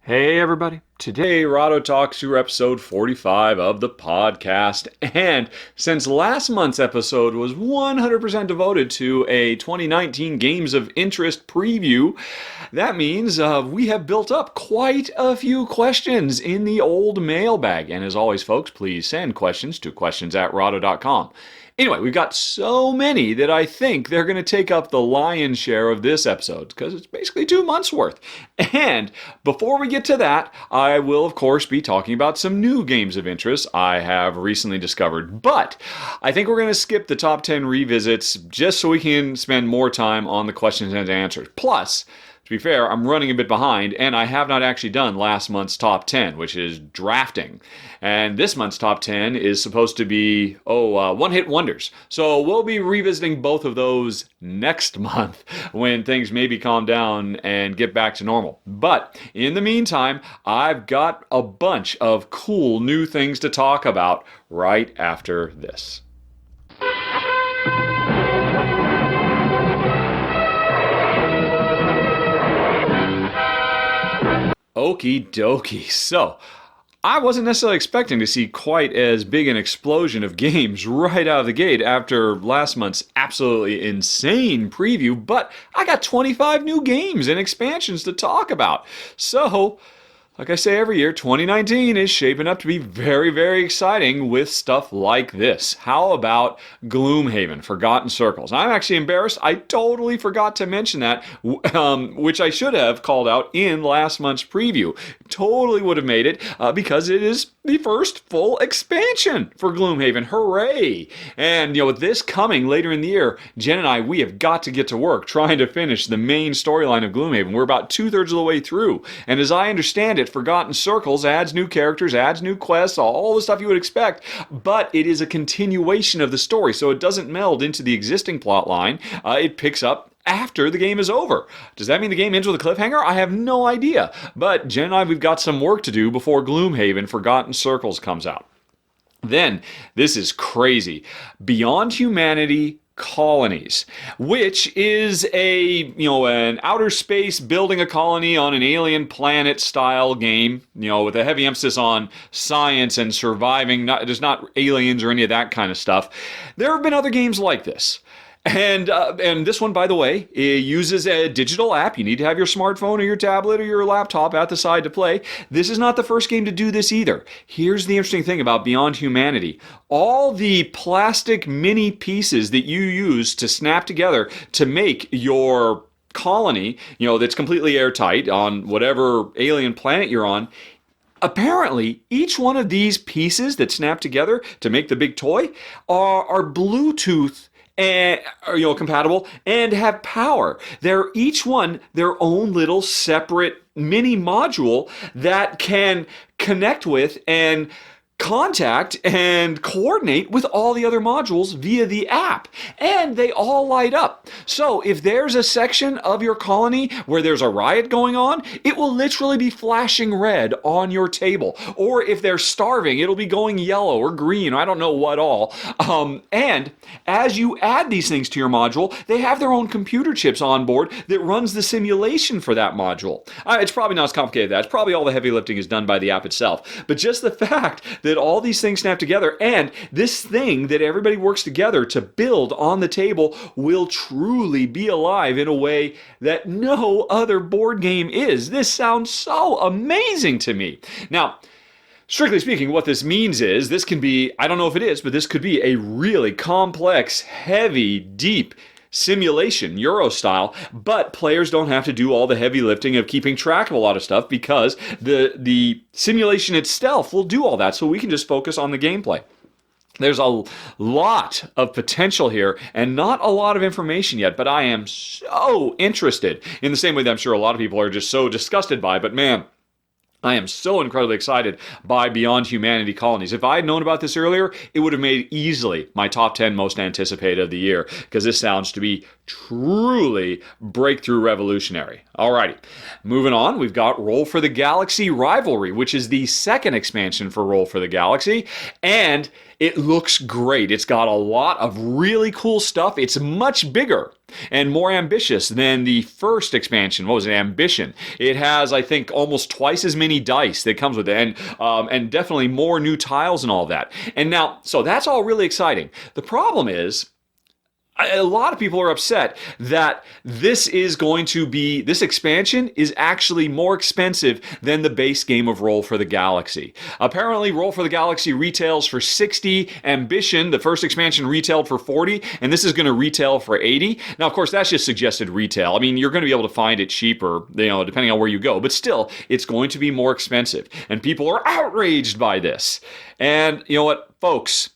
Hey everybody, today Rahdo talks through episode 45 of the podcast, and since last month's episode was 100% devoted to a 2019 Games of Interest preview, that means we have built up quite a few questions in the old mailbag, and as always folks, please send questions to questions@rahdo.com. Anyway, we've got so many that I think they're going to take up the lion's share of this episode because it's basically 2 months worth. And before we get to that, I will, of course, be talking about some new games of interest I have recently discovered. But I think we're going to skip the top 10 revisits just so we can spend more time on the questions and answers. Plus, to be fair, I'm running a bit behind, and I have not actually done last month's top 10, which is drafting. And this month's top 10 is supposed to be, one-hit wonders. So we'll be revisiting both of those next month when things maybe calm down and get back to normal. But in the meantime, I've got a bunch of cool new things to talk about right after this. Okie dokie. So, I wasn't necessarily expecting to see quite as big an explosion of games right out of the gate after last month's absolutely insane preview, but I got 25 new games and expansions to talk about. So, like I say every year, 2019 is shaping up to be very, very exciting with stuff like this. How about Gloomhaven, Forgotten Circles? I'm actually embarrassed. I totally forgot to mention that, which I should have called out in last month's preview. Totally would have made it because it is the first full expansion for Gloomhaven. Hooray! And, with this coming later in the year, Jen and I, we have got to get to work trying to finish the main storyline of Gloomhaven. We're about 2/3 of the way through. And as I understand it, Forgotten Circles adds new characters, adds new quests, all the stuff you would expect, but it is a continuation of the story, so it doesn't meld into the existing plot line. It picks up after the game is over. Does that mean the game ends with a cliffhanger? I have no idea. But Jen and I, we've got some work to do before Gloomhaven Forgotten Circles comes out. Then, this is crazy. Beyond Humanity Colonies, which is an outer space building a colony on an alien planet style game, with a heavy emphasis on science and surviving. There's not aliens or any of that kind of stuff. There have been other games like this. And this one, by the way, it uses a digital app. You need to have your smartphone or your tablet or your laptop at the side to play. This is not the first game to do this either. Here's the interesting thing about Beyond Humanity. All the plastic mini pieces that you use to snap together to make your colony, that's completely airtight on whatever alien planet you're on, apparently, each one of these pieces that snap together to make the big toy are Bluetooth and compatible and have power. They're each one their own little separate mini module that can connect with and contact and coordinate with all the other modules via the app, and they all light up. So if there's a section of your colony where there's a riot going on, it will literally be flashing red on your table. Or if they're starving, it'll be going yellow or green, I don't know what all. And as you add these things to your module, they have their own computer chips on board that runs the simulation for that module. It's probably not as complicated as that. It's probably all the heavy lifting is done by the app itself. But just the fact that all these things snap together, and this thing that everybody works together to build on the table will truly be alive in a way that no other board game is. This sounds so amazing to me. Now, strictly speaking, what this means is this can be, I don't know if it is, but this could be a really complex, heavy, deep simulation, Euro style, but players don't have to do all the heavy lifting of keeping track of a lot of stuff because the simulation itself will do all that, so we can just focus on the gameplay. There's a lot of potential here and not a lot of information yet, but I am so interested in the same way that I'm sure a lot of people are just so disgusted by, but man, I am so incredibly excited by Beyond Humanity Colonies. If I had known about this earlier, it would have made easily my top 10 most anticipated of the year, because this sounds to be truly breakthrough revolutionary. Alrighty, moving on, we've got Roll for the Galaxy Rivalry, which is the second expansion for Roll for the Galaxy, and it looks great. It's got a lot of really cool stuff. It's much bigger and more ambitious than the first expansion. What was it? Ambition. It has, I think, almost twice as many dice that comes with it, and definitely more new tiles and all that. And now, so that's all really exciting. The problem is, a lot of people are upset that this expansion is actually more expensive than the base game of Roll for the Galaxy. Apparently, Roll for the Galaxy retails for $60. Ambition, the first expansion, retailed for $40, and this is going to retail for $80. Now, of course, that's just suggested retail. I mean, you're going to be able to find it cheaper, depending on where you go, but still, it's going to be more expensive, and people are outraged by this. And you know what, folks?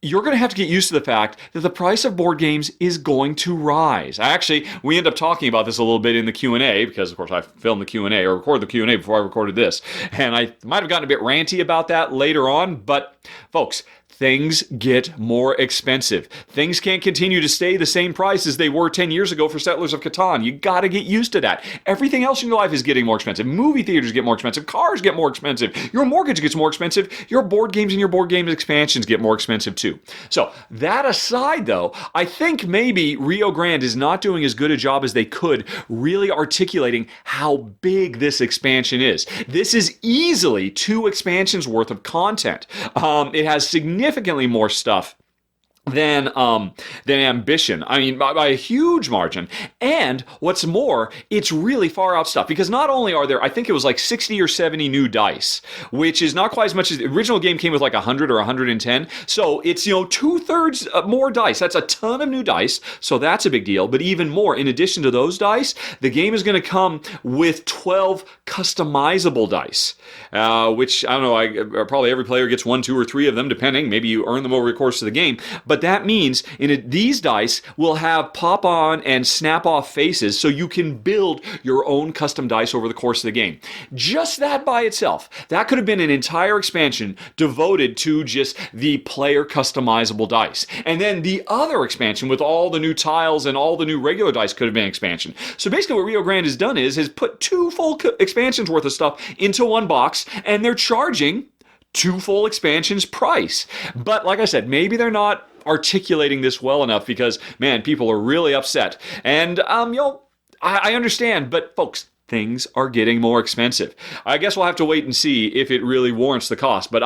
You're going to have to get used to the fact that the price of board games is going to rise. Actually, we end up talking about this a little bit in the Q&A because, of course, I filmed the Q&A or recorded the Q&A before I recorded this. And I might have gotten a bit ranty about that later on. But, folks, things get more expensive. Things can't continue to stay the same price as they were 10 years ago for Settlers of Catan. You got to get used to that. Everything else in your life is getting more expensive. Movie theaters get more expensive. Cars get more expensive. Your mortgage gets more expensive. Your board games and your board games expansions get more expensive too. So that aside, though, I think maybe Rio Grande is not doing as good a job as they could really articulating how big this expansion is. This is easily 2 expansions worth of content. It has significantly more stuff than Ambition. I mean, by a huge margin. And what's more, it's really far out stuff because not only are there, I think it was like 60 or 70 new dice, which is not quite as much as the original game came with like 100 or 110. So it's, 2/3 more dice. That's a ton of new dice. So that's a big deal. But even more, in addition to those dice, the game is going to come with 12 customizable dice, which I don't know, probably every player gets 1, 2, or 3 of them, depending. Maybe you earn them over the course of the game. But that means these dice will have pop-on and snap-off faces so you can build your own custom dice over the course of the game. Just that by itself, that could have been an entire expansion devoted to just the player customizable dice. And then the other expansion with all the new tiles and all the new regular dice could have been an expansion. So basically what Rio Grande has done is put 2 full expansions worth of stuff into one box, and they're charging 2 full expansions price. But like I said, maybe they're not articulating this well enough because, man, people are really upset. And, I understand, but folks, things are getting more expensive. I guess we'll have to wait and see if it really warrants the cost. But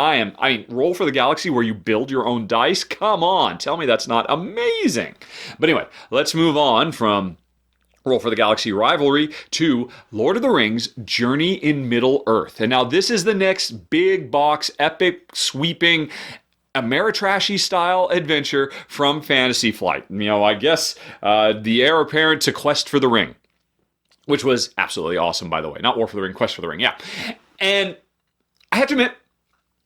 Roll for the Galaxy where you build your own dice? Come on, tell me that's not amazing. But anyway, let's move on from Roll for the Galaxy Rivalry to Lord of the Rings Journey in Middle-earth. And now this is the next big box, epic, sweeping, Ameritrashy style adventure from Fantasy Flight. I guess the heir apparent to Quest for the Ring, which was absolutely awesome, by the way. Not War for the Ring, Quest for the Ring, yeah. And I have to admit,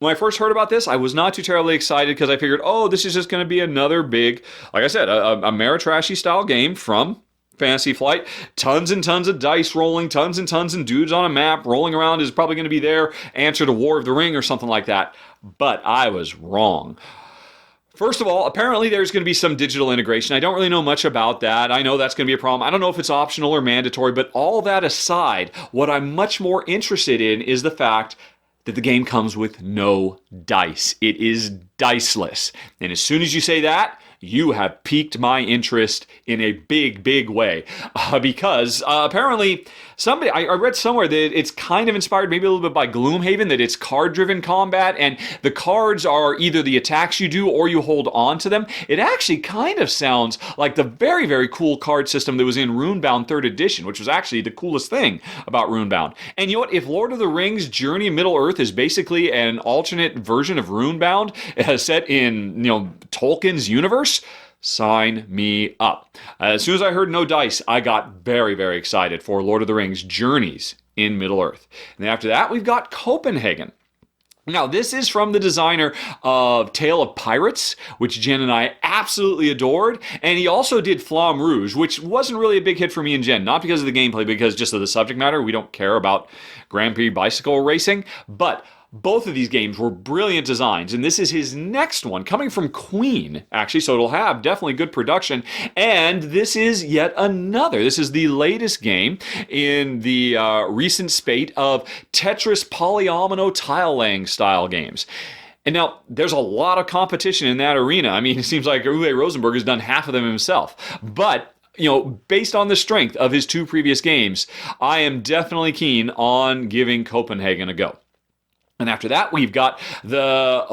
when I first heard about this, I was not too terribly excited because I figured, this is just going to be another big, like I said, a Ameritrashy style game from Fantasy Flight. Tons and tons of dice rolling, tons and tons of dudes on a map rolling around is probably going to be their answer to War of the Ring or something like that. But I was wrong. First of all, apparently there's going to be some digital integration. I don't really know much about that. I know that's going to be a problem. I don't know if it's optional or mandatory, but all that aside, what I'm much more interested in is the fact that the game comes with no dice. It is diceless. And as soon as you say that, you have piqued my interest in a big, big way. Because apparently, I read somewhere that it's kind of inspired maybe a little bit by Gloomhaven, that it's card-driven combat, and the cards are either the attacks you do or you hold on to them. It actually kind of sounds like the very, very cool card system that was in Runebound 3rd Edition, which was actually the coolest thing about Runebound. And you know what? If Lord of the Rings Journey in Middle-earth is basically an alternate version of Runebound set in, Tolkien's universe, sign me up. As soon as I heard no dice, I got very, very excited for Lord of the Rings Journeys in Middle-earth. And then after that, we've got Copenhagen. Now, this is from the designer of Tale of Pirates, which Jen and I absolutely adored. And he also did Flamme Rouge, which wasn't really a big hit for me and Jen. Not because of the gameplay, because just of the subject matter. We don't care about Grand Prix bicycle racing. But Both of these games were brilliant designs, and this is his next one, coming from Queen, actually, so it'll have definitely good production. And this is yet another. This is the latest game in the recent spate of Tetris polyomino tile-laying style games. And now, there's a lot of competition in that arena. I mean, it seems like Uwe Rosenberg has done half of them himself. But based on the strength of his 2 previous games, I am definitely keen on giving Copenhagen a go. And after that, we've got the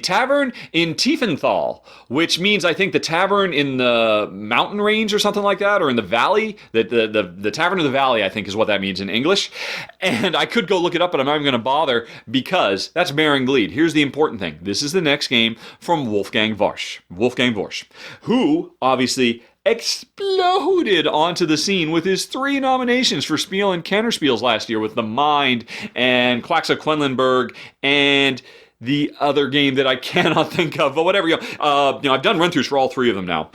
Tavern in Tiefenthal, which means, I think, the tavern in the mountain range or something like that, or in the valley. The Tavern of the Valley, I think, is what that means in English. And I could go look it up, but I'm not even going to bother, because that's Bearing Lead. Here's the important thing. This is the next game from Wolfgang Warsch, who, obviously, exploded onto the scene with his 3 nominations for Spiel and Kennerspiels last year with The Mind and Quaxa Quedlinburg and the other game that I cannot think of, but whatever. I've done run-throughs for all 3 of them now.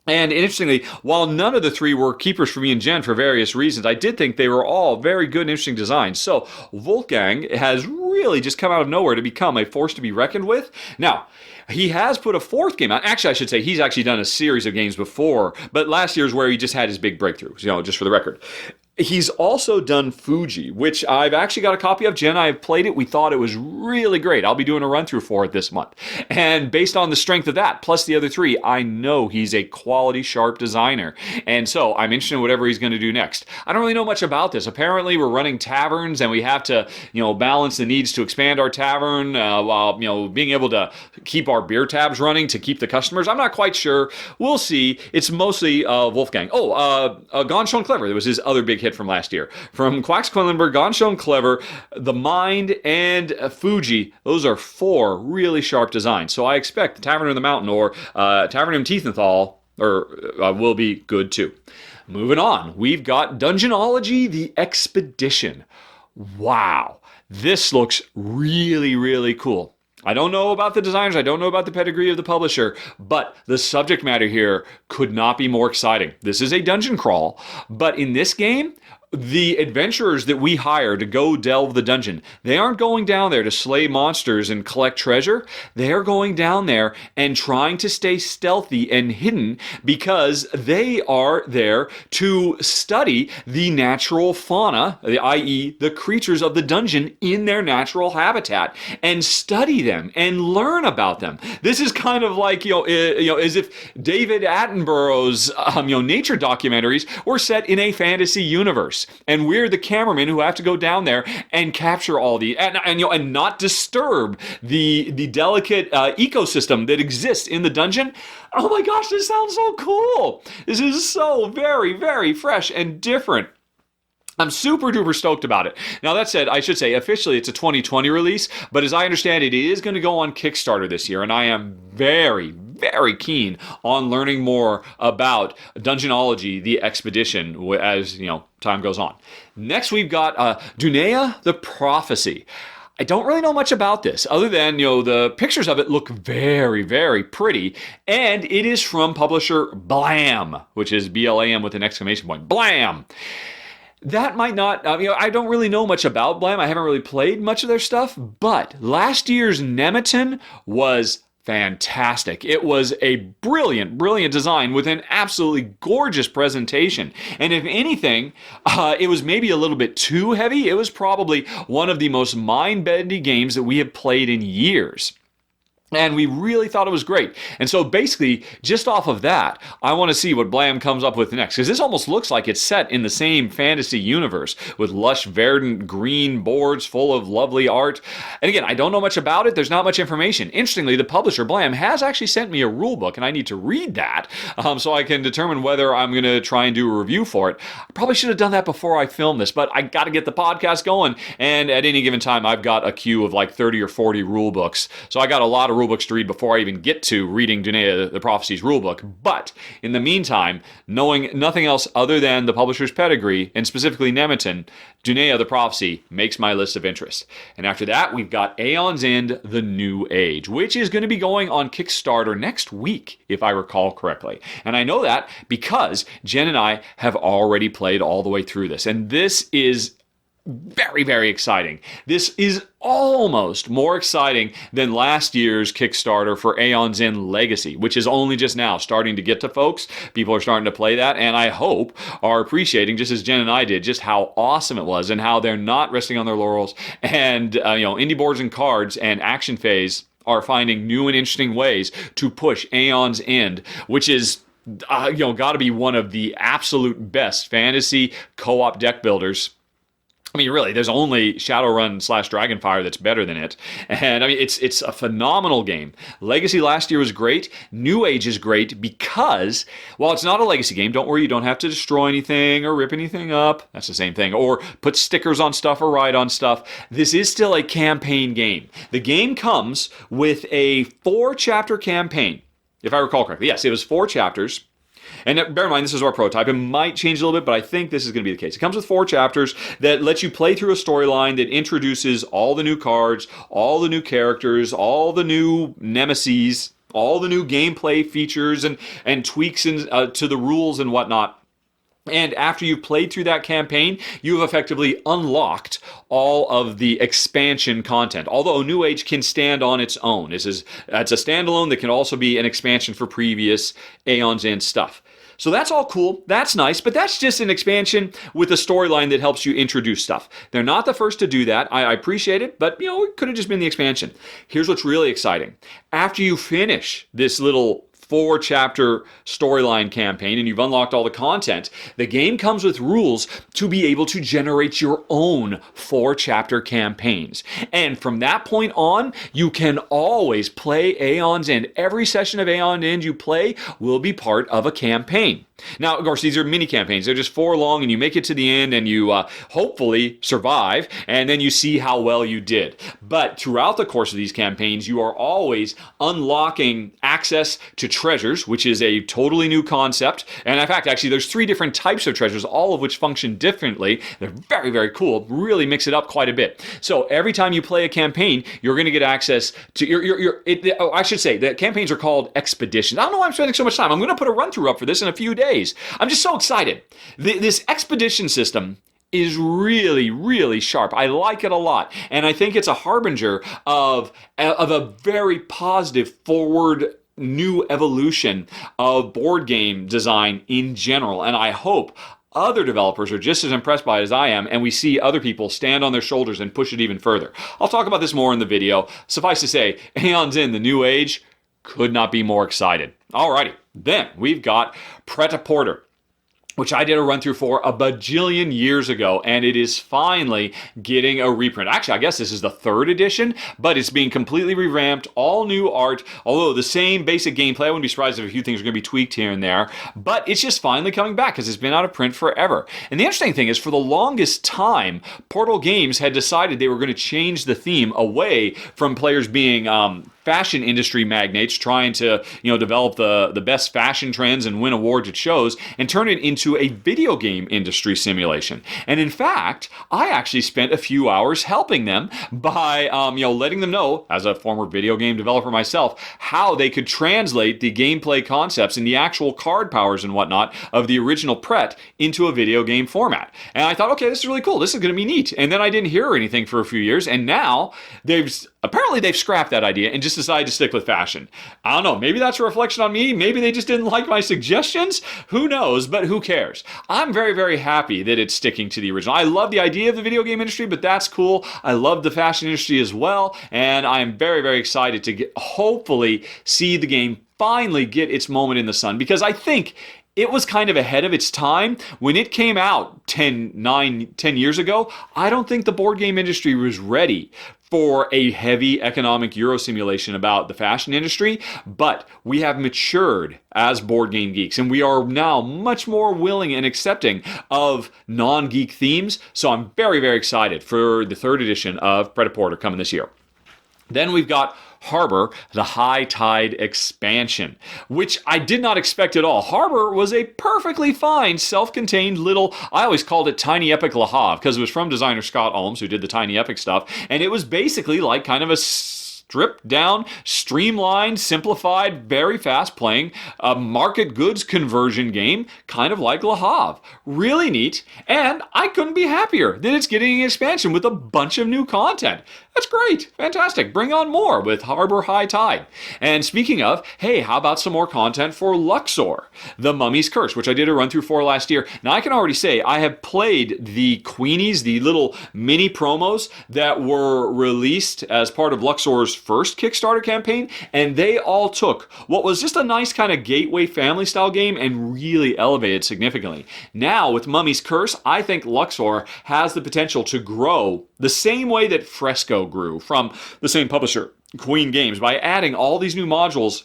And interestingly, while none of the 3 were keepers for me and Jen for various reasons, I did think they were all very good and interesting designs. So Wolfgang has really just come out of nowhere to become a force to be reckoned with. Now, he has put a 4th game out. Actually, I should say he's actually done a series of games before, but last year's where he just had his big breakthrough, just for the record. He's also done Fuji, which I've actually got a copy of. Jen and I have played it. We thought it was really great. I'll be doing a run-through for it this month. And based on the strength of that, plus the other 3, I know he's a quality, sharp designer. And so I'm interested in whatever he's going to do next. I don't really know much about this. Apparently, we're running taverns, and we have to, balance the needs to expand our tavern while, being able to keep our beer tabs running to keep the customers. I'm not quite sure. We'll see. It's mostly Wolfgang. Gone Schon Clever. That was his other big hit from last year. From Quax Quedlinburg, Gone Schon Clever, The Mind, and Fuji. Those are 4 really sharp designs. So I expect the Tavern in the Mountain or Tavern in Tiefenthal will be good too. Moving on, we've got Dungeonology, The Expedition. Wow, this looks really, really cool. I don't know about the designers, I don't know about the pedigree of the publisher, but the subject matter here could not be more exciting. This is a dungeon crawl, but in this game, the adventurers that we hire to go delve the dungeon, they aren't going down there to slay monsters and collect treasure. They are going down there and trying to stay stealthy and hidden because they are there to study the natural fauna, i.e. the creatures of the dungeon in their natural habitat, and study them and learn about them. This is kind of like, as if David Attenborough's, nature documentaries were set in a fantasy universe. And we're the cameramen who have to go down there and capture all the and not disturb the delicate ecosystem that exists in the dungeon. Oh my gosh, this sounds so cool! This is so very, very fresh and different. I'm super duper stoked about it. Now, that said, I should say, officially it's a 2020 release, but as I understand it, it is going to go on Kickstarter this year, and I am very, very keen on learning more about Dungeonology, The Expedition, as, time goes on. Next, we've got Dunaia, The Prophecy. I don't really know much about this, other than, the pictures of it look very, very pretty, and it is from publisher Blam, which is B-L-A-M with an exclamation point. Blam! That might not, I don't really know much about Blam. I haven't really played much of their stuff, but last year's Nemeton was fantastic. It was a brilliant, brilliant design with an absolutely gorgeous presentation. And if anything, it was maybe a little bit too heavy. It was probably one of the most mind-bending games that we have played in years. And we really thought it was great. And so basically, just off of that, I want to see what Blam comes up with next. Because this almost looks like it's set in the same fantasy universe with lush, verdant, green boards full of lovely art. And again, I don't know much about it. There's not much information. Interestingly, the publisher, Blam, has actually sent me a rule book, and I need to read that so I can determine whether I'm going to try and do a review for it. I probably should have done that before I filmed this, but I got to get the podcast going. And at any given time, I've got a queue of like 30 or 40 rule books. So I got a lot of rule books to read before I even get to reading Dunaia, the Prophecy's rulebook. But in the meantime, knowing nothing else other than the publisher's pedigree, and specifically Nemeton, Dunaia, the Prophecy makes my list of interest. And after that, we've got Aeon's End, The New Age, which is going to be going on Kickstarter next week, if I recall correctly. And I know that because Jen and I have already played all the way through this. And this is very, very exciting. This is almost more exciting than last year's Kickstarter for Aeon's End Legacy, which is only just now starting to get to folks. People are starting to play that, and I hope are appreciating, just as Jen and I did, just how awesome it was and how they're not resting on their laurels. And, Indie Boards and Cards and Action Phase are finding new and interesting ways to push Aeon's End, which is got to be one of the absolute best fantasy co-op deck builders. I mean, really, there's only Shadowrun / Dragonfire that's better than it. And I mean, it's a phenomenal game. Legacy last year was great. New Age is great because, while it's not a Legacy game, don't worry, you don't have to destroy anything or rip anything up. That's the same thing. Or put stickers on stuff or write on stuff. This is still a campaign game. The game comes with a 4-chapter campaign, if I recall correctly. Yes, it was 4 chapters. And bear in mind, this is our prototype. It might change a little bit, but I think this is going to be the case. It comes with 4 chapters that lets you play through a storyline that introduces all the new cards, all the new characters, all the new nemesis, all the new gameplay features and tweaks to the rules and whatnot. And after you've played through that campaign, you've effectively unlocked all of the expansion content. Although New Age can stand on its own. It's a standalone that can also be an expansion for previous Aeon's End stuff. So that's all cool. That's nice, but that's just an expansion with a storyline that helps you introduce stuff. They're not the first to do that. I appreciate it, but it could have just been the expansion. Here's what's really exciting. After you finish this little 4-chapter storyline campaign and you've unlocked all the content, the game comes with rules to be able to generate your own 4-chapter campaigns. And from that point on, you can always play Aeon's End. Every session of Aeon's End you play will be part of a campaign. Now, of course, these are mini campaigns. They're just 4 long, and you make it to the end, and you hopefully survive, and then you see how well you did. But throughout the course of these campaigns, you are always unlocking access to treasures, which is a totally new concept. And in fact, actually, there's 3 different types of treasures, all of which function differently. They're very, very cool. Really mix it up quite a bit. So every time you play a campaign, you're going to get access to I should say, the campaigns are called expeditions. I don't know why I'm spending so much time. I'm going to put a run-through up for this in a few days. I'm just so excited. This expedition system is really, really sharp. I like it a lot. And I think it's a harbinger of a very positive forward new evolution of board game design in general. And I hope other developers are just as impressed by it as I am, and we see other people stand on their shoulders and push it even further. I'll talk about this more in the video. Suffice to say, Aeon's End, the New Age, could not be more excited. Alrighty, then we've got Pret-a-Porter, which I did a run-through for a bajillion years ago, and it is finally getting a reprint. Actually, I guess this is the 3rd edition, but it's being completely revamped, all new art, although the same basic gameplay. I wouldn't be surprised if a few things are going to be tweaked here and there, but it's just finally coming back because it's been out of print forever. And the interesting thing is, for the longest time, Portal Games had decided they were going to change the theme away from players being fashion industry magnates trying to develop the best fashion trends and win awards at shows, and turn it into a video game industry simulation. And in fact, I actually spent a few hours helping them by letting them know, as a former video game developer myself, how they could translate the gameplay concepts and the actual card powers and whatnot of the original Pret into a video game format. And I thought, okay, this is really cool. This is going to be neat. And then I didn't hear anything for a few years, and now they've scrapped that idea and just decided to stick with fashion. I don't know, maybe that's a reflection on me, maybe they just didn't like my suggestions, who knows, but who cares? I'm very, very happy that it's sticking to the original. I love the idea of the video game industry, but that's cool. I love the fashion industry as well, and I'm very, very excited to hopefully see the game finally get its moment in the sun, because I think it was kind of ahead of its time. When it came out 10 years ago, I don't think the board game industry was ready for a heavy economic Euro simulation about the fashion industry, but we have matured as board game geeks, and we are now much more willing and accepting of non-geek themes, so I'm very, very excited for the 3rd edition of Pret-a-Porter coming this year. Then we've got Harbour, the High Tide expansion, which I did not expect at all. Harbour was a perfectly fine, self-contained little, I always called it Tiny Epic Le Havre, because it was from designer Scott Holmes, who did the Tiny Epic stuff, and it was basically like kind of a stripped down, streamlined, simplified, very fast playing, a market goods conversion game, kind of like Le Havre. Really neat, and I couldn't be happier that it's getting an expansion with a bunch of new content. That's great. Fantastic. Bring on more with Harbour High Tide. And speaking of, hey, how about some more content for Luxor, The Mummy's Curse, which I did a run through for last year. Now, I can already say I have played the Queenies, the little mini promos that were released as part of Luxor's first Kickstarter campaign, and they all took what was just a nice kind of gateway family style game and really elevated significantly. Now, with Mummy's Curse, I think Luxor has the potential to grow the same way that Fresco grew from the same publisher, Queen Games, by adding all these new modules.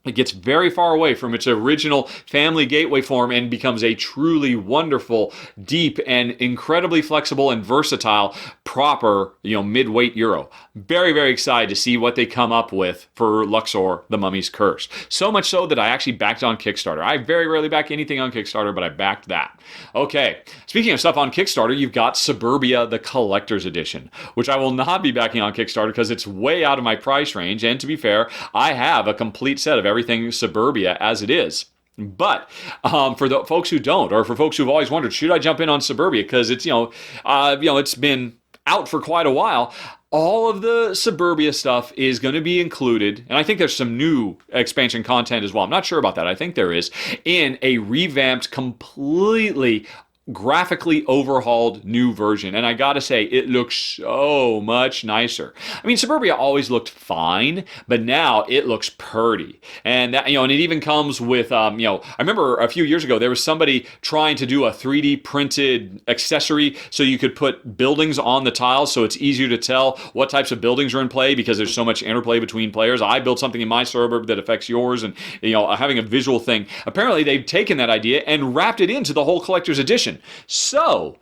It gets very far away from its original family gateway form and becomes a truly wonderful, deep, and incredibly flexible and versatile, proper, mid-weight Euro. Very, very excited to see what they come up with for Luxor, The Mummy's Curse. So much so that I actually backed on Kickstarter. I very rarely back anything on Kickstarter, but I backed that. Okay, speaking of stuff on Kickstarter, you've got Suburbia, the Collector's Edition, which I will not be backing on Kickstarter because it's way out of my price range, and to be fair, I have a complete set of everything Suburbia as it is. But for the folks who don't, or for folks who've always wondered, should I jump in on Suburbia because it's it's been out for quite a while. All of the Suburbia stuff is going to be included, and I think there's some new expansion content as well. I'm not sure about that. I think there is, in a revamped, completely graphically overhauled new version, and I gotta say, it looks so much nicer. I mean, Suburbia always looked fine, but now it looks purty, and that, and it even comes with I remember a few years ago there was somebody trying to do a 3D printed accessory so you could put buildings on the tiles, so it's easier to tell what types of buildings are in play because there's so much interplay between players. I built something in my suburb that affects yours, and having a visual thing. Apparently, they've taken that idea and wrapped it into the whole collector's edition. So,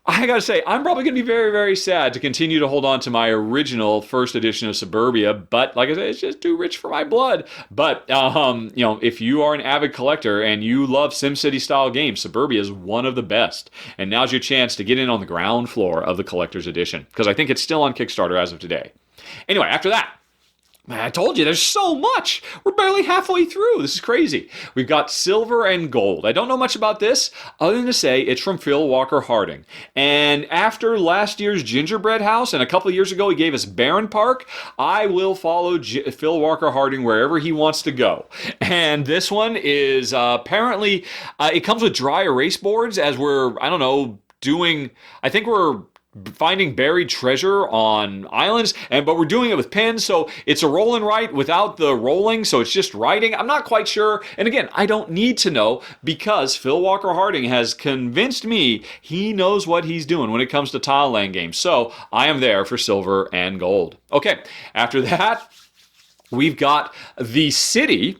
I gotta say, I'm probably gonna be very, very sad to continue to hold on to my original first edition of Suburbia, but like I said, it's just too rich for my blood. But, if you are an avid collector and you love SimCity style games, Suburbia is one of the best. And now's your chance to get in on the ground floor of the collector's edition, because I think it's still on Kickstarter as of today. Anyway, after that, I told you, there's so much. We're barely halfway through. This is crazy. We've got Silver and Gold. I don't know much about this, other than to say it's from Phil Walker Harding. And after last year's Gingerbread House, and a couple of years ago he gave us Barron Park, I will follow Phil Walker Harding wherever he wants to go. And this one is apparently, it comes with dry erase boards as we're, I think we're finding buried treasure on islands, but we're doing it with pens, so it's a roll and write without the rolling, so it's just writing. I'm not quite sure, and again, I don't need to know because Phil Walker Harding has convinced me he knows what he's doing when it comes to tile laying games, so I am there for Silver and Gold. Okay, after that, we've got The City,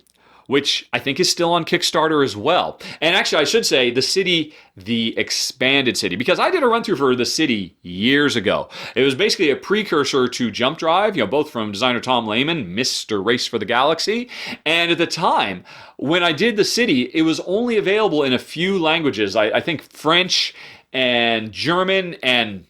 which I think is still on Kickstarter as well. And actually, I should say The City, the expanded city, because I did a run through for The City years ago. It was basically a precursor to Jump Drive, both from designer Tom Lehman, Mr. Race for the Galaxy. And at the time, when I did The City, it was only available in a few languages. I think French and German and,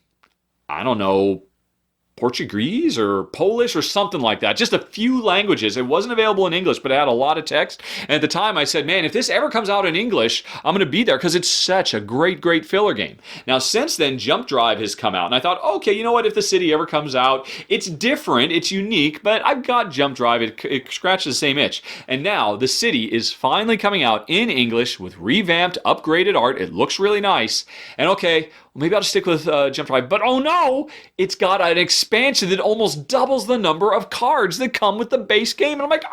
Portuguese or Polish or something like that. Just a few languages. It wasn't available in English, but it had a lot of text. And at the time I said, man, if this ever comes out in English, I'm going to be there because it's such a great, great filler game. Now, since then, Jump Drive has come out. And I thought, okay, you know what? If The City ever comes out, it's different, it's unique, but I've got Jump Drive. It scratches the same itch. And now The City is finally coming out in English with revamped, upgraded art. It looks really nice. And okay, maybe I'll just stick with Jump Drive. But oh no, it's got an expansion that almost doubles the number of cards that come with the base game. And I'm like,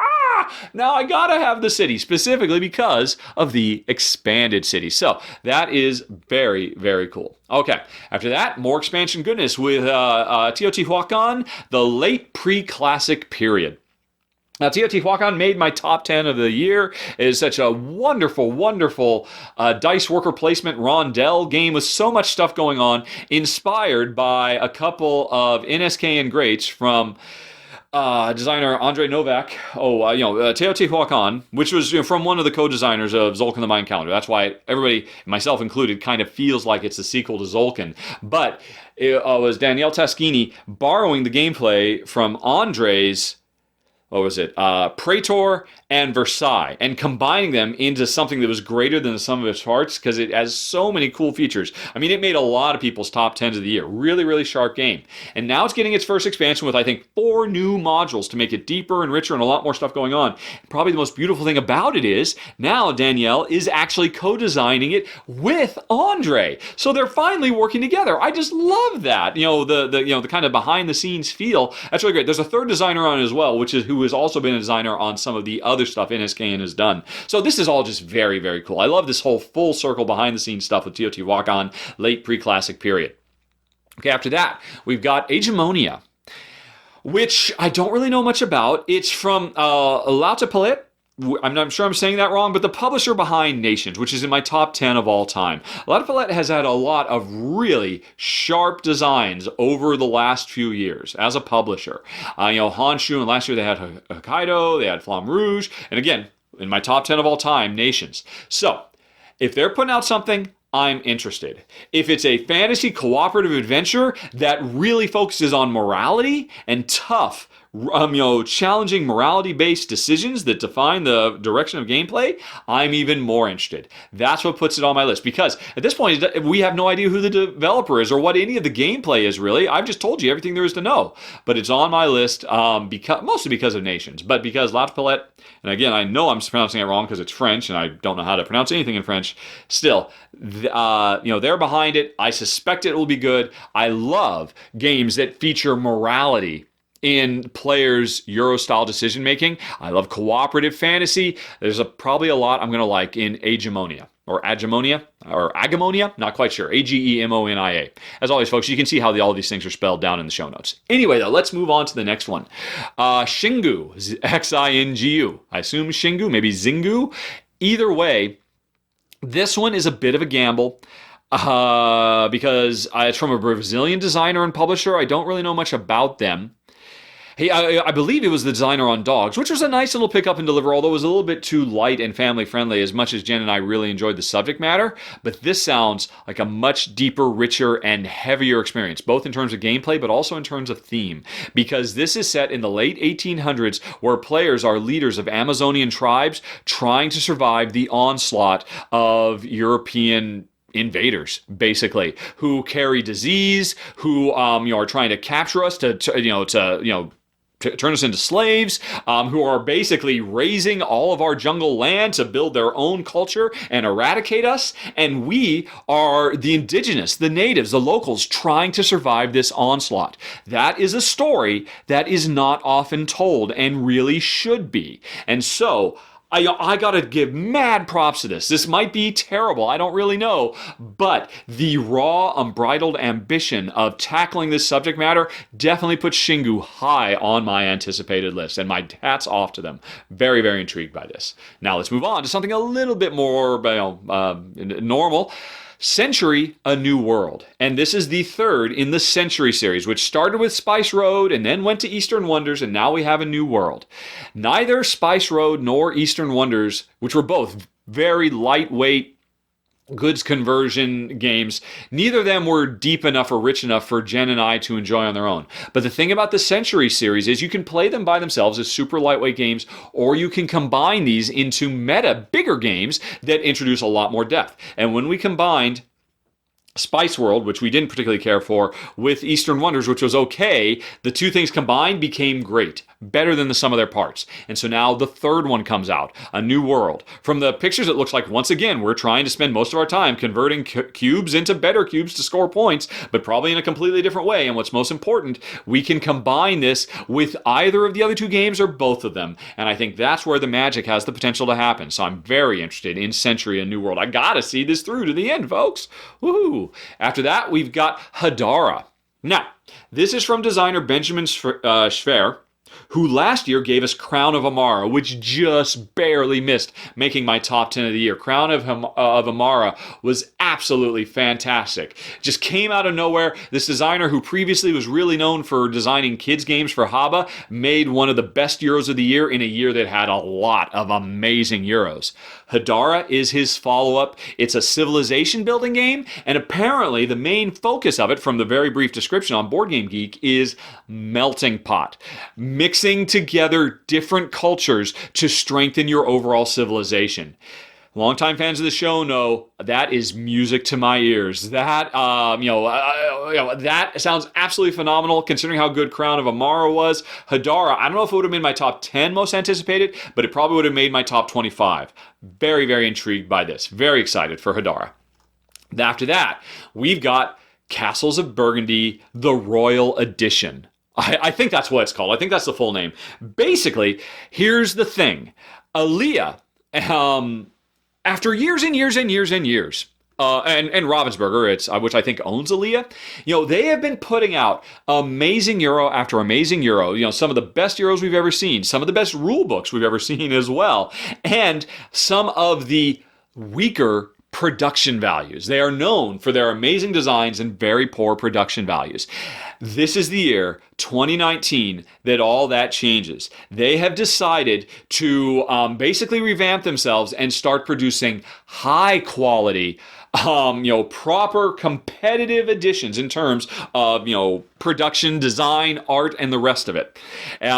now I gotta have The City, specifically because of the expanded city. So that is very, very cool. Okay, after that, more expansion goodness with Teotihuacan, the late pre-classic period. Now, Teotihuacan made my top 10 of the year. It is such a wonderful, wonderful dice worker placement rondelle game with so much stuff going on, inspired by a couple of NSKN greats from designer Andre Novak, Teotihuacan, which was from one of the co-designers of Tzolk'in the Mind Calendar. That's why everybody, myself included, kind of feels like it's a sequel to Tzolk'in. But it was Danielle Taschini borrowing the gameplay from Andre's, what was it, Praetor and Versailles, and combining them into something that was greater than the sum of its parts because it has so many cool features. I mean, it made a lot of people's top 10s of the year. Really, really sharp game. And now it's getting its first expansion with, I think, 4 new modules to make it deeper and richer and a lot more stuff going on. Probably the most beautiful thing about it is now Danielle is actually co-designing it with Andre. So they're finally working together. I just love that. The kind of behind the scenes feel. That's really great. There's a third designer on it as well, who has also been a designer on some of the other stuff NSKN has done. So this is all just very, very cool. I love this whole full circle behind the scenes stuff with Teotihuacan, late pre-classic period. Okay, after that, we've got Agemonia, which I don't really know much about. It's from Lautapalette. I'm sure I'm saying that wrong, but the publisher behind Nations, which is in my top 10 of all time. Lautapalette has had a lot of really sharp designs over the last few years as a publisher. Honshu, and last year they had Hokkaido, they had Flamme Rouge, and again, in my top 10 of all time, Nations. So, if they're putting out something, I'm interested. If it's a fantasy cooperative adventure that really focuses on morality and tough, challenging morality-based decisions that define the direction of gameplay, I'm even more interested. That's what puts it on my list, because at this point, we have no idea who the developer is or what any of the gameplay is, really. I've just told you everything there is to know, but it's on my list mostly because of Nations, but because Lautapalette, and again, I know I'm pronouncing it wrong because it's French, and I don't know how to pronounce anything in French. Still, they're behind it. I suspect it will be good. I love games that feature morality in players' Euro-style decision-making. I love cooperative fantasy. There's probably a lot I'm going to like in Agemonia. Or Agemonia, not quite sure. Agemonia. As always, folks, you can see how all these things are spelled down in the show notes. Anyway, though, let's move on to the next one. Xingu, Xingu. I assume Xingu, maybe Xingu. Either way, this one is a bit of a gamble. Because it's from a Brazilian designer and publisher. I don't really know much about them. Hey, I believe he was the designer on Dogs, which was a nice little pick up and deliver, although it was a little bit too light and family friendly, as much as Jen and I really enjoyed the subject matter. But this sounds like a much deeper, richer, and heavier experience, both in terms of gameplay, but also in terms of theme. Because this is set in the late 1800s, where players are leaders of Amazonian tribes trying to survive the onslaught of European invaders, basically, who carry disease, who are trying to capture us to turn us into slaves, who are basically raising all of our jungle land to build their own culture and eradicate us. And we are the indigenous, the natives, the locals trying to survive this onslaught. That is a story that is not often told and really should be. And so I gotta give mad props to this. This might be terrible, I don't really know, but the raw, unbridled ambition of tackling this subject matter definitely puts Xingu high on my anticipated list, and my hat's off to them. Very, very intrigued by this. Now let's move on to something a little bit more normal. Century, A New World. And this is the third in the Century series, which started with Spice Road and then went to Eastern Wonders, and now we have A New World. Neither Spice Road nor Eastern Wonders, which were both very lightweight goods conversion games, neither of them were deep enough or rich enough for Jen and I to enjoy on their own. But the thing about the Century series is you can play them by themselves as super lightweight games, or you can combine these into meta, bigger games that introduce a lot more depth. And when we combined Spice World, which we didn't particularly care for, with Eastern Wonders, which was okay, the two things combined became great. Better than the sum of their parts. And so now the third one comes out, A New World. From the pictures, it looks like, once again, we're trying to spend most of our time converting cubes into better cubes to score points, but probably in a completely different way. And what's most important, we can combine this with either of the other two games or both of them. And I think that's where the magic has the potential to happen. So I'm very interested in Century, A New World. I gotta see this through to the end, folks. Woohoo! After that, we've got Hadara. Now, this is from designer Benjamin Schwer. who last year gave us Crown of Amara, which just barely missed making my top 10 of the year. Crown of Amara was absolutely fantastic. Just came out of nowhere. This designer who previously was really known for designing kids games for Habba made one of the best Euros of the year in a year that had a lot of amazing Euros. Hadara is his follow-up. It's a civilization building game, and apparently the main focus of it, from the very brief description on Boardgame Geek, is melting pot. Mixing together different cultures to strengthen your overall civilization. Longtime fans of the show know that is music to my ears. That that sounds absolutely phenomenal considering how good Crown of Amara was. Hadara, I don't know if it would have made my top 10 most anticipated, but it probably would have made my top 25. Very, very intrigued by this. Very excited for Hadara. After that, we've got Castles of Burgundy, the Royal Edition. I think that's what it's called. I think that's the full name. Basically, here's the thing. Aaliyah, after years and years and years and years, and Ravensburger, which I think owns Aaliyah, they have been putting out amazing Euro after amazing Euro. Some of the best Euros we've ever seen, some of the best rule books we've ever seen as well, and some of the weaker production values. They are known for their amazing designs and very poor production values. This is the year, 2019, that all that changes. They have decided to basically revamp themselves and start producing high quality, proper competitive editions in terms of, production, design, art, and the rest of it.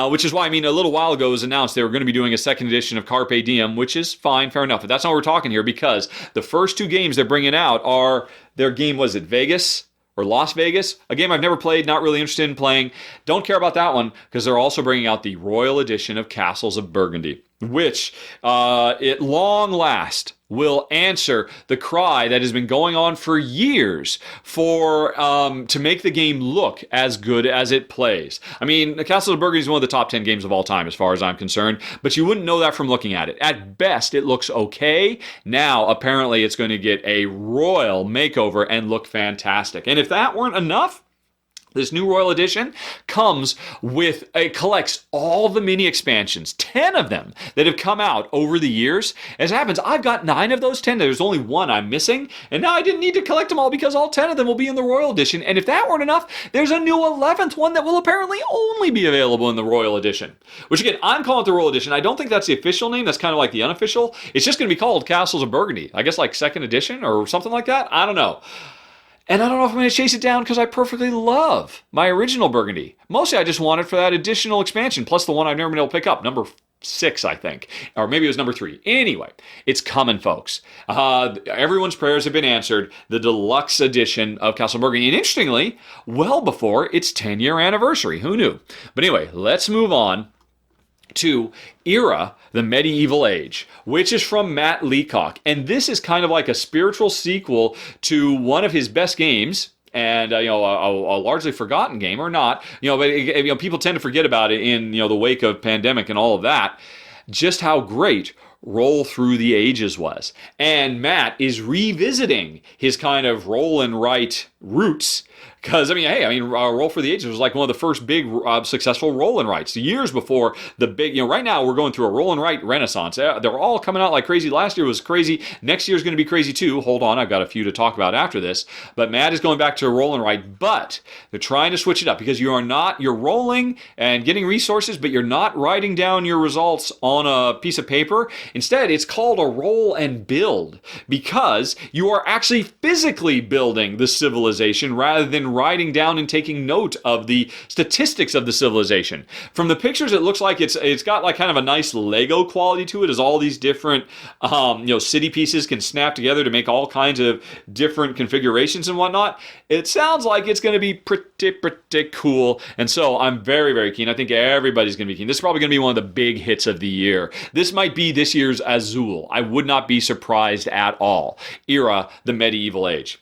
Which is why, a little while ago it was announced they were going to be doing a second edition of Carpe Diem, which is fine, fair enough. But that's not what we're talking here, because the first two games they're bringing out are their game, was it Vegas? Or Las Vegas, a game I've never played, not really interested in playing. Don't care about that one, because they're also bringing out the Royal Edition of Castles of Burgundy, which, at long last, will answer the cry that has been going on for years for to make the game look as good as it plays. The Castles of Burgundy is one of the top 10 games of all time as far as I'm concerned, but you wouldn't know that from looking at it. At best, it looks okay. Now, apparently, it's going to get a royal makeover and look fantastic. And if that weren't enough, this new Royal Edition collects all the mini expansions, 10 of them that have come out over the years. As it happens, I've got 9 of those 10. There's only one I'm missing, and now I didn't need to collect them all because all 10 of them will be in the Royal Edition. And if that weren't enough, there's a new 11th one that will apparently only be available in the Royal Edition. Which again, I'm calling it the Royal Edition. I don't think that's the official name. That's kind of like the unofficial. It's just going to be called Castles of Burgundy. I guess like 2nd edition or something like that. I don't know. And I don't know if I'm going to chase it down because I perfectly love my original Burgundy. Mostly I just want it for that additional expansion, plus the one I've never been able to pick up, number 6, I think. Or maybe it was number 3. Anyway, it's coming, folks. Everyone's prayers have been answered. The deluxe edition of Castle Burgundy. And interestingly, well before its 10-year anniversary. Who knew? But anyway, let's move on to Era, the Medieval Age, which is from Matt Leacock. And this is kind of like a spiritual sequel to one of his best games, and a largely forgotten game, or not. But people tend to forget about it in the wake of pandemic and all of that. Just how great Roll Through the Ages was. And Matt is revisiting his kind of roll and write roots. Because, Roll for the Ages was like one of the first big successful roll and writes. Years before the big, right now we're going through a roll and write renaissance. They're all coming out like crazy. Last year was crazy. Next year's going to be crazy too. Hold on, I've got a few to talk about after this. But Matt is going back to a roll and write, but they're trying to switch it up because you're rolling and getting resources, but you're not writing down your results on a piece of paper. Instead, it's called a roll and build because you are actually physically building the civilization rather than writing down and taking note of the statistics of the civilization. From the pictures, it looks like it's got like kind of a nice Lego quality to it, as all these different city pieces can snap together to make all kinds of different configurations and whatnot. It sounds like it's going to be pretty cool, and so I'm very, very keen. I think everybody's going to be keen. This is probably going to be one of the big hits of the year. This might be this year's Azul. I would not be surprised at all. Era, the Medieval Age.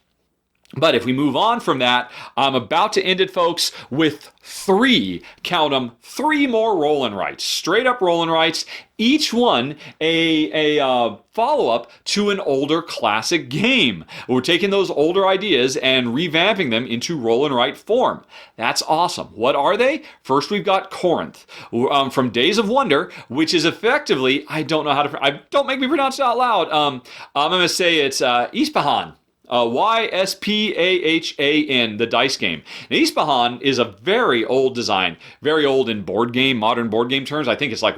But if we move on from that, I'm about to end it, folks, with count them, three more roll and writes. Straight up roll and writes, each one a follow-up to an older classic game. We're taking those older ideas and revamping them into roll and write form. That's awesome. What are they? First, we've got Corinth from Days of Wonder, which is effectively, don't make me pronounce it out loud. I'm going to say it's Ispahan. Yspahan, the dice game. Now, Ispahan is a very old design, very old in board game, modern board game terms. I think it's like,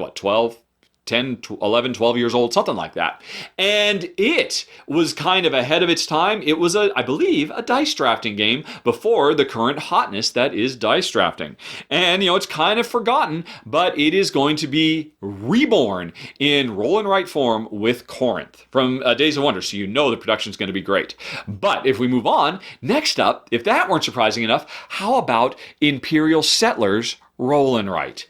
10, 11, 12 years old, something like that. And it was kind of ahead of its time. It was, I believe, a dice drafting game before the current hotness that is dice drafting. And, it's kind of forgotten, but it is going to be reborn in roll and write form with Corinth from Days of Wonder. So the production is going to be great. But if we move on, next up, if that weren't surprising enough, how about Imperial Settlers roll and write?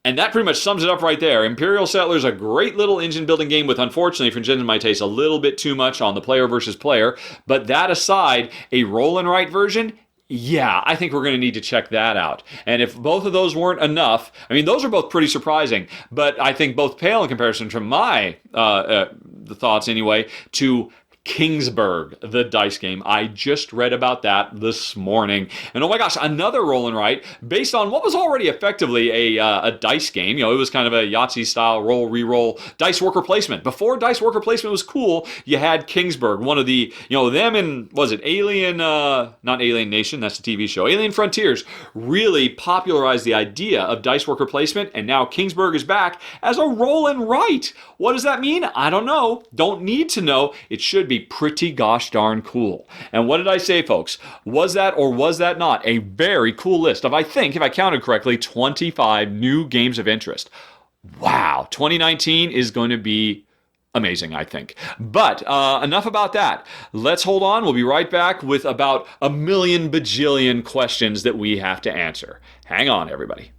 And that pretty much sums it up right there. Imperial Settlers, a great little engine building game with, unfortunately, for Jen and my taste, a little bit too much on the player versus player. But that aside, a roll and write version, yeah, I think we're going to need to check that out. And if both of those weren't enough, those are both pretty surprising, but I think both pale in comparison to my the thoughts anyway, to Kingsburg, the dice game. I just read about that this morning. And oh my gosh, another roll and write based on what was already effectively a dice game. It was kind of a Yahtzee style roll, re-roll, dice worker placement. Before dice worker placement was cool, you had Kingsburg, one of the, them in, was it Alien, not Alien Nation, that's the TV show, Alien Frontiers, really popularized the idea of dice worker placement, and now Kingsburg is back as a roll and write. What does that mean? I don't know. Don't need to know. It should be pretty gosh darn cool. And what did I say, folks? Was that or was that not a very cool list of, I think, if I counted correctly, 25 new games of interest? Wow, 2019 is going to be amazing, I think. But enough about that. Let's hold on. We'll be right back with about a million bajillion questions that we have to answer. Hang on, everybody.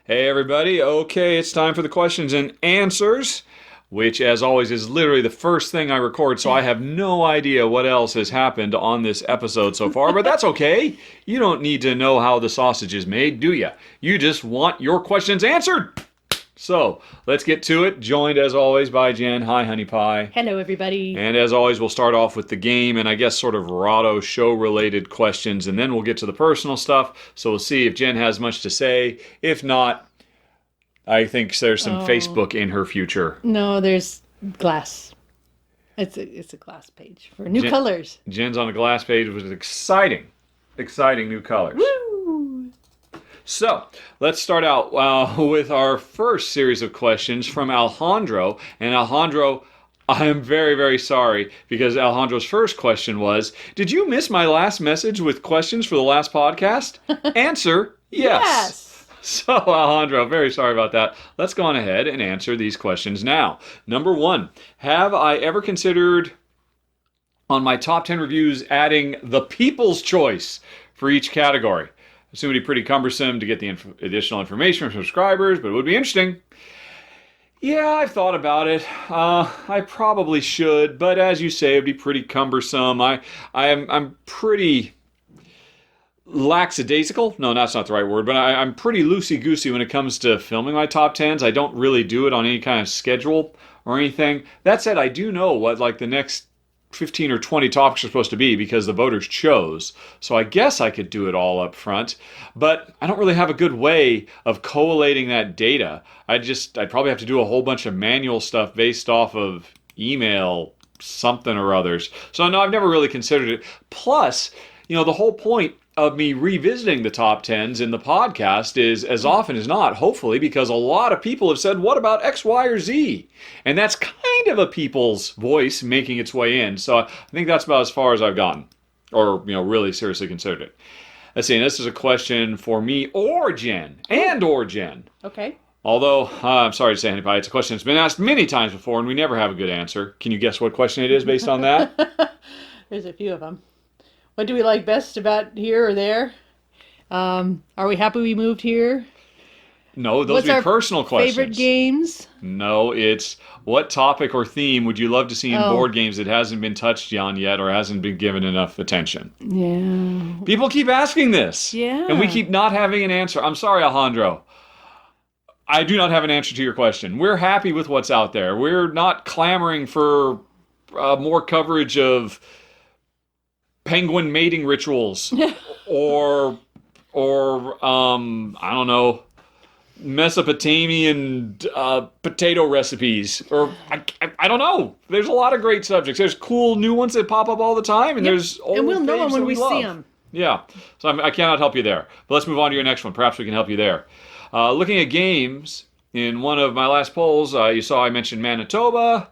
Hey everybody, okay, it's time for the questions and answers, which as always is literally the first thing I record, so I have no idea what else has happened on this episode so far, but that's okay. You don't need to know how the sausage is made, do you? You just want your questions answered. So, let's get to it. Joined as always by Jen. Hi, Honey Pie. Hello, everybody. And as always, we'll start off with the game and I guess sort of Rahdo show-related questions, and then we'll get to the personal stuff. So we'll see if Jen has much to say. If not, I think there's some Facebook in her future. No, there's glass. It's a glass page for new colors. Jen's on a glass page with exciting new colors. Woo! So, let's start out with our first series of questions from Alejandro. And Alejandro, I am very, very sorry because Alejandro's first question was, did you miss my last message with questions for the last podcast? Answer, yes. So, Alejandro, very sorry about that. Let's go on ahead and answer these questions now. Number one, have I ever considered on my top 10 reviews adding the people's choice for each category? I assume it would be pretty cumbersome to get the additional information from subscribers, but it would be interesting. Yeah, I've thought about it. I probably should, but as you say, it would be pretty cumbersome. I'm pretty lackadaisical. No, that's not the right word, but I'm pretty loosey-goosey when it comes to filming my top 10s. I don't really do it on any kind of schedule or anything. That said, I do know what like the next 15 or 20 topics are supposed to be because the voters chose. So I guess I could do it all up front, but I don't really have a good way of collating that data. I'd probably have to do a whole bunch of manual stuff based off of email something or others. So no, I've never really considered it. Plus, the whole point of me revisiting the top 10s in the podcast is as often as not, hopefully, because a lot of people have said, what about X, Y, or Z? And that's kind of a people's voice making its way in. So I think that's about as far as I've gotten, or, really seriously considered it. Let's see, and this is a question for me or Jen, or Jen. Okay. Although, I'm sorry to say, Honey Pie, it's a question that's been asked many times before, and we never have a good answer. Can you guess what question it is based on that? There's a few of them. What do we like best about here or there? Are we happy we moved here? No, those What's would be our personal questions. favorite games? No, it's what topic or theme would you love to see in board games that hasn't been touched on yet or hasn't been given enough attention? Yeah. People keep asking this. Yeah. And we keep not having an answer. I'm sorry, Alejandro. I do not have an answer to your question. We're happy with what's out there. We're not clamoring for more coverage of penguin mating rituals or I don't know, Mesopotamian potato recipes, or I don't know. There's a lot of great subjects. There's cool new ones that pop up all the time, and there's old and we'll know faves them when that we love. see them. Yeah, so I cannot help you there. But let's move on to your next one. Perhaps we can help you there. Looking at games, in one of my last polls, you saw I mentioned Manitoba.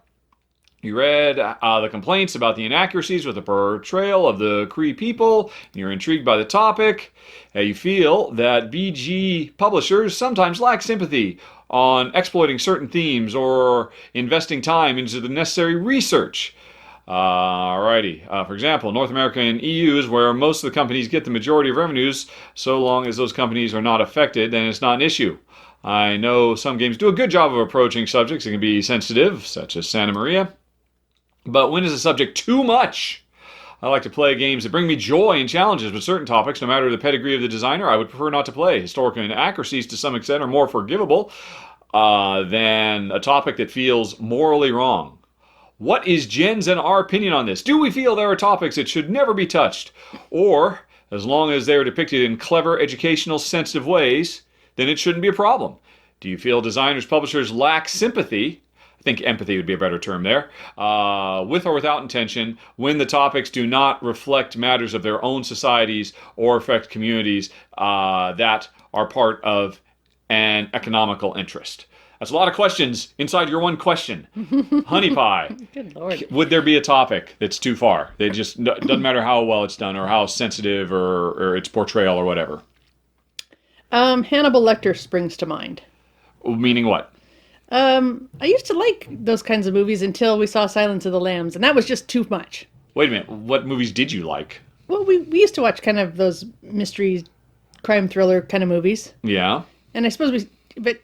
You read the complaints about the inaccuracies with the portrayal of the Cree people, and you're intrigued by the topic. You feel that BG publishers sometimes lack sympathy on exploiting certain themes or investing time into the necessary research. Alrighty. For example, North America and EU is where most of the companies get the majority of revenues. So long as those companies are not affected, then it's not an issue. I know some games do a good job of approaching subjects that can be sensitive, such as Santa Maria. But when is a subject too much? I like to play games that bring me joy and challenges, but certain topics, no matter the pedigree of the designer, I would prefer not to play. Historical inaccuracies, to some extent, are more forgivable than a topic that feels morally wrong. What is Jen's and our opinion on this? Do we feel there are topics that should never be touched? Or, as long as they are depicted in clever, educational, sensitive ways, then it shouldn't be a problem? Do you feel designers, publishers lack sympathy? I think empathy would be a better term there, with or without intention, when the topics do not reflect matters of their own societies or affect communities that are part of an economical interest? That's a lot of questions inside your one question. Honey Pie. Good Lord. Would there be a topic that's too far? It just doesn't matter how well it's done or how sensitive or its portrayal or whatever. Hannibal Lecter springs to mind. Meaning what? I used to like those kinds of movies until we saw Silence of the Lambs, and that was just too much. Wait a minute. What movies did you like? Well, we used to watch kind of those mystery, crime thriller kind of movies. Yeah. And I suppose but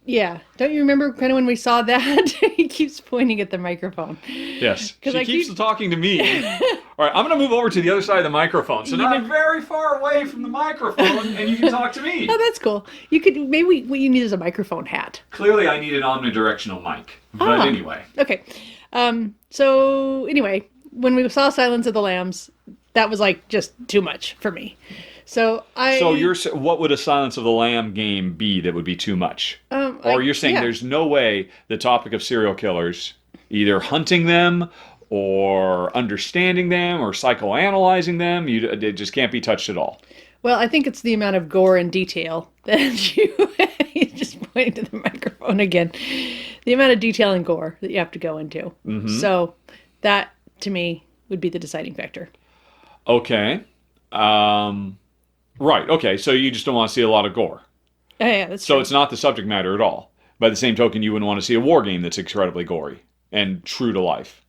yeah, don't you remember kind of when we saw that? He keeps pointing at the microphone. Yes. She I keeps talking to me. All right, I'm going to move over to the other side of the microphone. So now I'm very far away from the microphone, and you can talk to me. Oh, that's cool. You could, maybe what you need is a microphone hat. Clearly, I need an omnidirectional mic. But anyway. Okay. So anyway, when we saw Silence of the Lambs, that was like just too much for me. So what would a Silence of the Lamb game be that would be too much? Or you're saying there's no way the topic of serial killers, either hunting them or understanding them or psychoanalyzing them, it just can't be touched at all. Well, I think it's the amount of gore and detail that you just pointing to the microphone again. The amount of detail and gore that you have to go into. Mm-hmm. So that, to me, would be the deciding factor. Okay. Right, okay, so you just don't want to see a lot of gore. Yeah, that's so true. It's not the subject matter at all. By the same token, you wouldn't want to see a war game that's incredibly gory and true to life.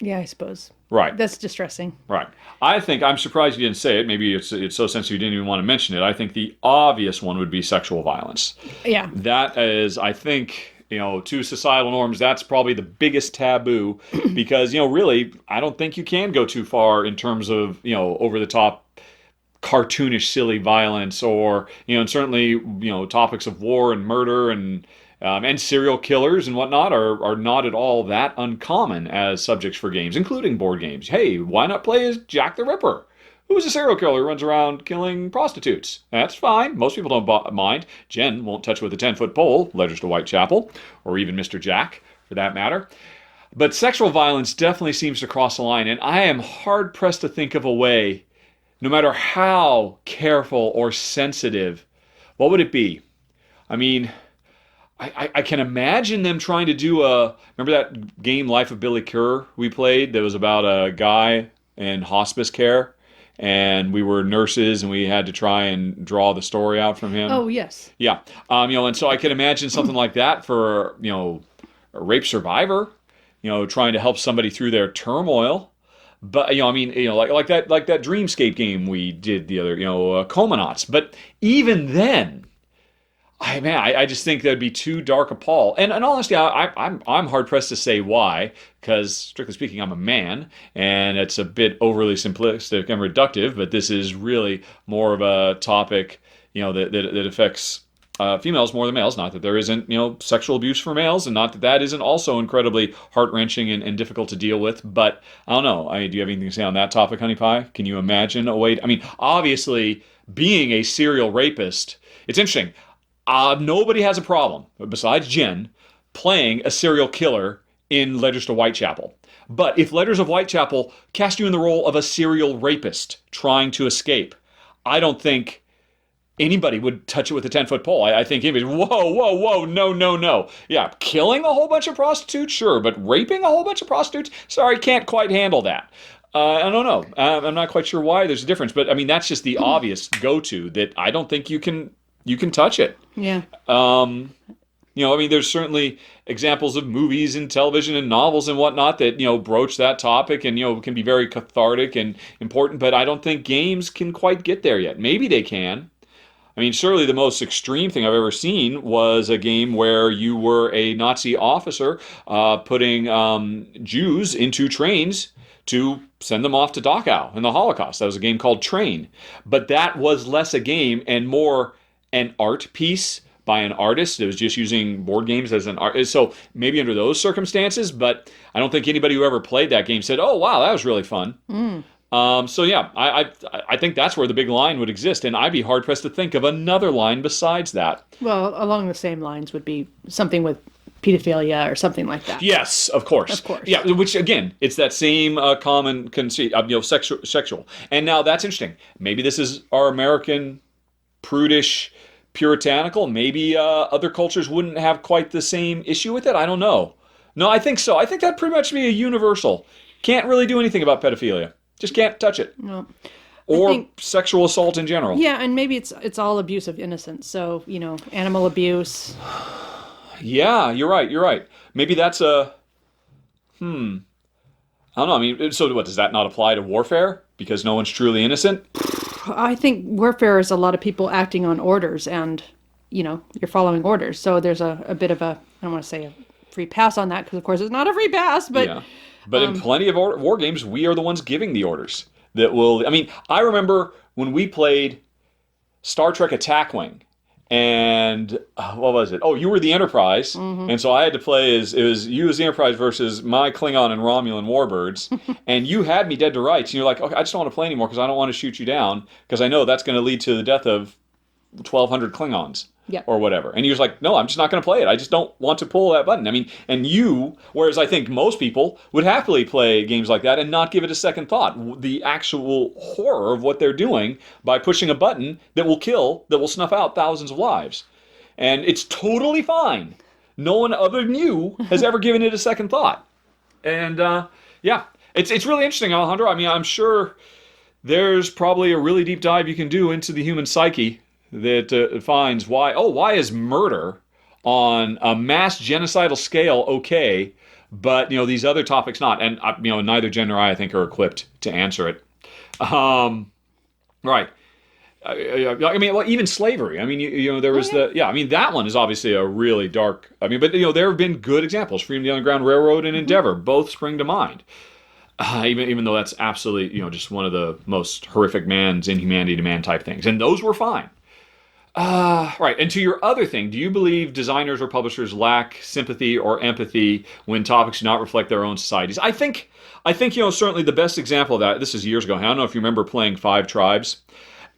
Yeah, I suppose. Right. That's distressing. Right. I think, I'm surprised you didn't say it. Maybe it's so sensitive you didn't even want to mention it. I think the obvious one would be sexual violence. Yeah. That is, I think, to societal norms, that's probably the biggest taboo because, really, I don't think you can go too far in terms of, over the top cartoonish, silly violence, or and certainly topics of war and murder and serial killers and whatnot are not at all that uncommon as subjects for games, including board games. Hey, why not play as Jack the Ripper, who is a serial killer who runs around killing prostitutes? That's fine. Most people don't mind. Jen won't touch with a 10-foot pole, letters to Whitechapel, or even Mr. Jack, for that matter. But sexual violence definitely seems to cross the line, and I am hard-pressed to think of a way, no matter how careful or sensitive, what would it be? I mean, I can imagine them trying to do remember that game Life of Billy Kerr we played that was about a guy in hospice care, and we were nurses and we had to try and draw the story out from him? Oh, yes. Yeah. And so I can imagine something like that for, a rape survivor, trying to help somebody through their turmoil. But, like that Dreamscape game we did the other, Comonauts. But even then, I just think that'd be too dark a pall. And honestly, I'm hard pressed to say why, because strictly speaking, I'm a man, and it's a bit overly simplistic and reductive. But this is really more of a topic, that affects females more than males. Not that there isn't, sexual abuse for males, and not that that isn't also incredibly heart-wrenching and difficult to deal with. But I don't know. Do you have anything to say on that topic, Honey Pie? Can you imagine a way? Obviously, being a serial rapist, it's interesting. Nobody has a problem, besides Jen, playing a serial killer in Letters to Whitechapel. But if Letters of Whitechapel cast you in the role of a serial rapist trying to escape, I don't think anybody would touch it with a 10-foot pole. I think anybody, whoa, no. Yeah, killing a whole bunch of prostitutes, sure, but raping a whole bunch of prostitutes? Sorry, can't quite handle that. I don't know. I'm not quite sure why there's a difference, but that's just the obvious go-to that I don't think you can touch it. Yeah. There's certainly examples of movies and television and novels and whatnot that, broach that topic and, can be very cathartic and important, but I don't think games can quite get there yet. Maybe they can. Surely the most extreme thing I've ever seen was a game where you were a Nazi officer putting Jews into trains to send them off to Dachau in the Holocaust. That was a game called Train. But that was less a game and more an art piece by an artist that was just using board games as an art. So maybe under those circumstances, but I don't think anybody who ever played that game said, oh, wow, that was really fun. I think that's where the big line would exist, and I'd be hard-pressed to think of another line besides that. Well, along the same lines would be something with pedophilia or something like that. Yes, of course. Of course. Yeah, which, again, it's that same common conceit of, sexual. And now that's interesting. Maybe this is our American prudish, puritanical. Maybe other cultures wouldn't have quite the same issue with it. I don't know. No, I think so. I think that'd pretty much be a universal. Can't really do anything about pedophilia. Just can't touch it. No. Or sexual assault in general. Yeah, and maybe it's all abuse of innocence. So, animal abuse. Yeah, you're right. Maybe that's a... I don't know. So what, does that not apply to warfare? Because no one's truly innocent? I think warfare is a lot of people acting on orders, and, you're following orders. So there's a bit of a, I don't want to say a free pass on that, because, of course, it's not a free pass, but... Yeah. But in plenty of war games, we are the ones giving the orders that will... I remember when we played Star Trek Attack Wing, and what was it? Oh, you were the Enterprise, and so I had to play it was you as the Enterprise versus my Klingon and Romulan warbirds, and you had me dead to rights, and you're like, okay, I just don't want to play anymore because I don't want to shoot you down, because I know that's going to lead to the death of 1,200 Klingons. Yeah. Or whatever. And he was like, no, I'm just not going to play it. I just don't want to pull that button. And you, whereas I think most people would happily play games like that and not give it a second thought. The actual horror of what they're doing by pushing a button that will snuff out thousands of lives. And it's totally fine. No one other than you has ever given it a second thought. And, it's really interesting, Alejandro. I'm sure there's probably a really deep dive you can do into the human psyche that finds why is murder on a mass genocidal scale okay, but these other topics not, and neither Jen nor I think are equipped to answer it. Right. Even slavery. There was that one is obviously a really dark. But there have been good examples. Freedom of the Underground Railroad and Endeavor both spring to mind. Even though that's absolutely just one of the most horrific man's inhumanity to man type things, and those were fine. Right. And to your other thing, do you believe designers or publishers lack sympathy or empathy when topics do not reflect their own societies? I think certainly the best example of that, this is years ago. I don't know if you remember playing Five Tribes,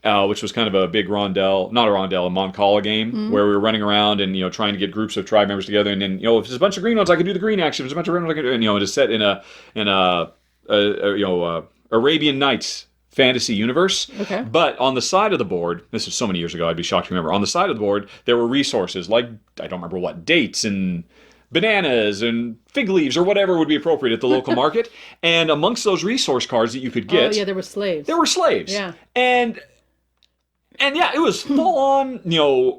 which was kind of a big a Moncala game where we were running around and, trying to get groups of tribe members together. And then, if there's a bunch of green ones, I could do the green action. If there's a bunch of red ones, I could do, and, it's set in a Arabian Nights fantasy universe. Okay. But on the side of the board, this was so many years ago, I'd be shocked to remember, on the side of the board, there were resources like, I don't remember what, dates and bananas and fig leaves or whatever would be appropriate at the local market. And amongst those resource cards that you could get... Oh, yeah, there were slaves. Yeah. And yeah, it was full on,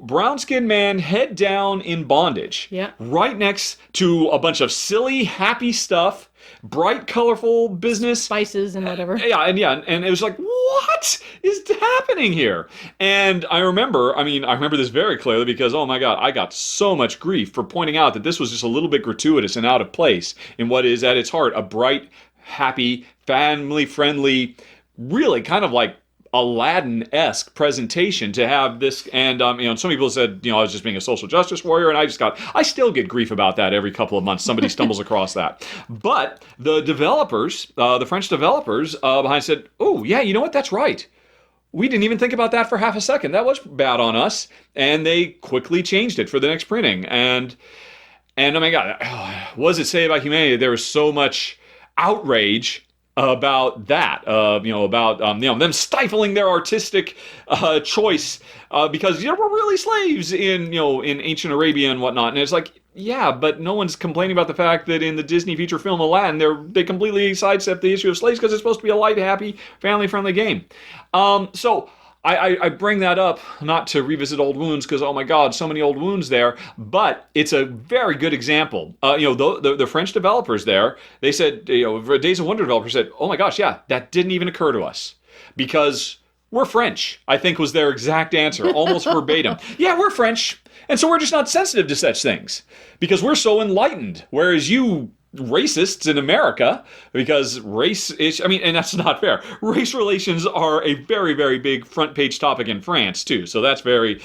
brown-skinned man, head down in bondage. Yeah. Right next to a bunch of silly, happy stuff bright, colorful business. Spices and whatever. And it was like, what is happening here? And I remember this very clearly because, oh my God, I got so much grief for pointing out that this was just a little bit gratuitous and out of place in what is at its heart a bright, happy, family-friendly, really kind of like Aladdin-esque presentation to have this. And some people said I was just being a social justice warrior, and I still get grief about that every couple of months. Somebody stumbles across that. But the developers, the French developers behind said, oh yeah, you know what, that's right, we didn't even think about that for half a second, that was bad on us. And they quickly changed it for the next printing. And oh my God, what does it say about humanity? There was so much outrage about that, about them stifling their artistic choice because we're really slaves in ancient Arabia and whatnot. And it's like, yeah, but no one's complaining about the fact that in the Disney feature film Aladdin, they completely sidestep the issue of slaves because it's supposed to be a light, happy, family-friendly game. So I bring that up not to revisit old wounds because, oh my God, so many old wounds there, but it's a very good example. The French developers there, they said, Days of Wonder developers said, oh my gosh, yeah, that didn't even occur to us because we're French, I think was their exact answer, almost verbatim. Yeah, we're French, and so we're just not sensitive to such things because we're so enlightened, whereas you racists in America, because race is, and that's not fair. Race relations are a very, very big front page topic in France too. So that's very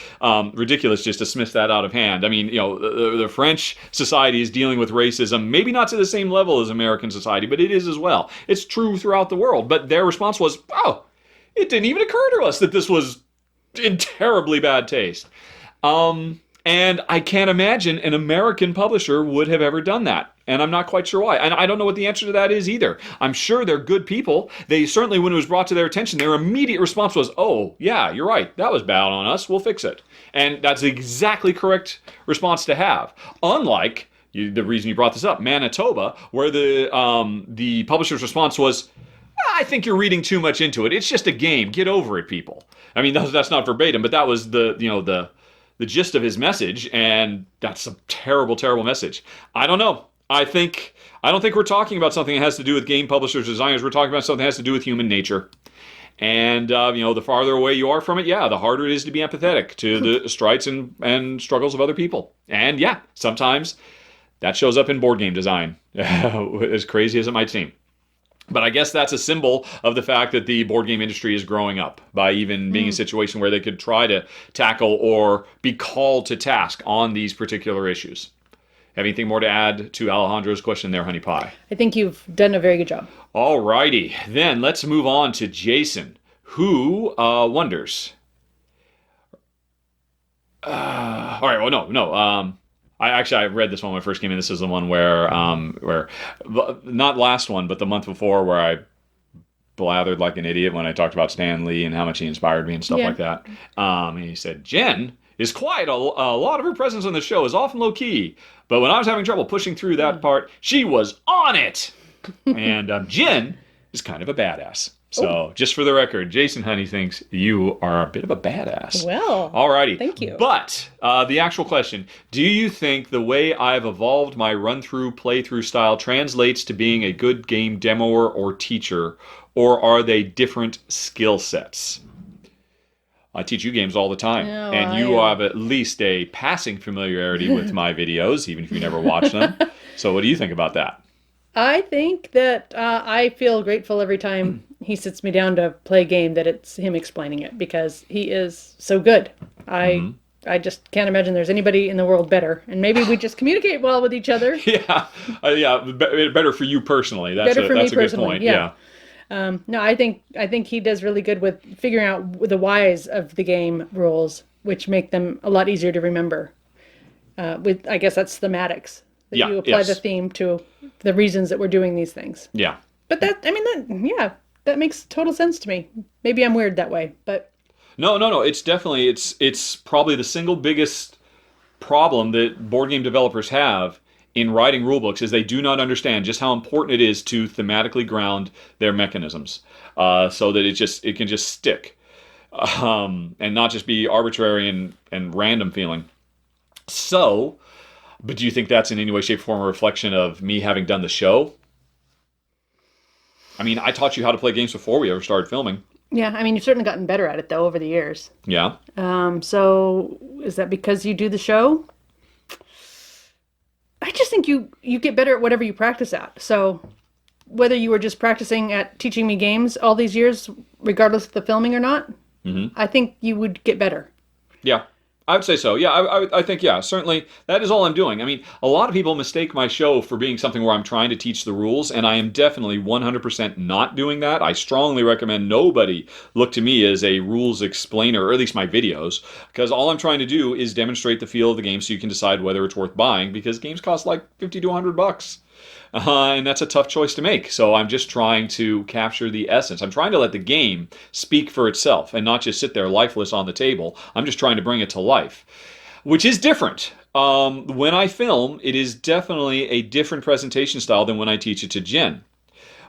ridiculous just to dismiss that out of hand. The French society is dealing with racism, maybe not to the same level as American society, but it is as well. It's true throughout the world. But their response was, oh, it didn't even occur to us that this was in terribly bad taste. And I can't imagine an American publisher would have ever done that. And I'm not quite sure why. And I don't know what the answer to that is either. I'm sure they're good people. They certainly, when it was brought to their attention, their immediate response was, oh, yeah, you're right. That was bad on us. We'll fix it. And that's the exactly correct response to have. Unlike the reason you brought this up, Manitoba, where the publisher's response was, I think you're reading too much into it. It's just a game. Get over it, people. That's not verbatim, but that was the gist of his message, and that's a terrible, terrible message. I don't know. I don't think we're talking about something that has to do with game publishers, designers. We're talking about something that has to do with human nature. And, the farther away you are from it, the harder it is to be empathetic to the strides and struggles of other people. And, sometimes that shows up in board game design, as crazy as it might seem. But I guess that's a symbol of the fact that the board game industry is growing up by even being in a situation where they could try to tackle or be called to task on these particular issues. Have anything more to add to Alejandro's question there, Honey Pie? I think you've done a very good job. All righty. Then let's move on to Jason, who wonders. All right. Well, no. I read this one when I first came in. This is the one where not last one, but the month before, where I blathered like an idiot when I talked about Stan Lee and how much he inspired me and stuff like that. And he said, Jen is quiet. A lot of her presence on the show is often low key, but when I was having trouble pushing through that part, she was on it. And Jen is kind of a badass. So, just for the record, Jason Honey thinks you are a bit of a badass. Well, alrighty. Thank you. But the actual question, do you think the way I've evolved my run-through, playthrough style translates to being a good game demoer or teacher, or are they different skill sets? I teach you games all the time, and you have at least a passing familiarity with my videos, even if you never watch them. So what do you think about that? I think that I feel grateful every time he sits me down to play a game that it's him explaining it, because he is so good. I just can't imagine there's anybody in the world better. And maybe we just communicate well with each other. Better for you personally. That's a good point. Yeah. No, I think he does really good with figuring out the whys of the game rules, which make them a lot easier to remember. I guess that's thematics. That you apply the theme to the reasons that we're doing these things. Yeah. But that makes total sense to me. Maybe I'm weird that way, but No. It's definitely it's probably the single biggest problem that board game developers have in writing rulebooks is they do not understand just how important it is to thematically ground their mechanisms, so that it can just stick, and not just be arbitrary and random feeling. So, but do you think that's in any way, shape, or form a reflection of me having done the show? I mean, I taught you how to play games before we ever started filming. Yeah, I mean, you've certainly gotten better at it, though, over the years. Yeah. So is that because you do the show? I just think you get better at whatever you practice at. So whether you were just practicing at teaching me games all these years, regardless of the filming or not, I think you would get better. Yeah. I would say so. Yeah, I think, yeah, certainly that is all I'm doing. I mean, a lot of people mistake my show for being something where I'm trying to teach the rules, and I am definitely 100% not doing that. I strongly recommend nobody look to me as a rules explainer, or at least my videos, because all I'm trying to do is demonstrate the feel of the game so you can decide whether it's worth buying, because games cost like $50 to $100. And that's a tough choice to make. So I'm just trying to capture the essence. I'm trying to let the game speak for itself and not just sit there lifeless on the table. I'm just trying to bring it to life, which is different. When I film, it is definitely a different presentation style than when I teach it to Jen.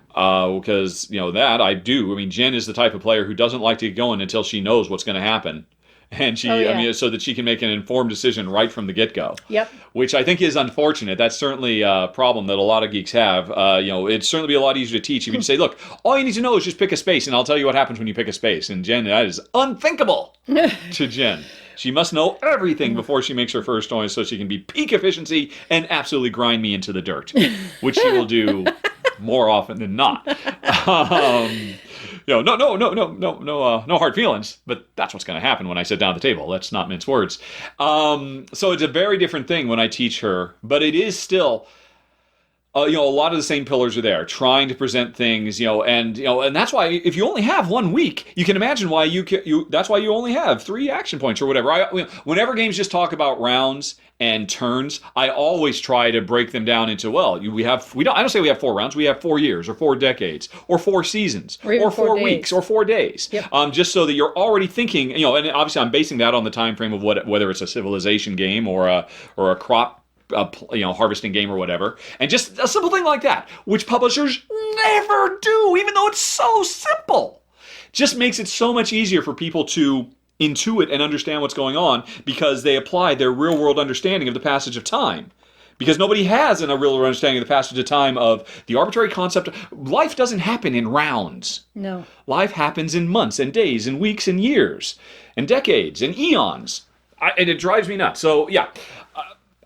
Because, that I do. I mean, Jen is the type of player who doesn't like to get going until she knows what's going to happen. And so that she can make an informed decision right from the get-go. Yep. Which I think is unfortunate. That's certainly a problem that a lot of geeks have. It'd certainly be a lot easier to teach if you say, look, all you need to know is just pick a space, and I'll tell you what happens when you pick a space. And Jen, that is unthinkable to Jen. She must know everything before she makes her first noise so she can be peak efficiency and absolutely grind me into the dirt, which she will do more often than not. No hard feelings, but that's what's going to happen when I sit down at the table. Let's not mince words. So it's a very different thing when I teach her, but it is still, a lot of the same pillars are there, trying to present things, and that's why if you only have 1 week, you can imagine why that's why you only have 3 action points or whatever. Whenever games just talk about rounds and turns, I always try to break them down into, I don't say we have 4 rounds, we have 4 years or 4 decades or 4 seasons or 4 weeks or 4 days. Yep. Just so that you're already thinking, and obviously I'm basing that on the time frame of whether it's a civilization game or a crop harvesting game or whatever, and just a simple thing like that, which publishers never do, even though it's so simple. Just makes it so much easier for people to intuit and understand what's going on because they apply their real-world understanding of the passage of time. Because nobody has a real understanding of the passage of time of the arbitrary concept. Life doesn't happen in rounds. No. Life happens in months and days and weeks and years and decades and eons. And it drives me nuts. So, yeah.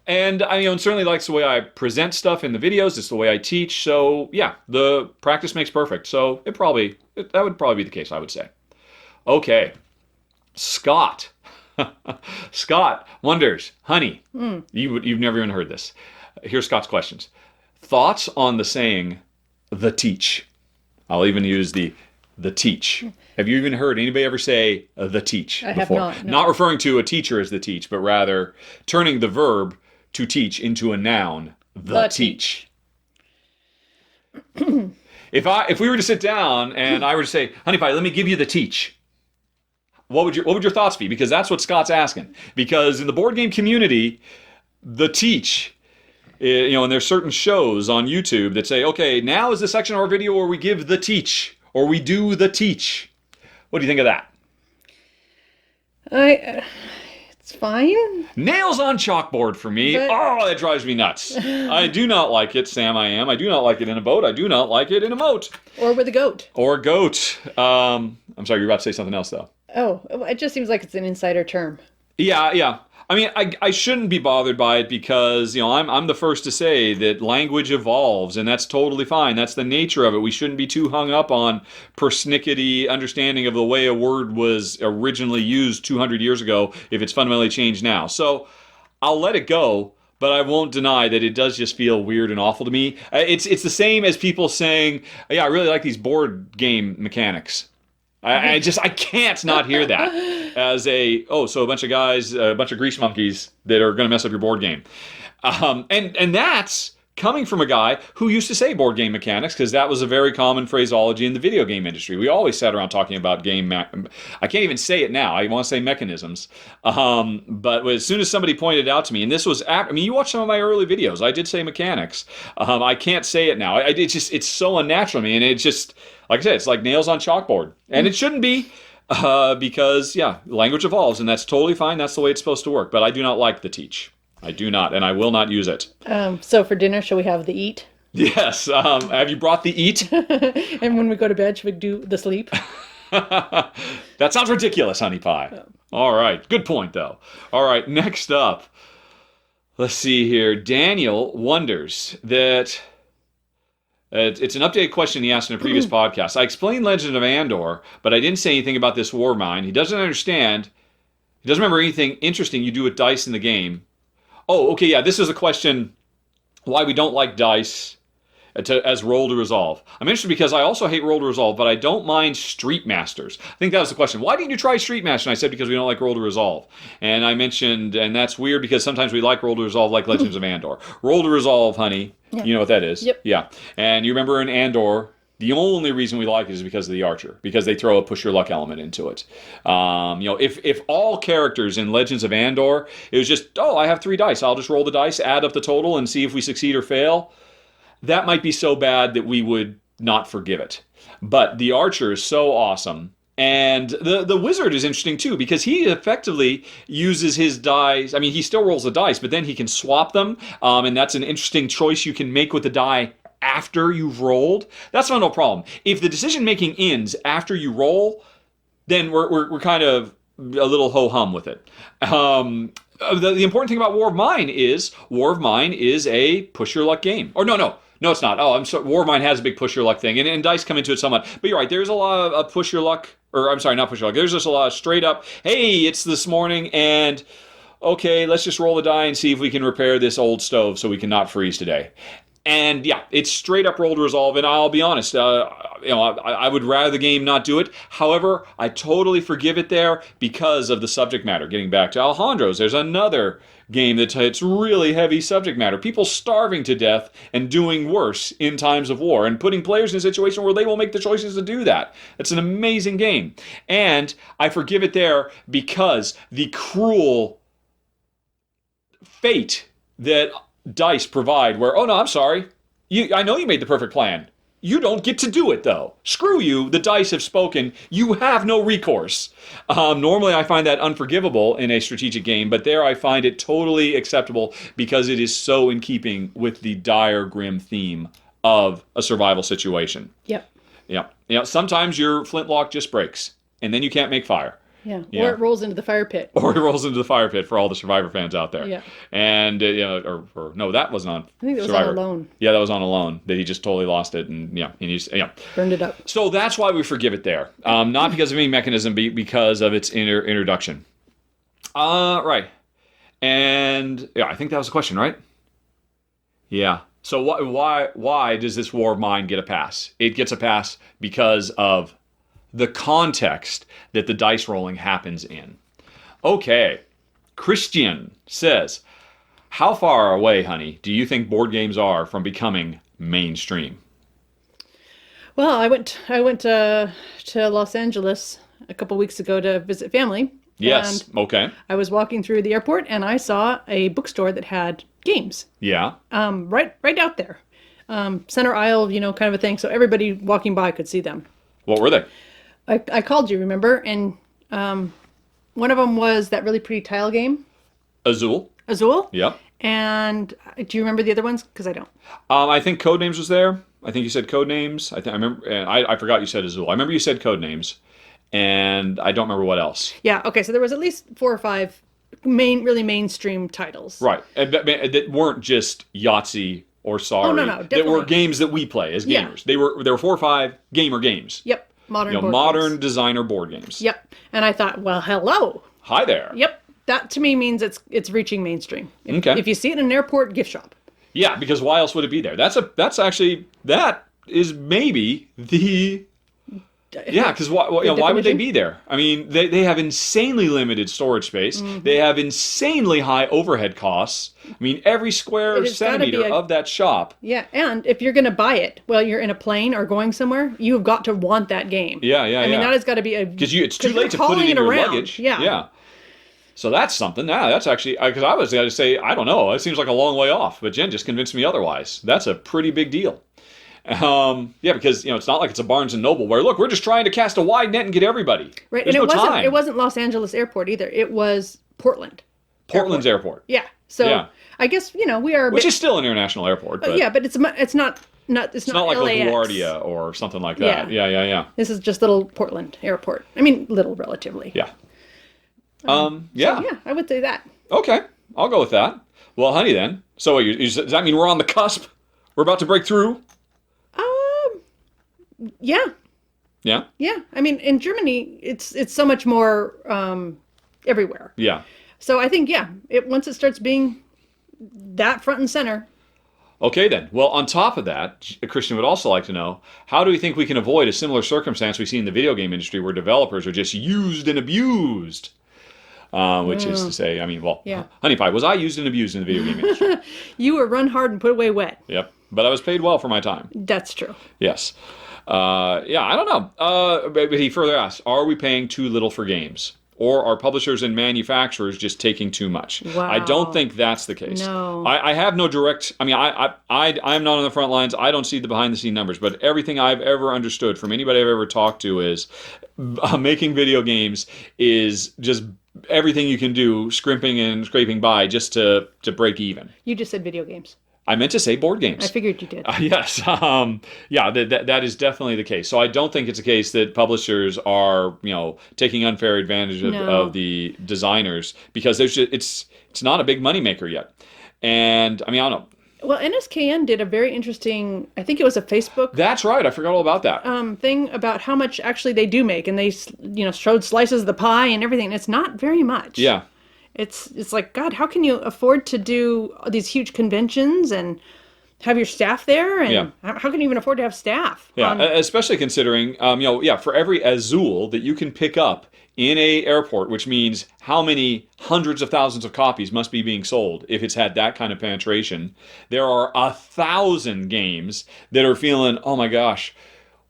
And certainly likes the way I present stuff in the videos. It's the way I teach. So, yeah, the practice makes perfect. So, that would probably be the case, I would say. Okay. Scott. Scott wonders, honey, you've never even heard this. Here's Scott's questions. Thoughts on the saying, the teach? I'll even use the teach. Have you even heard anybody ever say the teach before? I have not. No. Not referring to a teacher as the teach, but rather turning the verb to teach into a noun, the teach. If we were to sit down and I were to say, honey pie, let me give you the teach, what would your thoughts be? Because that's what Scott's asking. Because in the board game community, the teach, and there's certain shows on YouTube that say, okay, now is the section of our video where we give the teach, or we do the teach. What do you think of that? It's fine. Nails on chalkboard for me. But that drives me nuts. I do not like it, Sam I am. I do not like it in a boat. I do not like it in a moat. Or with a goat. Or a goat. I'm sorry, you're about to say something else, though. Oh, it just seems like it's an insider term. Yeah. I mean, I shouldn't be bothered by it because, I'm the first to say that language evolves, and that's totally fine. That's the nature of it. We shouldn't be too hung up on persnickety understanding of the way a word was originally used 200 years ago if it's fundamentally changed now. So I'll let it go, but I won't deny that it does just feel weird and awful to me. It's the same as people saying, yeah, I really like these board game mechanics. I can't not hear that as so a bunch of guys, a bunch of grease monkeys that are going to mess up your board game. And that's coming from a guy who used to say board game mechanics because that was a very common phraseology in the video game industry. We always sat around talking about I can't even say it now. I want to say mechanisms. But as soon as somebody pointed it out to me, and this was you watch some of my early videos, I did say mechanics. I can't say it now. It's so unnatural to me, and it just, like I said, it's like nails on chalkboard. And it shouldn't be because, language evolves, and that's totally fine. That's the way it's supposed to work. But I do not like the teach. I do not, and I will not use it. So for dinner, shall we have the eat? Yes. Have you brought the eat? And when we go to bed, should we do the sleep? That sounds ridiculous, honey pie. Oh. All right. Good point, though. All right. Next up. Let's see here. Daniel wonders that... it's an updated question he asked in a previous podcast. I explained Legend of Andor, but I didn't say anything about this war mine. He doesn't understand. He doesn't remember anything interesting you do with dice in the game. Oh, okay, yeah. This is a question why we don't like dice as roll to resolve. I'm interested because I also hate roll to resolve, but I don't mind Street Masters. I think that was the question. Why didn't you try Street Master? And I said because we don't like roll to resolve. And I mentioned, and that's weird because sometimes we like roll to resolve like Legends of Andor. Roll to resolve, honey. Yeah. You know what that is? Yep. Yeah. And you remember in Andor, the only reason we like it is because of the archer, because they throw a push your luck element into it. If all characters in Legends of Andor, it was just, I have 3 dice. I'll just roll the dice, add up the total, and see if we succeed or fail. That might be so bad that we would not forgive it. But the archer is so awesome. And the wizard is interesting too, because he effectively uses his dice. I mean, he still rolls the dice, but then he can swap them. And that's an interesting choice you can make with the die after you've rolled. That's not no problem. If the decision making ends after you roll, then we're kind of a little ho-hum with it. The important thing about War of Mine is a push your luck game. Or no, it's not. Oh, I'm sorry. War of Mine has a big push your luck thing, and dice come into it somewhat. But you're right. There's a lot of push your luck, or I'm sorry, not push your luck. There's just a lot of straight up. Hey, it's this morning, and okay, let's just roll the die and see if we can repair this old stove so we can not freeze today. And yeah, it's straight up roll to resolve. And I'll be honest, I would rather the game not do it. However, I totally forgive it there because of the subject matter. Getting back to Alejandro's, there's another game that hits really heavy subject matter. People starving to death and doing worse in times of war, and putting players in a situation where they will make the choices to do that. It's an amazing game. And I forgive it there because the cruel fate that dice provide where, oh no, I'm sorry. I know you made the perfect plan. You don't get to do it, though. Screw you. The dice have spoken. You have no recourse. Normally, I find that unforgivable in a strategic game, but there I find it totally acceptable because it is so in keeping with the dire, grim theme of a survival situation. Yep. Yeah. Sometimes your flintlock just breaks, and then you can't make fire. Yeah. Or it rolls into the fire pit. Or it rolls into the fire pit for all the Survivor fans out there. Yeah. And, no, that wasn't on I think it was Survivor. on Alone. Yeah, that was on Alone. That he just totally lost it and, burned it up. So that's why we forgive it there. Not because of any mechanism, but because of its introduction. Right. And, I think that was the question, right? Yeah. So why does this War of Mine get a pass? It gets a pass because of the context that the dice rolling happens in. Okay. Christian says, how far away, honey, do you think board games are from becoming mainstream? Well, I went to Los Angeles a couple weeks ago to visit family. Yes. Okay. I was walking through the airport and I saw a bookstore that had games. Yeah. Right out there. Center aisle, kind of a thing. So everybody walking by could see them. What were they? I called you, remember? And one of them was that really pretty tile game. Azul. Yep. And do you remember the other ones? Because I don't. I think Codenames was there. I think you said Codenames. I remember. And I forgot you said Azul. I remember you said Codenames, and I don't remember what else. Yeah. Okay. So there was at least 4 or 5 really mainstream titles. Right. That weren't just Yahtzee or Sorry. Oh no, definitely. That were games that we play as gamers. Yeah. There were 4 or 5 gamer games. Yep. Modern designer board games. Yep. And I thought, well, hello. Hi there. Yep. That to me means it's reaching mainstream. If you see it in an airport gift shop. Yeah, because why else would it be there? That is maybe the... Yeah, because why would they be there? I mean, they have insanely limited storage space. Mm-hmm. They have insanely high overhead costs. I mean, every square centimeter of that shop. Yeah, and if you're going to buy it while you're in a plane or going somewhere, you've got to want that game. Yeah. I mean, that has got to be a... Because it's too late to put it in your luggage. Yeah. So that's something. That's actually... Because I was going to say, I don't know. It seems like a long way off. But Jen just convinced me otherwise. That's a pretty big deal. Because it's not like it's a Barnes and Noble where, look, we're just trying to cast a wide net and get everybody. Right, There's and it wasn't Los Angeles Airport either. It was Portland. Portland's airport. Yeah. So I guess, we are... Which is still an international airport. But yeah, but it's not it's not like LAX. LaGuardia or something like that. Yeah. This is just little Portland airport. I mean, little relatively. Yeah. So, I would say that. Okay, I'll go with that. Well, honey, then. So does that mean we're on the cusp? We're about to break through? Yeah. Yeah? Yeah. I mean, in Germany, it's so much more everywhere. Yeah. So I think, once it starts being that front and center. Okay, then. Well, on top of that, Christian would also like to know, how do we think we can avoid a similar circumstance we see in the video game industry where developers are just used and abused? Which is to say, Honey Pie, was I used and abused in the video game industry? You were run hard and put away wet. Yep. But I was paid well for my time. That's true. Yes. I don't know. But he further asks, are we paying too little for games? Or are publishers and manufacturers just taking too much? Wow. I don't think that's the case. No. I have no direct... I'm not on the front lines. I don't see the behind-the-scene numbers. But everything I've ever understood from anybody I've ever talked to is making video games is just everything you can do, scrimping and scraping by just to break even. You just said video games. I meant to say board games. I figured you did. Yes. That is definitely the case. So I don't think it's a case that publishers are, taking unfair advantage of the designers, because it's not a big moneymaker yet. And, I don't know. Well, NSKN did a very interesting, I think it was a Facebook... That's right. I forgot all about that. Thing about how much actually they do make. And they, showed slices of the pie and everything. It's not very much. Yeah. It's like, God, how can you afford to do these huge conventions and have your staff there? And how can you even afford to have staff? Yeah, especially considering, for every Azul that you can pick up in a airport, which means how many hundreds of thousands of copies must be being sold if it's had that kind of penetration, there are 1,000 games that are feeling, oh my gosh,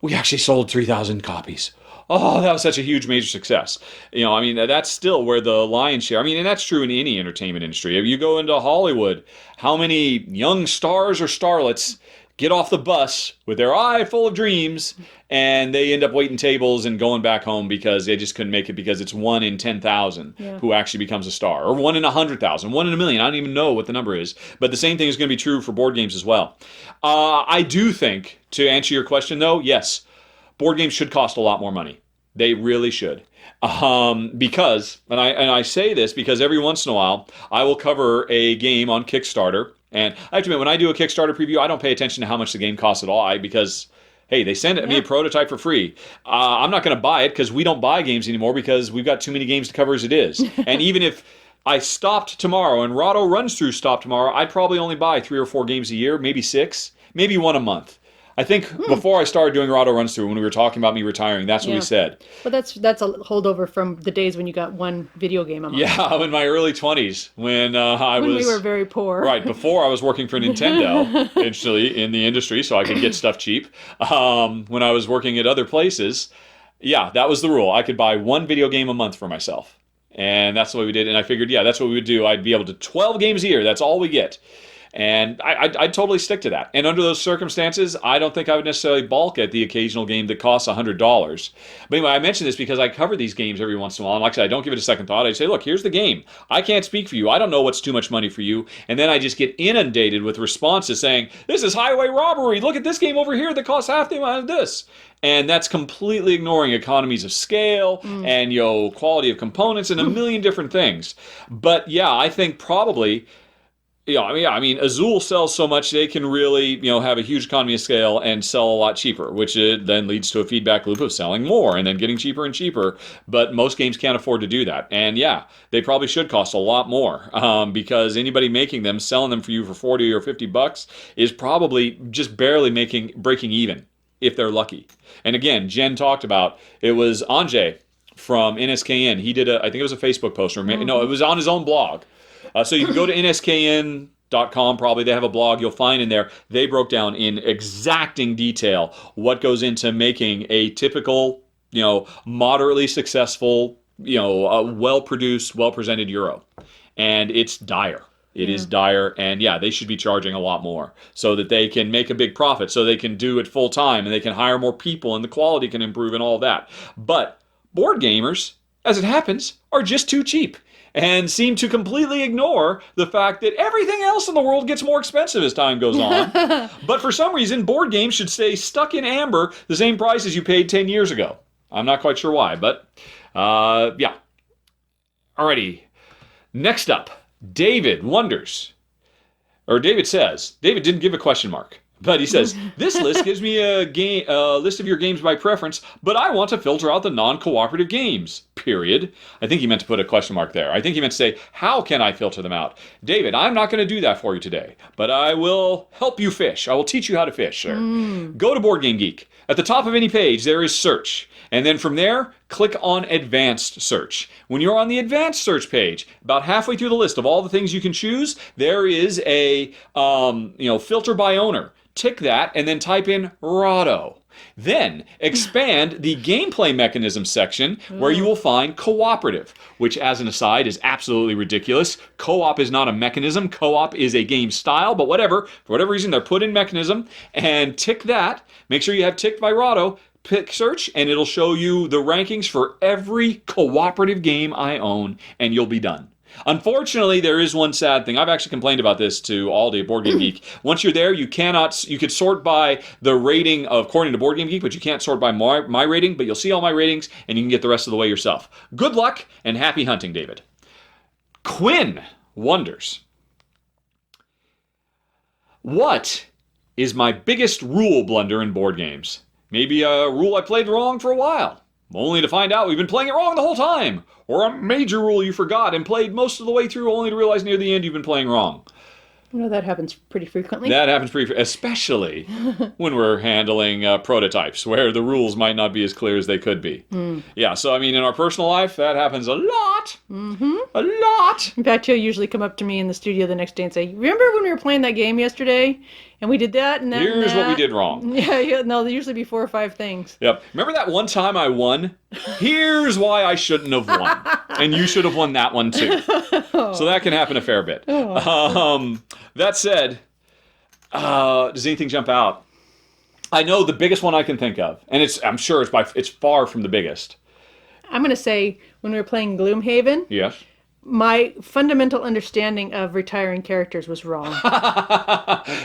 we actually sold 3,000 copies. Oh, that was such a huge major success. That's still where the lion's share. And that's true in any entertainment industry. If you go into Hollywood, how many young stars or starlets get off the bus with their eye full of dreams and they end up waiting tables and going back home because they just couldn't make it, because it's 1 in 10,000 who actually becomes a star, or 1 in 100,000, 1 in a million. I don't even know what the number is. But the same thing is going to be true for board games as well. I do think, to answer your question though, yes, board games should cost a lot more money. They really should. Because, and I say this because every once in a while, I will cover a game on Kickstarter. And I have to admit, when I do a Kickstarter preview, I don't pay attention to how much the game costs at all. Because, hey, they send me a prototype for free. I'm not going to buy it because we don't buy games anymore because we've got too many games to cover as it is. And even if I stopped tomorrow and Rahdo Runs Through stopped tomorrow, I'd probably only buy 3 or 4 games a year, maybe 6, maybe 1 a month. I think before I started doing Rahdo Runs Through, when we were talking about me retiring, that's what we said. Well, that's a holdover from the days when you got 1 video game a month. Yeah, in my early 20s, when we were very poor. Right, before I was working for Nintendo, actually, in the industry, so I could get stuff cheap. When I was working at other places, that was the rule. I could buy 1 video game a month for myself. And that's the way we did. And I figured, that's what we would do. I'd be able to 12 games a year. That's all we get. And I'd totally stick to that. And under those circumstances, I don't think I would necessarily balk at the occasional game that costs $100. But anyway, I mention this because I cover these games every once in a while. And like I said, I don't give it a second thought. I say, look, here's the game. I can't speak for you. I don't know what's too much money for you. And then I just get inundated with responses saying, this is highway robbery. Look at this game over here that costs half the amount of this. And that's completely ignoring economies of scale and quality of components and a million different things. But I think probably... Azul sells so much they can really, have a huge economy of scale and sell a lot cheaper, which then leads to a feedback loop of selling more and then getting cheaper and cheaper. But most games can't afford to do that. And they probably should cost a lot more because anybody making them, selling them for you for 40 or 50 bucks is probably just barely breaking even if they're lucky. And again, Jen talked about, it was Anjay from NSKN. He did I think it was a Facebook post, or no, it was on his own blog. So you can go to nskn.com, probably they have a blog, you'll find in there, they broke down in exacting detail what goes into making a typical, moderately successful, well-produced, well-presented Euro. And it's dire. It is dire, and they should be charging a lot more so that they can make a big profit, so they can do it full time, and they can hire more people, and the quality can improve and all that. But board gamers, as it happens, are just too cheap. and seem to completely ignore the fact that everything else in the world gets more expensive as time goes on. But for some reason, board games should stay stuck in amber, the same price as you paid 10 years ago. I'm not quite sure why, but yeah. Alrighty. Next up, David wonders, or David says, David didn't give a question mark. But he says, this list gives me a list of your games by preference, but I want to filter out the non-cooperative games, period. I think he meant to put a question mark there. I think he meant to say, how can I filter them out? David, I'm not going to do that for you today, but I will help you fish. I will teach you how to fish, sir. Go to Board Game Geek. At the top of any page, there is search. And then from there, click on advanced search. When you're on the advanced search page, about halfway through the list of all the things you can choose, there is a filter by owner. Tick that and then type in Rahdo. Then expand the gameplay mechanism section where you will find cooperative, which as an aside is absolutely ridiculous. Co-op is not a mechanism. Co-op is a game style, but whatever. For whatever reason, they're put in mechanism. And tick that. Make sure you have ticked by Rahdo. Pick search and it'll show you the rankings for every cooperative game I own and you'll be done. Unfortunately, there is one sad thing. I've actually complained about this to Aldi at Board Game Geek. Once you're there, you could sort by the rating according to Board Game Geek, but you can't sort by my rating, but you'll see all my ratings and you can get the rest of the way yourself. Good luck and happy hunting, David. Quinn wonders, what is my biggest rule blunder in board games? Maybe a rule I played wrong for a while, only to find out we've been playing it wrong the whole time. Or a major rule you forgot and played most of the way through only to realize near the end you've been playing wrong. You know, that happens pretty frequently. That happens pretty frequently, especially when we're handling prototypes where the rules might not be as clear as they could be. Yeah, so I mean, in our personal life, that happens a lot. A lot. In fact, he'll usually come up to me in the studio the next day and say, remember when we were playing that game yesterday? And we did that and that. Here's what we did wrong. Yeah, no, there usually be 4 or 5 things. Yep. Remember that one time I won? Here's why I shouldn't have won. And you should have won that one too. So that can happen a fair bit. That said, does anything jump out? I know the biggest one I can think of, and I'm sure it's far from the biggest. I'm going to say when we were playing Gloomhaven. Yes. My fundamental understanding of retiring characters was wrong.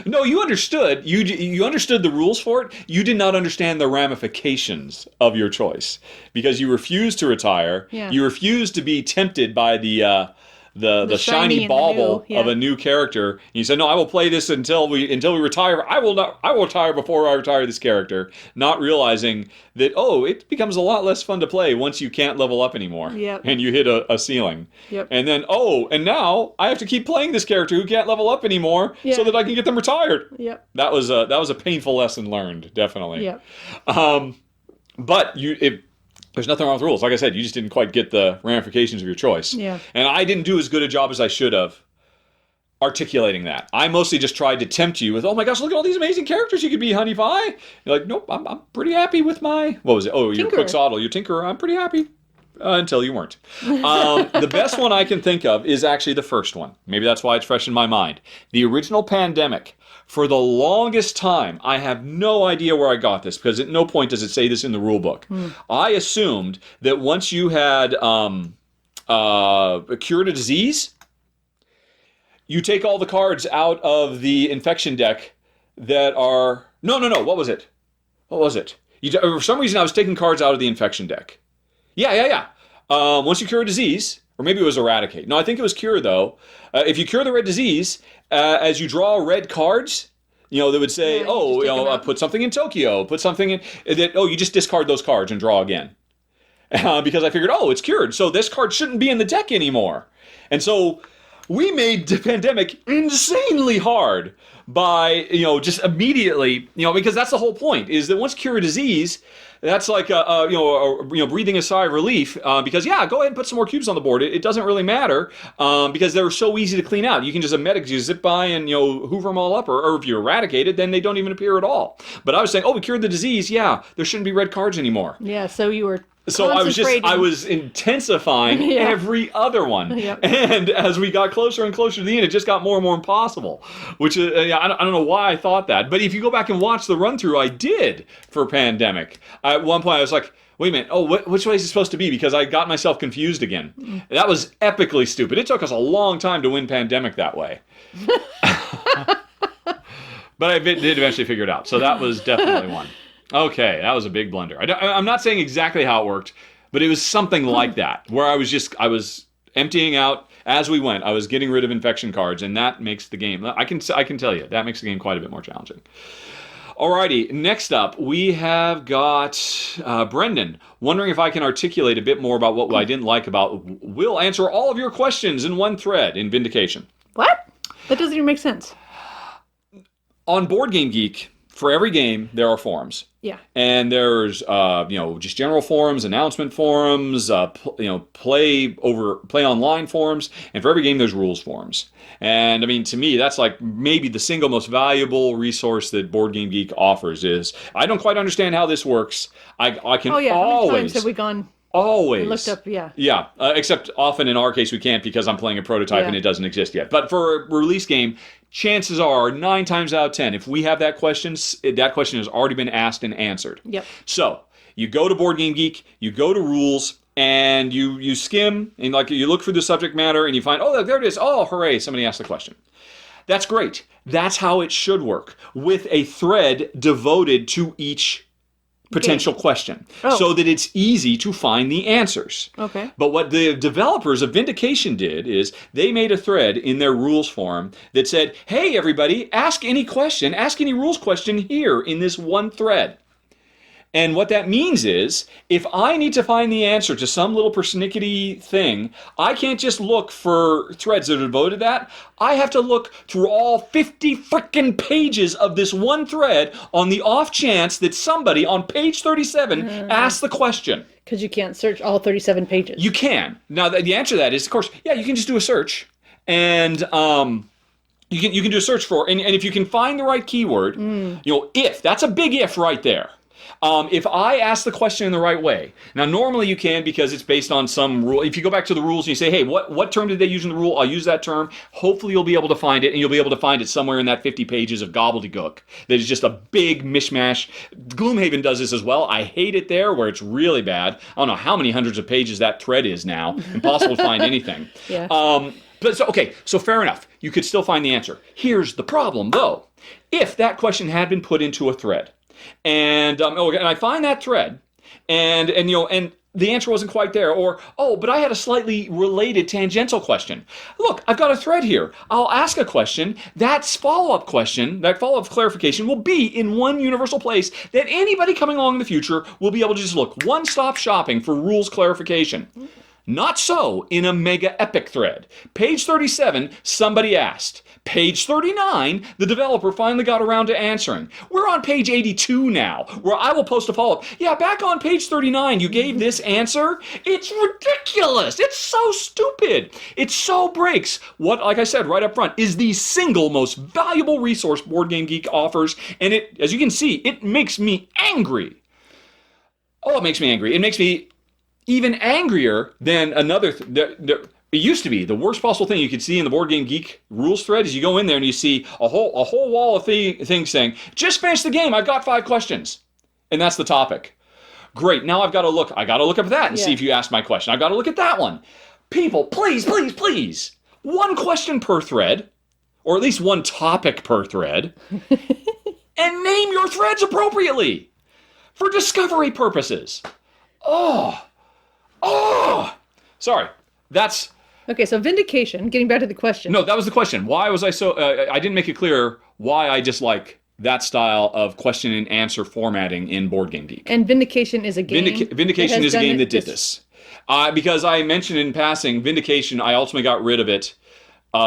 No, you understood. You understood the rules for it. You did not understand the ramifications of your choice because you refused to retire. Yeah. You refused to be tempted by the shiny bauble of a new character. And you said, "No, I will play this until we retire. I will retire before I retire this character." Not realizing that it becomes a lot less fun to play once you can't level up anymore. Yep. And you hit a ceiling. Yep. And then and now I have to keep playing this character who can't level up anymore so that I can get them retired. Yep. That was a painful lesson learned, definitely. Yep. But there's nothing wrong with rules. Like I said, you just didn't quite get the ramifications of your choice. Yeah. And I didn't do as good a job as I should have articulating that. I mostly just tried to tempt you with, oh my gosh, look at all these amazing characters you could be, honey pie. You're like, nope, I'm pretty happy with my... What was it? Oh, your Quixotle, your Tinkerer. I'm pretty happy. Until you weren't. The best one I can think of is actually the first one. Maybe that's why it's fresh in my mind. The original Pandemic. For the longest time, I have no idea where I got this, because at no point does it say this in the rule book. I assumed that once you had cured a disease, you take all the cards out of the infection deck that are... No. What was it? For some reason, I was taking cards out of the infection deck. Yeah. Once you cure a disease, or maybe it was eradicate. No, I think it was cure, though. If you cure the red disease, as you draw red cards, they would say, put something in Tokyo, put something in... you just discard those cards and draw again. Because I figured, it's cured, so this card shouldn't be in the deck anymore. And so we made the Pandemic insanely hard by, just immediately, because that's the whole point, is that once you cure a disease... That's like breathing a sigh of relief because go ahead and put some more cubes on the board. It doesn't really matter because they're so easy to clean out. You can just you zip by and hoover them all up, or if you eradicate it, then they don't even appear at all. But I was saying, we cured the disease. Yeah, there shouldn't be red cards anymore. Yeah, so you were So I was intensifying every other one. Yep. And as we got closer and closer to the end, it just got more and more impossible, which is, I don't know why I thought that. But if you go back and watch the run through I did for Pandemic, at one point I was like, wait a minute, which way is it supposed to be? Because I got myself confused again. That was epically stupid. It took us a long time to win Pandemic that way. But I did eventually figure it out. So that was definitely one. Okay, that was a big blunder. I'm not saying exactly how it worked, but it was something like that, where I was emptying out as we went. I was getting rid of infection cards, and that makes the game, I can tell you, that makes the game quite a bit more challenging. Alrighty, next up, we have got Brendan, wondering if I can articulate a bit more about what I didn't like about We'll answer all of your questions in one thread in Vindication. What? That doesn't even make sense. On Board Game Geek, for every game, there are forums. Yeah. And there's, just general forums, announcement forums, play online forums, and for every game, there's rules forums. And I mean, to me, that's like maybe the single most valuable resource that Board Game Geek offers is, I don't quite understand how this works. I can always... How many times have we gone... Always. Looked up, yeah. Yeah, except often in our case we can't because I'm playing a prototype and it doesn't exist yet. But for a release game, chances are 9 times out of 10, if we have that question has already been asked and answered. Yep. So you go to Board Game Geek, you go to rules, and you skim, and you look through the subject matter, and you find, oh, there it is. Oh, hooray, somebody asked the question. That's great. That's how it should work, with a thread devoted to each potential question, so that it's easy to find the answers. Okay. But what the developers of Vindication did is they made a thread in their rules forum that said, hey, everybody, ask any rules question here in this one thread. And what that means is, if I need to find the answer to some little persnickety thing, I can't just look for threads that are devoted to that. I have to look through all 50 frickin' pages of this one thread on the off chance that somebody on page 37 asked the question. Because you can't search all 37 pages. You can. Now, the answer to that is, of course, you can just do a search. And you can do a search for, and if you can find the right keyword, if, that's a big if right there. If I ask the question in the right way, now normally you can because it's based on some rule. If you go back to the rules and you say, hey, what term did they use in the rule? I'll use that term. Hopefully you'll be able to find it, and you'll be able to find it somewhere in that 50 pages of gobbledygook that is just a big mishmash. Gloomhaven does this as well. I hate it there where it's really bad. I don't know how many hundreds of pages that thread is now. Impossible to find anything. Yeah. So fair enough. You could still find the answer. Here's the problem, though. If that question had been put into a thread, and I find that thread, and the answer wasn't quite there, or but I had a slightly related tangential question. Look, I've got a thread here. I'll ask a question. That follow-up clarification will be in one universal place that anybody coming along in the future will be able to just look one-stop shopping for rules clarification. Not so in a mega epic thread. Page 37, somebody asked. Page 39, the developer finally got around to answering. We're on page 82 now, where I will post a follow-up. Yeah, back on page 39, you gave this answer? It's ridiculous. It's so stupid. It so breaks what, like I said right up front, is the single most valuable resource Board Game Geek offers. And it, as you can see, it makes me angry. It makes me angry. It makes me even angrier than another... It used to be the worst possible thing you could see in the Board Game Geek rules thread is you go in there and you see a whole wall of things saying, just finish the game, I've got 5 questions. And that's the topic. Great, now I've got to look up that and see if you asked my question. I've got to look at that one. People, please, please, please. 1 question per thread, or at least 1 topic per thread, and name your threads appropriately for discovery purposes. Sorry, that's... Okay, so Vindication, getting back to the question. No, that was the question. Why was I so... I didn't make it clear why I dislike that style of question and answer formatting in Board Game Geek. And Vindication is a game... Vindication is a game that did this. Because I mentioned in passing, Vindication, I ultimately got rid of it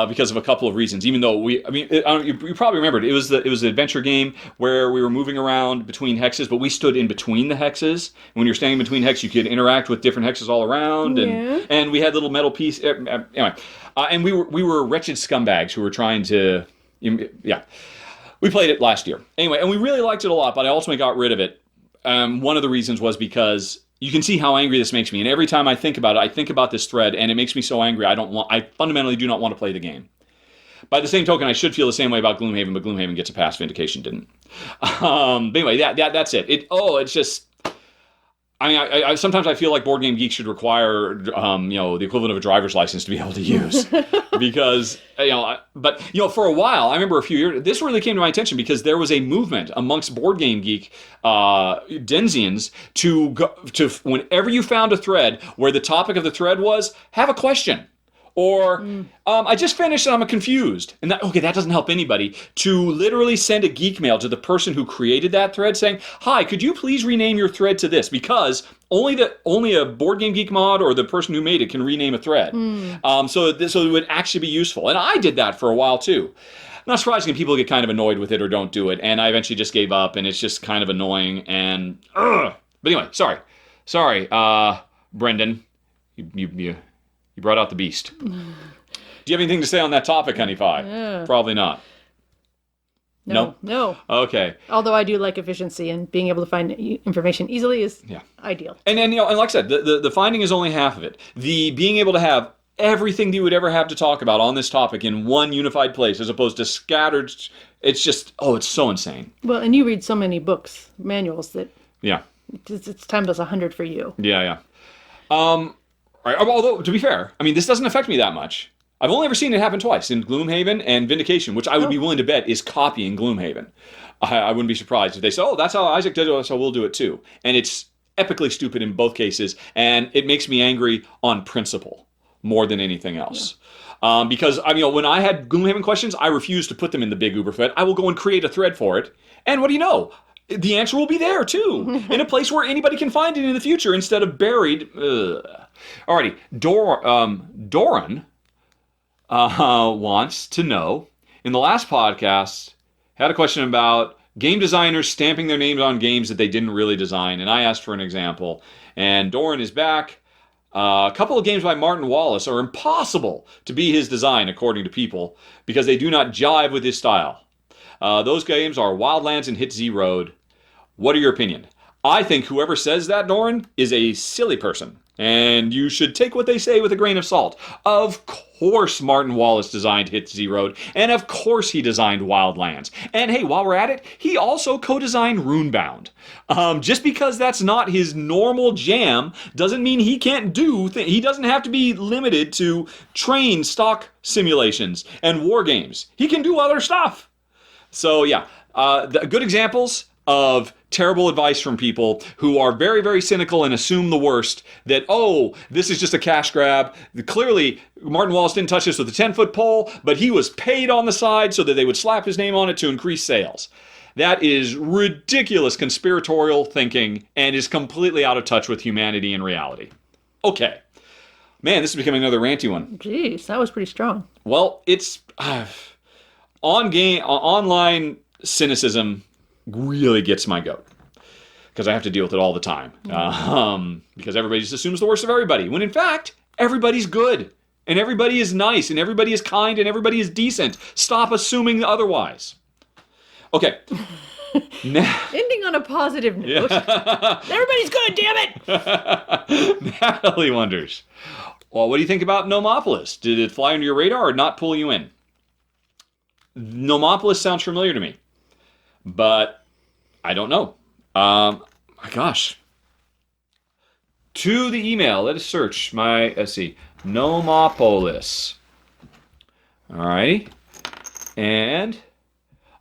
because of a couple of reasons. Even though you probably remembered, it was an adventure game where we were moving around between hexes, but we stood in between the hexes. When you're standing between hexes, you could interact with different hexes all around, and we had little metal pieces. Anyway, and we were wretched scumbags who were trying to, We played it last year. Anyway, and we really liked it a lot, but I ultimately got rid of it. One of the reasons was because you can see how angry this makes me. And every time I think about it, I think about this thread, and it makes me so angry. I fundamentally do not want to play the game. By the same token, I should feel the same way about Gloomhaven, but Gloomhaven gets a pass. Vindication didn't. But anyway, that's it. It's just... I mean, I sometimes I feel like Board Game Geek should require, the equivalent of a driver's license to be able to use, because but for a while, I remember a few years, this really came to my attention because there was a movement amongst Board Game Geek Denzians to whenever you found a thread where the topic of the thread was have a question. Or, I just finished and I'm confused. And that doesn't help anybody. To literally send a geek mail to the person who created that thread saying, hi, could you please rename your thread to this? Because only a Board Game Geek mod or the person who made it can rename a thread. So it would actually be useful. And I did that for a while too. Not surprisingly, people get kind of annoyed with it or don't do it. And I eventually just gave up, and it's just kind of annoying. And, But anyway, sorry, Brendan. You brought out the beast. Do you have anything to say on that topic, Honey Pie? Yeah. Probably not. No. Okay. Although I do like efficiency, and being able to find information easily is ideal. And like I said, the finding is only half of it. The being able to have everything that you would ever have to talk about on this topic in one unified place as opposed to scattered, it's just, it's so insane. Well, and you read so many books, manuals, that it's times 100 for you. Yeah. Right. Although, to be fair, I mean, this doesn't affect me that much. I've only ever seen it happen twice, in Gloomhaven and Vindication, which I would be willing to bet is copying Gloomhaven. I wouldn't be surprised if they say, that's how Isaac did it, so we'll do it too. And it's epically stupid in both cases, and it makes me angry on principle more than anything else. Yeah. Because, when I had Gloomhaven questions, I refused to put them in the big Uber thread. I will go and create a thread for it, and what do you know? The answer will be there, too, in a place where anybody can find it in the future instead of buried. Alrighty, Doran wants to know, in the last podcast, had a question about game designers stamping their names on games that they didn't really design, and I asked for an example, and Doran is back. A couple of games by Martin Wallace are impossible to be his design, according to people, because they do not jive with his style. Those games are Wildlands and Hit Z Road. What are your opinion? I think whoever says that, Doran, is a silly person. And you should take what they say with a grain of salt. Of course Martin Wallace designed Hit Z Road. And of course he designed Wildlands. And hey, while we're at it, he also co-designed Runebound. Just because that's not his normal jam doesn't mean he can't do things. He doesn't have to be limited to train stock simulations and war games. He can do other stuff. So the good examples of terrible advice from people who are very, very cynical and assume the worst, that, this is just a cash grab. Clearly, Martin Wallace didn't touch this with a 10-foot pole, but he was paid on the side so that they would slap his name on it to increase sales. That is ridiculous conspiratorial thinking and is completely out of touch with humanity and reality. Okay. Man, this is becoming another ranty one. Jeez, that was pretty strong. Well, it's... online cynicism really gets my goat, because I have to deal with it all the time. Because everybody just assumes the worst of everybody, when in fact, everybody's good, and everybody is nice, and everybody is kind, and everybody is decent. Stop assuming otherwise. Okay. Ending on a positive note. Everybody's good, damn it! Natalie wonders, well, what do you think about Nomopolis? Did it fly under your radar or not pull you in? Nomopolis sounds familiar to me, but I don't know. My gosh. To the email, let us search let's see, Nomopolis. Alrighty. And,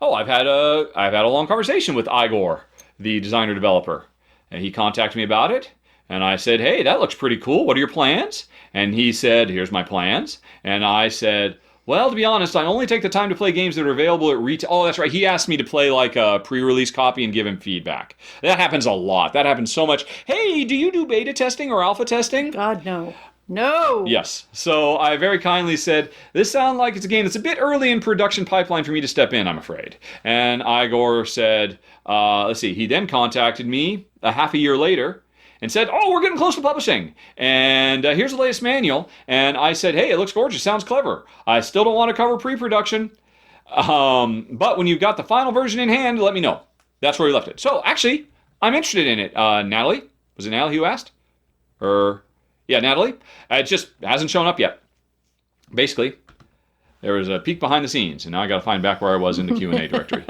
I've had a long conversation with Igor, the designer developer. And he contacted me about it. And I said, hey, that looks pretty cool. What are your plans? And he said, here's my plans. And I said, well, to be honest, I only take the time to play games that are available at retail. Oh, that's right. He asked me to play like a pre-release copy and give him feedback. That happens a lot. That happens so much. Hey, do you do beta testing or alpha testing? God, no. No! Yes. So I very kindly said, this sounds like it's a game that's a bit early in production pipeline for me to step in, I'm afraid. And Igor said, let's see, he then contacted me a half a year later and said, we're getting close to publishing. And here's the latest manual. And I said, hey, it looks gorgeous. Sounds clever. I still don't want to cover pre-production. But when you've got the final version in hand, let me know. That's where we left it. So, actually, I'm interested in it, Natalie. Was it Natalie who asked? Yeah, Natalie. It just hasn't shown up yet. Basically, there was a peek behind the scenes, and now I got to find back where I was in the Q&A directory.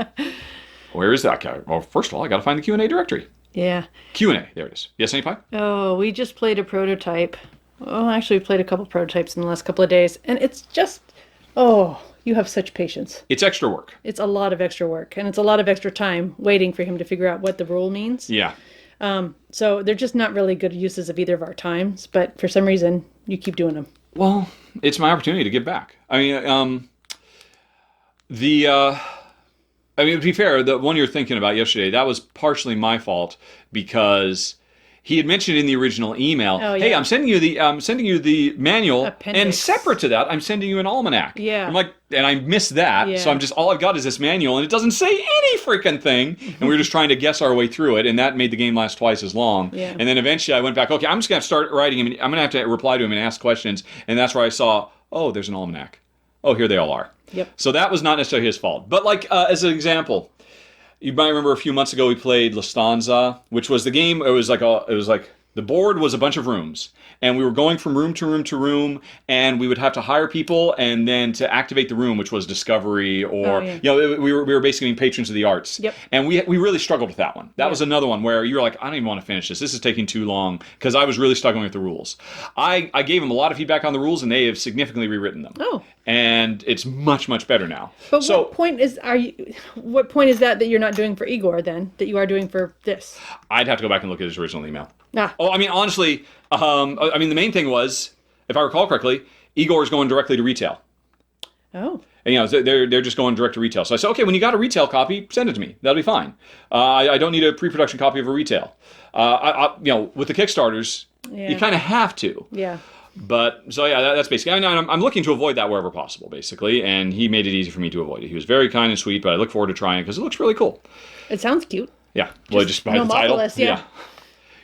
Where is that guy? Well, first of all, I got to find the Q&A directory. Yeah. Q&A. There it is. Yes, Honey Pie? Oh, we just played a prototype. Oh, actually, we played a couple prototypes in the last couple of days, and it's just... Oh, you have such patience. It's extra work. It's a lot of extra work, and it's a lot of extra time waiting for him to figure out what the rule means. Yeah. So they're just not really good uses of either of our times, but for some reason, you keep doing them. Well, it's my opportunity to give back. I mean, to be fair, the one you're thinking about yesterday, that was partially my fault because he had mentioned in the original email, hey, I'm sending you the manual, appendix. And separate to that, I'm sending you an almanac. Yeah. I'm like, and I missed that, so all I've got is this manual, and it doesn't say any freaking thing, and we were just trying to guess our way through it, and that made the game last twice as long. Yeah. And then eventually I went back, okay, I'm just going to start writing him, I'm going to have to reply to him and ask questions, and that's where I saw, oh, there's an almanac. Oh, here they all are. Yep. So that was not necessarily his fault. But like, as an example, you might remember a few months ago we played La Stanza, which was the game, it was like the board was a bunch of rooms, and we were going from room to room to room, and we would have to hire people, and then to activate the room, which was discovery, or we were basically being patrons of the arts. Yep. And we really struggled with that one. That was another one where you were like, I don't even want to finish this. This is taking too long, because I was really struggling with the rules. I gave them a lot of feedback on the rules, and they have significantly rewritten them. Oh. And it's much, much better now. But what point is that you're not doing for Igor then, that you are doing for this? I'd have to go back and look at his original email. Ah. Oh, I mean, honestly, the main thing was, if I recall correctly, Igor is going directly to retail. Oh. And, they're just going direct to retail. So I said, okay, when you got a retail copy, send it to me. That'll be fine. I don't need a pre-production copy of a retail. With the Kickstarters, you kind of have to. Yeah. But, so that's basically, I'm looking to avoid that wherever possible, basically, and he made it easy for me to avoid it. He was very kind and sweet, but I look forward to trying it because it looks really cool. It sounds cute. Yeah. Well, just by the title. Yeah.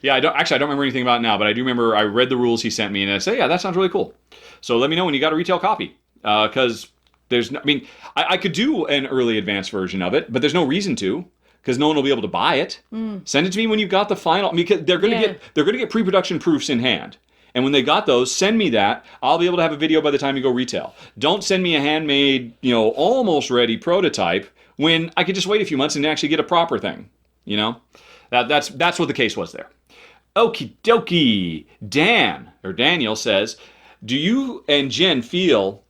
Yeah, I don't remember anything about it now, but I do remember I read the rules he sent me, and I said, yeah, that sounds really cool. So let me know when you got a retail copy, because I could do an early advance version of it, but there's no reason to, because no one will be able to buy it. Send it to me when you've got the final. Because they're going to get pre-production proofs in hand. And when they got those, send me that. I'll be able to have a video by the time you go retail. Don't send me a handmade, almost ready prototype when I could just wait a few months and actually get a proper thing. That's what the case was there. Okie dokie. Daniel says, do you and Jen feel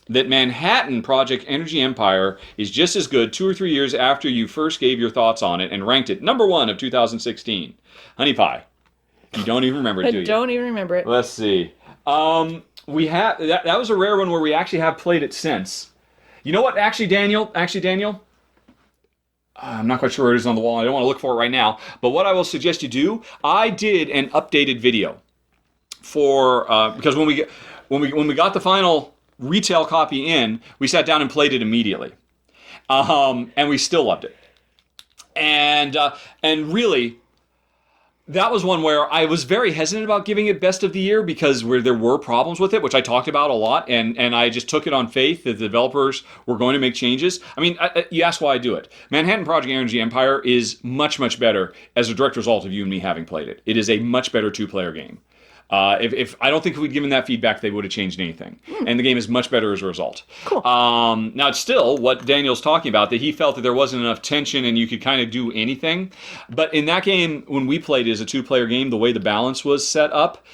that Manhattan Project Energy Empire is just as good 2 or 3 years after you first gave your thoughts on it and ranked it #1 of 2016? Honey Pie. You don't even remember it, do you? I don't even remember it. Let's see. We have that was a rare one where we actually have played it since. You know what? Actually, Daniel. I'm not quite sure where it is on the wall. I don't want to look for it right now. But what I will suggest you do, I did an updated video for because when we got the final retail copy in, we sat down and played it immediately, and we still loved it. And really, that was one where I was very hesitant about giving it best of the year because there were problems with it, which I talked about a lot, and I just took it on faith that the developers were going to make changes. I mean, you asked why I do it. Manhattan Project Energy Empire is much, much better as a direct result of you and me having played it. It is a much better 2-player game. If I don't think if we'd given that feedback, they would have changed anything. And the game is much better as a result. Cool. Now, it's still what Daniel's talking about, that he felt that there wasn't enough tension and you could kind of do anything. But in that game, when we played it as a 2-player game, the way the balance was set up,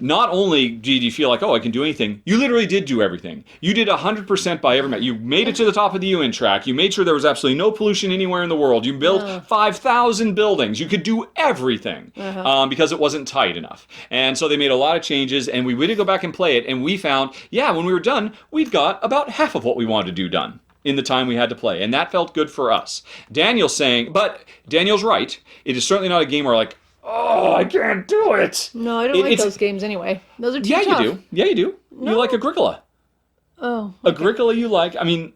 not only did you feel like, oh, I can do anything, you literally did do everything. You did 100% by every measure. You made it to the top of the UN track. You made sure there was absolutely no pollution anywhere in the world. You built 5,000 buildings. You could do everything because it wasn't tight enough. And so they made a lot of changes, and we really go back and play it, and we found, when we were done, we'd got about half of what we wanted to do done in the time we had to play. And that felt good for us. Daniel's right. It is certainly not a game where like, oh, I can't do it. No, I don't like those games anyway. Those are too tough. Yeah, you do. No. You like Agricola. Oh. Okay. Agricola you like. I mean,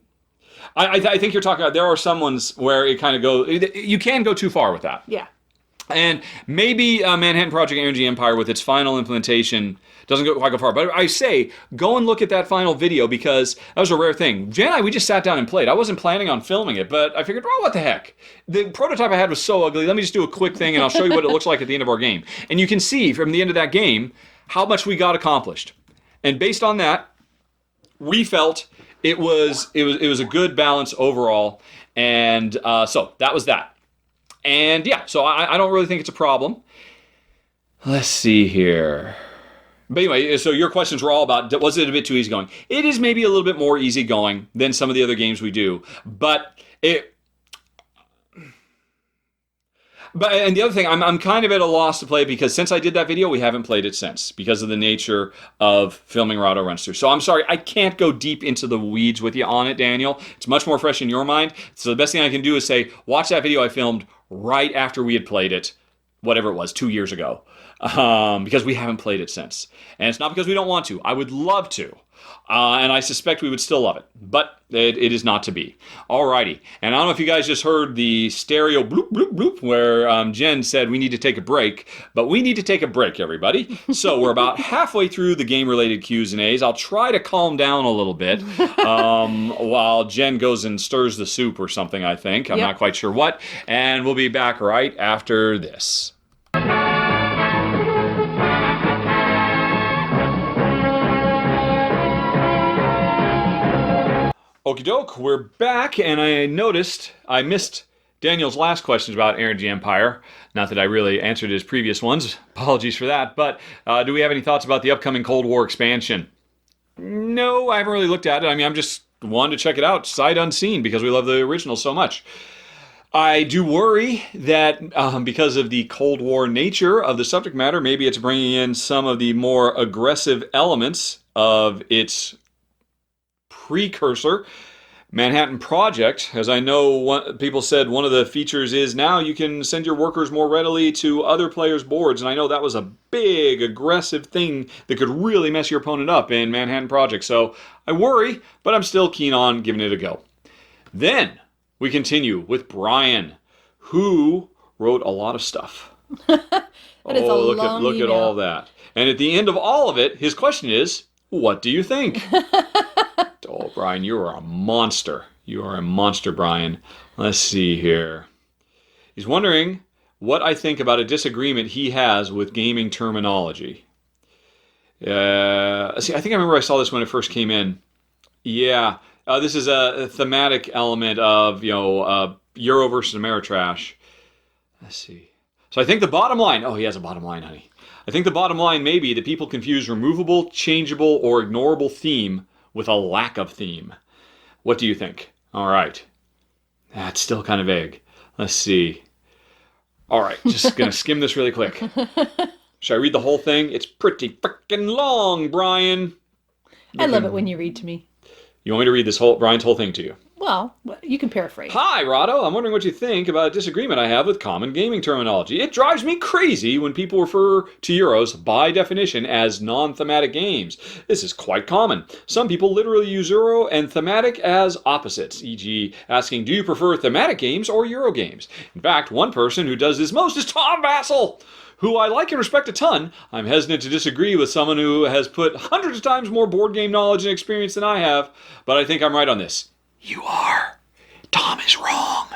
I think you're talking about, there are some ones where it kind of goes, you can go too far with that. Yeah. And maybe Manhattan Project Energy Empire with its final implementation doesn't go quite go far. But I say, go and look at that final video because that was a rare thing. Jen and I, we just sat down and played. I wasn't planning on filming it, but I figured, oh, what the heck? The prototype I had was so ugly. Let me just do a quick thing and I'll show you what it looks like at the end of our game. And you can see from the end of that game how much we got accomplished. And based on that, we felt it was a good balance overall. And so that was that. And yeah, so I don't really think it's a problem. Let's see here. But anyway, so your questions were all about, was it a bit too easygoing? It is maybe a little bit more easygoing than some of the other games we do. And the other thing, I'm kind of at a loss to play because since I did that video, we haven't played it since because of the nature of filming Rahdo runs through. So I'm sorry, I can't go deep into the weeds with you on it, Daniel. It's much more fresh in your mind. So the best thing I can do is say, watch that video I filmed right after we had played it, whatever it was, 2 years ago, because we haven't played it since. And it's not because we don't want to. I would love to. And I suspect we would still love it, but it is not to be. Alrighty, and I don't know if you guys just heard the stereo bloop, bloop, bloop, where Jen said we need to take a break, but we need to take a break, everybody. So we're about halfway through the game-related Q's and A's. I'll try to calm down a little bit while Jen goes and stirs the soup or something, I think. I'm not quite sure what, and we'll be back right after this. Okie doke, we're back, and I noticed I missed Daniel's last questions about Energy Empire. Not that I really answered his previous ones. Apologies for that. But do we have any thoughts about the upcoming Cold War expansion? No, I haven't really looked at it. I mean, I'm just wanting to check it out sight unseen because we love the original so much. I do worry that because of the Cold War nature of the subject matter, maybe it's bringing in some of the more aggressive elements of its precursor, Manhattan Project. As I know, people said one of the features is now you can send your workers more readily to other players' boards, and I know that was a big, aggressive thing that could really mess your opponent up in Manhattan Project. So I worry, but I'm still keen on giving it a go. Then we continue with Brian, who wrote a lot of stuff. That is a long look at all that. And at the end of all of it, his question is, what do you think? Oh, Brian, you are a monster. You are a monster, Brian. Let's see here. He's wondering what I think about a disagreement he has with gaming terminology. See, I think I remember I saw this when it first came in. Yeah, this is a thematic element of, Euro versus Ameritrash. Let's see. So I think the bottom line... Oh, he has a bottom line, honey. I think the bottom line may be that people confuse removable, changeable, or ignorable theme with a lack of theme. What do you think? All right. That's still kind of vague. Let's see. All right, just going to skim this really quick. Should I read the whole thing? It's pretty freaking long, Brian. I love it when you read to me. You want me to read Brian's whole thing to you? Well, you can paraphrase. Hi, Rahdo. I'm wondering what you think about a disagreement I have with common gaming terminology. It drives me crazy when people refer to Euros, by definition, as non-thematic games. This is quite common. Some people literally use Euro and thematic as opposites, e.g. asking, do you prefer thematic games or Euro games? In fact, one person who does this most is Tom Vassell, who I like and respect a ton. I'm hesitant to disagree with someone who has put hundreds of times more board game knowledge and experience than I have, but I think I'm right on this. You are. Tom is wrong.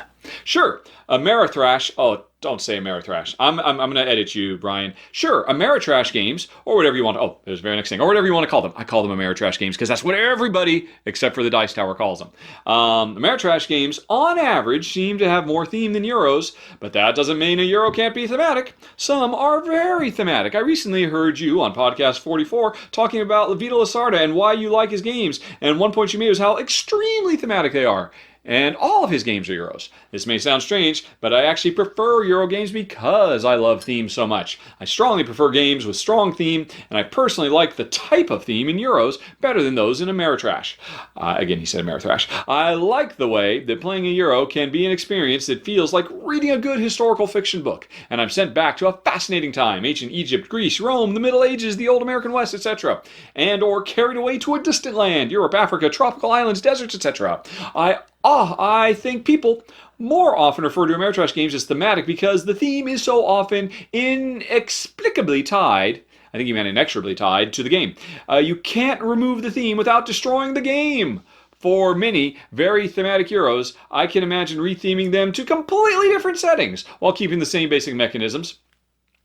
Sure, Ameritrash. Oh, don't say Ameritrash. I'm going to edit you, Brian. Sure, Ameritrash games, or whatever you want. Oh, there's the very next thing. Or whatever you want to call them. I call them Ameritrash games because that's what everybody, except for the Dice Tower, calls them. Ameritrash games, on average, seem to have more theme than Euros, but that doesn't mean a Euro can't be thematic. Some are very thematic. I recently heard you on podcast 44 talking about Vito Lasarda and why you like his games, and one point you made was how extremely thematic they are. And all of his games are Euros. This may sound strange, but I actually prefer Euro games because I love themes so much. I strongly prefer games with strong theme, and I personally like the type of theme in Euros better than those in Ameritrash. Again, he said Ameritrash. I like the way that playing a Euro can be an experience that feels like reading a good historical fiction book, and I'm sent back to a fascinating time, ancient Egypt, Greece, Rome, the Middle Ages, the old American West, etc., and or carried away to a distant land, Europe, Africa, tropical islands, deserts, etc. I I think people more often refer to Ameritrash games as thematic because the theme is so often inexplicably tied, I think he meant inexorably tied, to the game. You can't remove the theme without destroying the game. For many very thematic Euros, I can imagine retheming them to completely different settings while keeping the same basic mechanisms,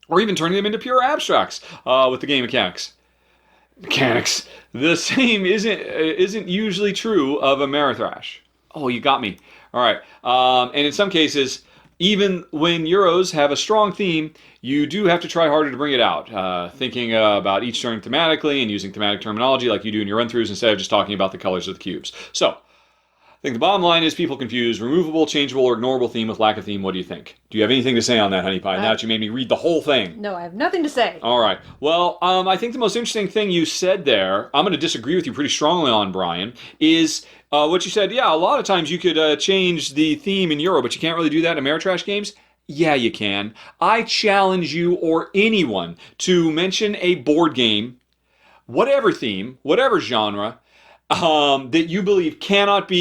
or even turning them into pure abstracts with the game mechanics. The same isn't usually true of Ameritrash. Oh, you got me. All right. And in some cases, even when Euros have a strong theme, you do have to try harder to bring it out. Thinking about each turn thematically and using thematic terminology like you do in your run-throughs instead of just talking about the colors of the cubes. So, I think the bottom line is people confuse removable, changeable, or ignorable theme with lack of theme. What do you think? Do you have anything to say on that, Honey Pie? Now that you made me read the whole thing. No, I have nothing to say. All right. Well, I think the most interesting thing you said there, I'm going to disagree with you pretty strongly on, Brian, is what you said. Yeah, a lot of times you could change the theme in Euro, but you can't really do that in Ameritrash games. Yeah, you can. I challenge you or anyone to mention a board game, whatever theme, whatever genre, that you believe cannot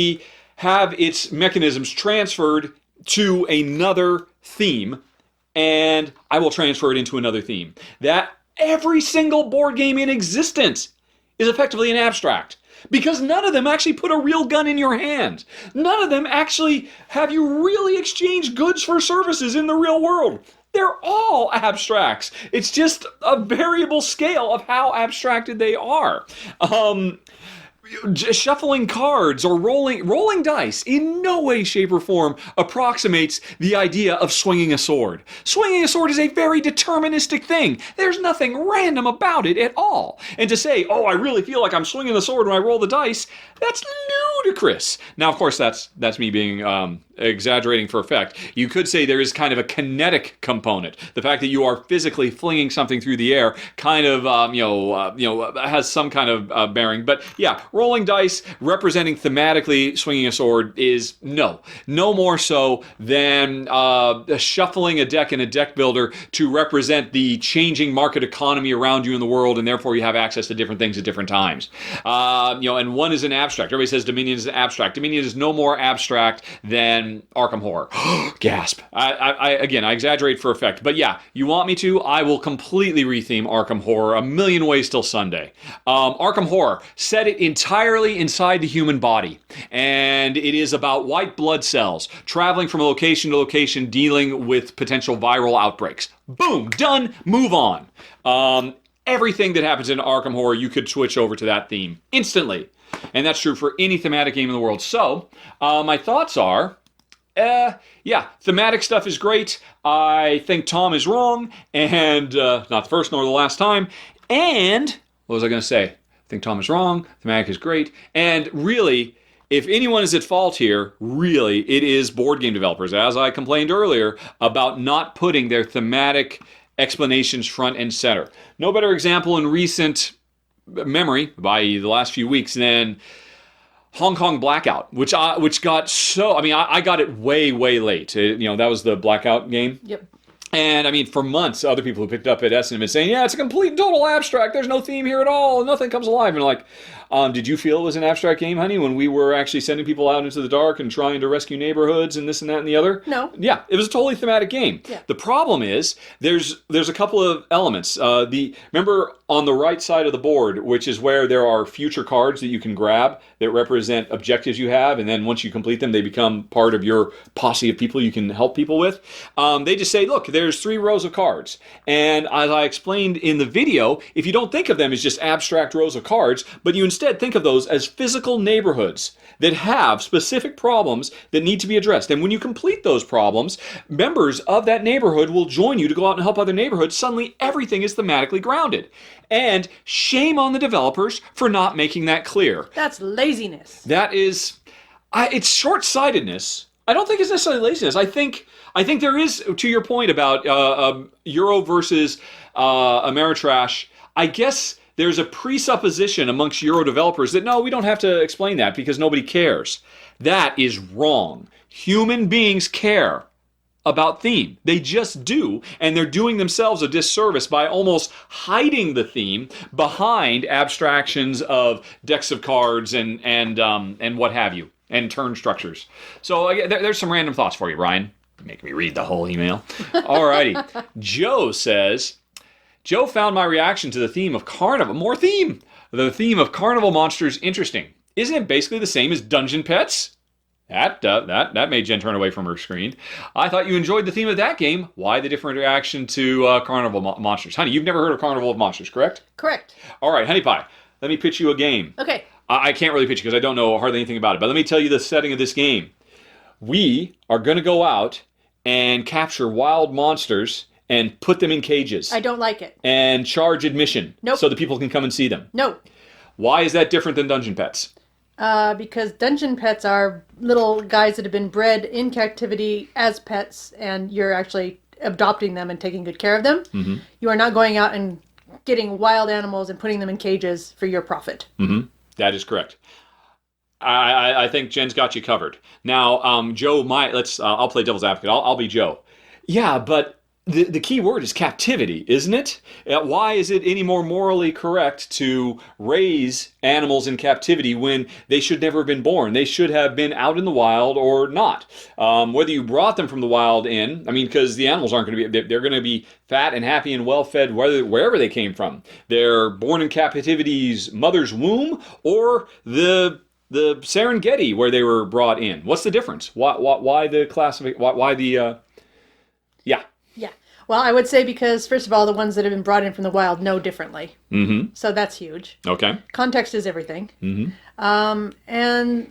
have its mechanisms transferred to another theme, and I will transfer it into another theme. That every single board game in existence is effectively an abstract. Because none of them actually put a real gun in your hand. None of them actually have you really exchange goods for services in the real world. They're all abstracts. It's just a variable scale of how abstracted they are. Shuffling cards or rolling dice in no way, shape, or form approximates the idea of swinging a sword. Swinging a sword is a very deterministic thing. There's nothing random about it at all. And to say, oh, I really feel like I'm swinging the sword when I roll the dice, that's ludicrous. Now, of course, that's me being exaggerating for effect. You could say there is kind of a kinetic component. The fact that you are physically flinging something through the air kind of, has some kind of bearing. But yeah, rolling dice representing thematically swinging a sword is no more so than shuffling a deck in a deck builder to represent the changing market economy around you in the world, and therefore you have access to different things at different times. And one is an abstract. Everybody says Dominion is an abstract. Dominion is no more abstract than Arkham Horror. Gasp. I exaggerate for effect. But yeah, you want me to? I will completely retheme Arkham Horror a million ways till Sunday. Arkham Horror, set it entirely inside the human body. And it is about white blood cells traveling from location to location, dealing with potential viral outbreaks. Boom, done, move on. Everything that happens in Arkham Horror, you could switch over to that theme instantly. And that's true for any thematic game in the world. So, my thoughts are, thematic stuff is great. I think Tom is wrong, and not the first nor the last time. And, what was I going to say? I think Tom is wrong, thematic is great. And really, if anyone is at fault here, really, it is board game developers, as I complained earlier, about not putting their thematic explanations front and center. No better example in recent memory, by the last few weeks, than Hong Kong Blackout, which got so... I got it way, way late. That was the Blackout game. Yep. And, for months, other people who picked up at Essen have been saying, yeah, it's a complete and total abstract. There's no theme here at all. Nothing comes alive. And did you feel it was an abstract game, honey, when we were actually sending people out into the dark and trying to rescue neighborhoods and this and that and the other? No. Yeah, it was a totally thematic game. Yeah. The problem is there's a couple of elements. Remember on the right side of the board, which is where there are future cards that you can grab that represent objectives you have, and then once you complete them, they become part of your posse of people you can help people with. They just say, look, there's 3 rows of cards. And as I explained in the video, if you don't think of them as just abstract rows of cards, but you instead think of those as physical neighborhoods that have specific problems that need to be addressed. And when you complete those problems, members of that neighborhood will join you to go out and help other neighborhoods. Suddenly, everything is thematically grounded. And shame on the developers for not making that clear. That's laziness. That is... it's short-sightedness. I don't think it's necessarily laziness. I think there is, to your point about Euro versus Ameritrash, I guess there's a presupposition amongst Euro developers that, no, we don't have to explain that because nobody cares. That is wrong. Human beings care about theme. They just do, and they're doing themselves a disservice by almost hiding the theme behind abstractions of decks of cards and what have you. and turn structures. So there's some random thoughts for you, Ryan. Make me read the whole email. Alrighty. Joe says, Joe found my reaction to the theme of Carnival. More theme! The theme of Carnival Monsters interesting. Isn't it basically the same as Dungeon Petz? That made Jen turn away from her screen. I thought you enjoyed the theme of that game. Why the different reaction to Carnival Monsters? Honey, you've never heard of Carnival of Monsters, correct? Correct. All right, Honey Pie, let me pitch you a game. Okay. I can't really pitch it because I don't know hardly anything about it, but let me tell you the setting of this game. We are going to go out and capture wild monsters and put them in cages. I don't like it. And charge admission. Nope. So that people can come and see them. No. Why is that different than Dungeon Petz? Because Dungeon Petz are little guys that have been bred in captivity as pets, and you're actually adopting them and taking good care of them. Mm-hmm. You are not going out and getting wild animals and putting them in cages for your profit. Mm-hmm. That is correct. I think Jen's got you covered. Now, Joe might, I'll play devil's advocate. I'll be Joe. Yeah, but the key word is captivity, isn't it? Why is it any more morally correct to raise animals in captivity when they should never have been born? They should have been out in the wild or not. Whether you brought them from the wild in, because the animals aren't going to be, they're going to be fat and happy and well-fed wherever they came from. They're born in captivity's mother's womb or the Serengeti where they were brought in. What's the difference? Why the classification? Why the? Yeah. Yeah. Well, I would say because first of all, the ones that have been brought in from the wild know differently. Mm-hmm. So that's huge. Okay. Context is everything. Mm-hmm. And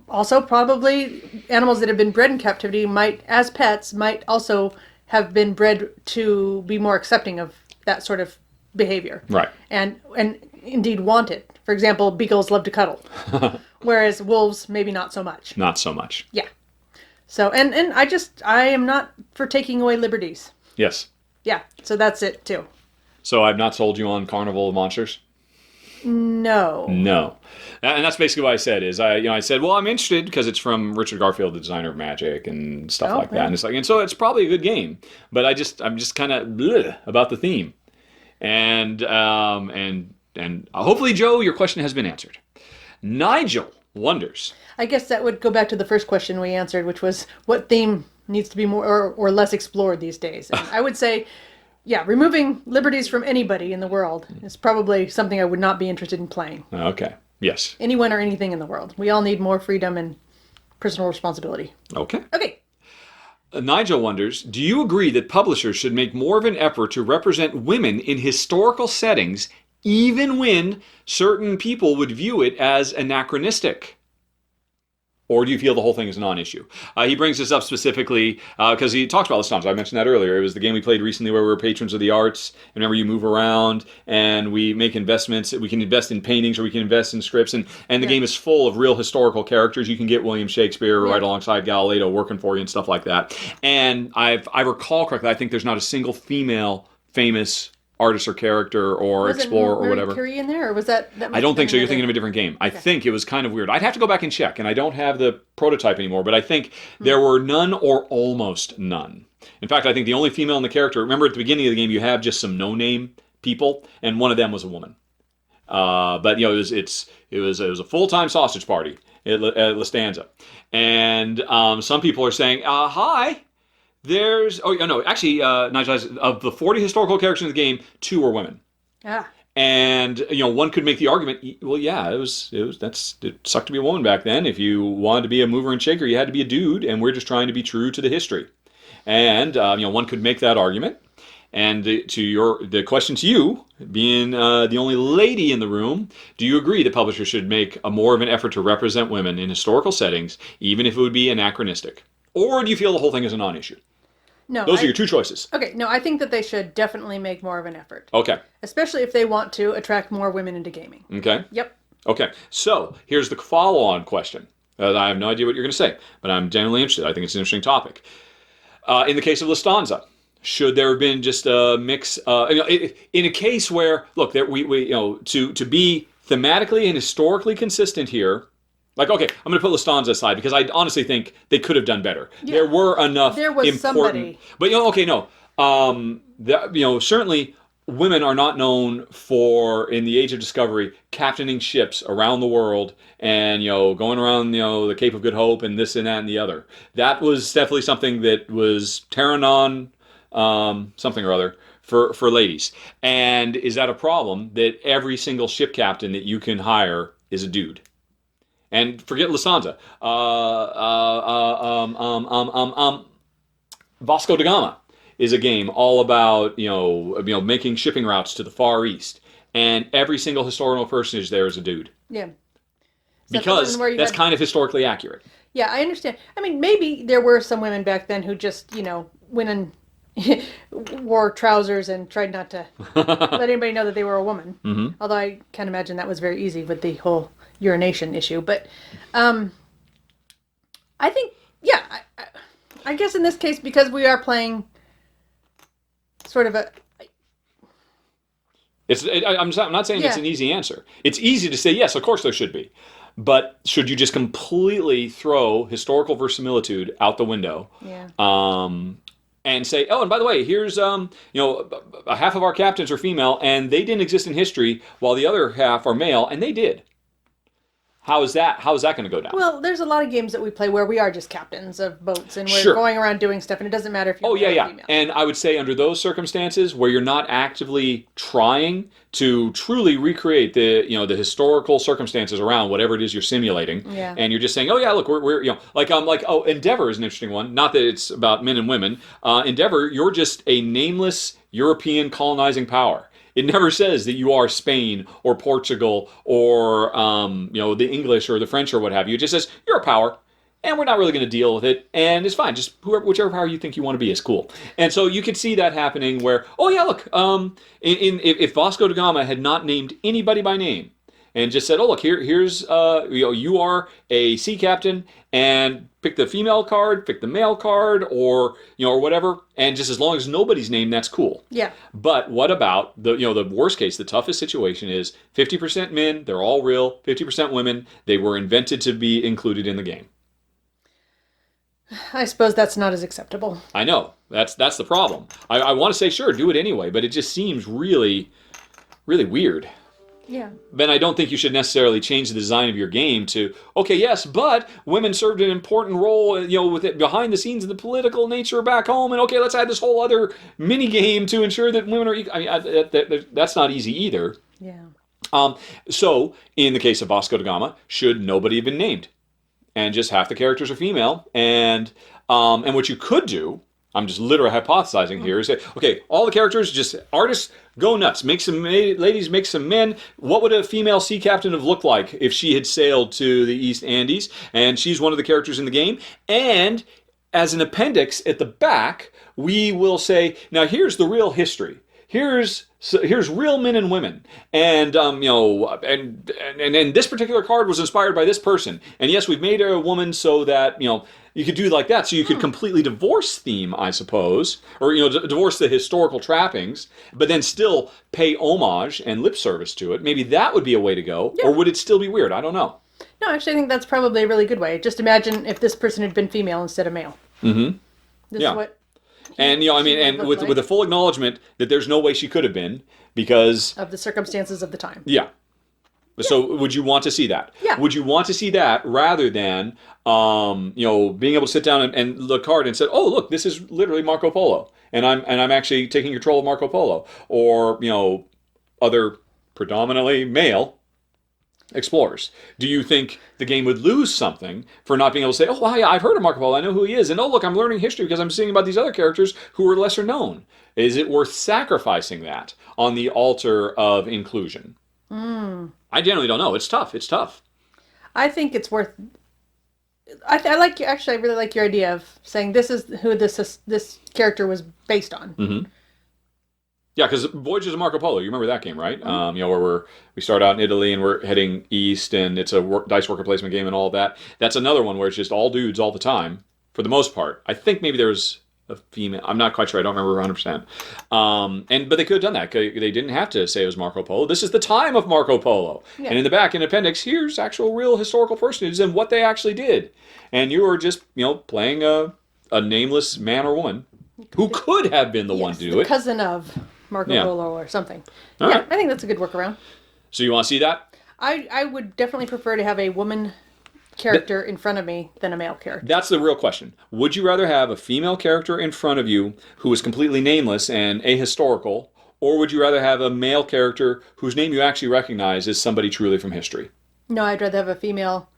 also probably animals that have been bred in captivity as pets might also have been bred to be more accepting of that sort of behavior. Right. And indeed want it. For example, beagles love to cuddle, whereas wolves maybe not so much. Not so much. Yeah. So and I am not for taking away liberties. Yes. Yeah. So that's it too. So I've not sold you on Carnival of Monsters? No. No. And that's basically what I said is I said, well, I'm interested because it's from Richard Garfield, the designer of Magic and stuff like that. And it's and so it's probably a good game, but I'm just kind of about the theme. And hopefully, Joe, your question has been answered. Nigel wonders. I guess that would go back to the first question we answered, which was what theme needs to be more or less explored these days. And I would say, removing liberties from anybody in the world is probably something I would not be interested in playing. Okay. Yes. Anyone or anything in the world. We all need more freedom and personal responsibility. Okay. Okay. Nigel wonders, do you agree that publishers should make more of an effort to represent women in historical settings even when certain people would view it as anachronistic? Or do you feel the whole thing is a non-issue? He brings this up specifically because he talks about Luxor. I mentioned that earlier. It was the game we played recently where we were patrons of the arts. And remember, you move around and we make investments. We can invest in paintings or we can invest in scripts. And the game is full of real historical characters. You can get William Shakespeare right alongside Galileo working for you and stuff like that. And I recall correctly, I think there's not a single female famous artist or character or explorer or whatever. Was Curie in there, or was that I don't think so. You're thinking of a different game. I think it was kind of weird. I'd have to go back and check, and I don't have the prototype anymore, but I think there were none or almost none. In fact, I think the only female in the character, remember at the beginning of the game you have just some no-name people, and one of them was a woman. But it was a full-time sausage party at Lustanza. And some people are saying, hi, Nigel, of the 40 historical characters in the game, 2 were women. Yeah. And one could make the argument, well, yeah, it sucked to be a woman back then. If you wanted to be a mover and shaker, you had to be a dude, and we're just trying to be true to the history. And one could make that argument. And the question to you, being the only lady in the room, do you agree that publishers should make more of an effort to represent women in historical settings, even if it would be anachronistic? Or do you feel the whole thing is a non-issue? No. Those are your 2 choices. Okay, no, I think that they should definitely make more of an effort. Okay. Especially if they want to attract more women into gaming. Okay. Yep. Okay, so here's the follow-on question. I have no idea what you're going to say, but I'm genuinely interested. I think it's an interesting topic. In the case of Lustanza, should there have been just a mix? In a case where, look, to be thematically and historically consistent here. Like, okay, I'm going to put Lustanza aside because I honestly think they could have done better. Yeah. There were enough there was important... Somebody. But, certainly women are not known for, in the Age of Discovery, captaining ships around the world and, going around, the Cape of Good Hope and this and that and the other. That was definitely something that was Terranon, something or other, for ladies. And is that a problem that every single ship captain that you can hire is a dude? And forget Lysanza. Vasco da Gama is a game all about making shipping routes to the Far East, and every single historical personage there is a dude. Yeah, because that's kind of historically accurate. Yeah, I understand. I mean, maybe there were some women back then who just went and wore trousers and tried not to let anybody know that they were a woman. Mm-hmm. Although I can't imagine that was very easy with the whole urination issue. But I think, I guess in this case, because we are playing sort of a... I'm not saying it's an easy answer. It's easy to say, yes, of course there should be. But should you just completely throw historical verisimilitude out the window? Yeah. And say, oh, and by the way, here's half of our captains are female, and they didn't exist in history, while the other half are male, and they did. How is that going to go down? Well, there's a lot of games that we play where we are just captains of boats, and we're going around doing stuff, and it doesn't matter if you're male or female. And I would say under those circumstances, where you're not actively trying to truly recreate the historical circumstances around whatever it is you're simulating, and you're just saying, oh yeah, look, we're Endeavor is an interesting one. Not that it's about men and women. Endeavor, you're just a nameless European colonizing power. It never says that you are Spain or Portugal or the English or the French or what have you. It just says you're a power, and we're not really going to deal with it, and it's fine. Just whichever power you think you want to be is cool. And so you could see that happening where, oh yeah, look, if Vasco da Gama had not named anybody by name and just said, oh look, here's you are a sea captain, and pick the female card, pick the male card, or whatever, and just as long as nobody's named, that's cool. Yeah. But what about the worst case? The toughest situation is 50% men, they're all real, 50% women, they were invented to be included in the game. I suppose that's not as acceptable. I know. That's the problem. I want to say, sure, do it anyway, but it just seems really, really weird. Yeah. Then I don't think you should necessarily change the design of your game to, okay, yes, but women served an important role, with it behind the scenes in the political nature back home, and okay, let's add this whole other mini game to ensure that women are equal. I mean, that's not easy either. Yeah. So, in the case of Vasco da Gama, should nobody have been named? And just half the characters are female, and what you could do, I'm just literally hypothesizing here, is say, okay, all the characters, just artists, go nuts. Make some ladies, make some men. What would a female sea captain have looked like if she had sailed to the East Andes? And she's one of the characters in the game. And as an appendix at the back, we will say, now here's the real history. Here's real men and women, and and this particular card was inspired by this person. And yes, we've made her a woman so that you could do like that. So you could completely divorce theme, I suppose, or divorce the historical trappings, but then still pay homage and lip service to it. Maybe that would be a way to go, or would it still be weird? I don't know. No, actually, I think that's probably a really good way. Just imagine if this person had been female instead of male. Mm-hmm. This is what. And with a full acknowledgement that there's no way she could have been because of the circumstances of the time. Yeah. So would you want to see that? Yeah. Would you want to see that rather than being able to sit down and look hard and say, oh look, this is literally Marco Polo, and I'm actually taking control of Marco Polo, or other predominantly male explorers. Do you think the game would lose something for not being able to say, oh, well, yeah, I've heard of Marco Polo, I know who he is, and oh, look, I'm learning history because I'm seeing about these other characters who are lesser known? Is it worth sacrificing that on the altar of inclusion? I generally don't know. It's tough. I think it's worth... I really like your idea of saying this is who this character was based on. Mm-hmm. Yeah, because Voyages of Marco Polo, you remember that game, right? Mm-hmm. Where we start out in Italy and we're heading east, and it's a dice worker placement game and all that. That's another one where it's just all dudes all the time, for the most part. I think maybe there's a female. I'm not quite sure. I don't remember 100%. But they could have done that. They didn't have to say it was Marco Polo. This is the time of Marco Polo. Yeah. And in the back, in appendix, here's actual real historical personages and what they actually did. And you are just, playing a nameless man or woman who could have been the one to do it. Cousin of. Marco Polo or something. All right. I think that's a good workaround. So you want to see that? I would definitely prefer to have a woman character in front of me than a male character. That's the real question. Would you rather have a female character in front of you who is completely nameless and ahistorical, or would you rather have a male character whose name you actually recognize as somebody truly from history? No, I'd rather have a female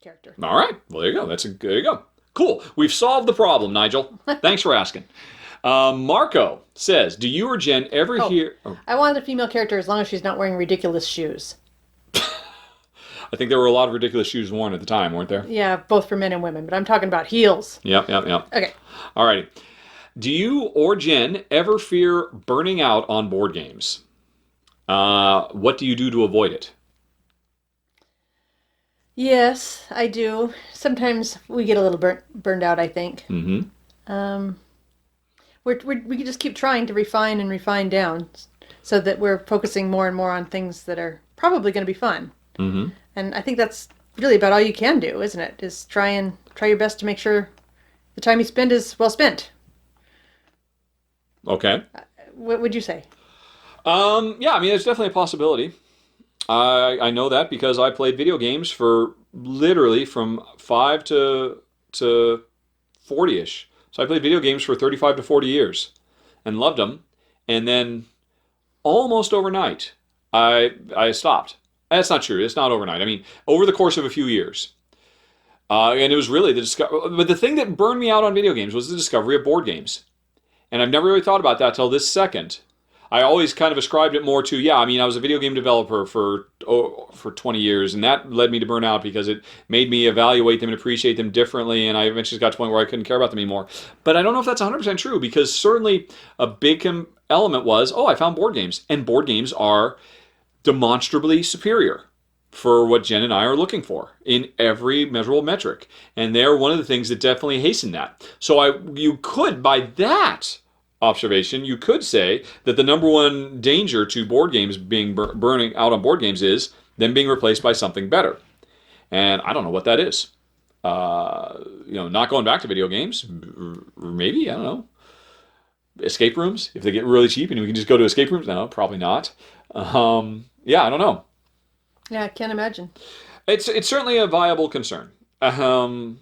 character. All right. Well, there you go. There you go. Cool. We've solved the problem, Nigel. Thanks for asking. Marco says, do you or Jen ever hear... Oh. I want a female character as long as she's not wearing ridiculous shoes. I think there were a lot of ridiculous shoes worn at the time, weren't there? Yeah, both for men and women, but I'm talking about heels. Yep. Okay. All righty. Do you or Jen ever fear burning out on board games? What do you do to avoid it? Yes, I do. Sometimes we get a little burned out, I think. Mm-hmm. We can just keep trying to refine down so that we're focusing more and more on things that are probably going to be fun. Mm-hmm. And I think that's really about all you can do, isn't it? Is try your best to make sure the time you spend is well spent. Okay. What would you say? Yeah, I mean, it's definitely a possibility. I know that because I played video games for literally from 5 to 40-ish. So I played video games for 35 to 40 years and loved them. And then almost overnight, I stopped. That's not true. It's not overnight. I mean, over the course of a few years. And it was really but the thing that burned me out on video games was the discovery of board games. And I've never really thought about that till this second. I always kind of ascribed it more to, I was a video game developer for 20 years, and that led me to burnout because it made me evaluate them and appreciate them differently, and I eventually got to a point where I couldn't care about them anymore. But I don't know if that's 100% true, because certainly a big element was, I found board games, and board games are demonstrably superior for what Jen and I are looking for in every measurable metric. And they're one of the things that definitely hasten that. So you could, by that observation, you could say that the number one danger to board games being burning out on board games is them being replaced by something better. And I don't know what that is. Not going back to video games. Maybe, I don't know. Escape rooms, if they get really cheap and we can just go to escape rooms. No, probably not. I don't know. Yeah, I can't imagine. It's certainly a viable concern. To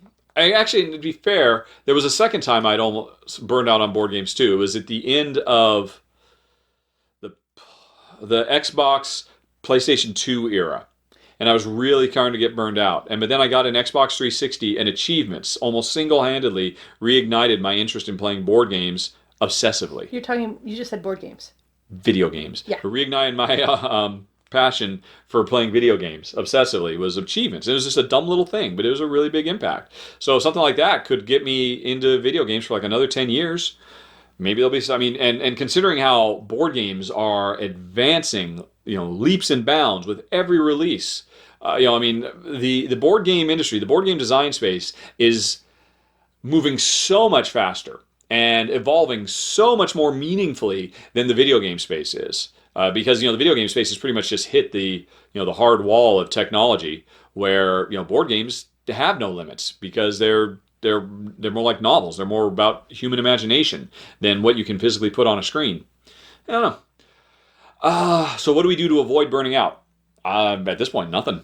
be fair, there was a second time I'd almost burned out on board games too. It was at the end of the Xbox PlayStation 2 era. And I was really starting to get burned out. But then I got an Xbox 360, and achievements almost single-handedly reignited my interest in playing board games obsessively. You just said board games. Video games. Yeah. Reignited my passion for playing video games obsessively was achievements. It was just a dumb little thing, but it was a really big impact. So something like that could get me into video games for like another 10 years. Maybe there'll be, and considering how board games are advancing, leaps and bounds with every release. The board game industry, the board game design space is moving so much faster and evolving so much more meaningfully than the video game space is. Because the video game space has pretty much just hit the hard wall of technology, where board games have no limits because they're more like novels. They're more about human imagination than what you can physically put on a screen. I don't know. So what do we do to avoid burning out? At this point, nothing.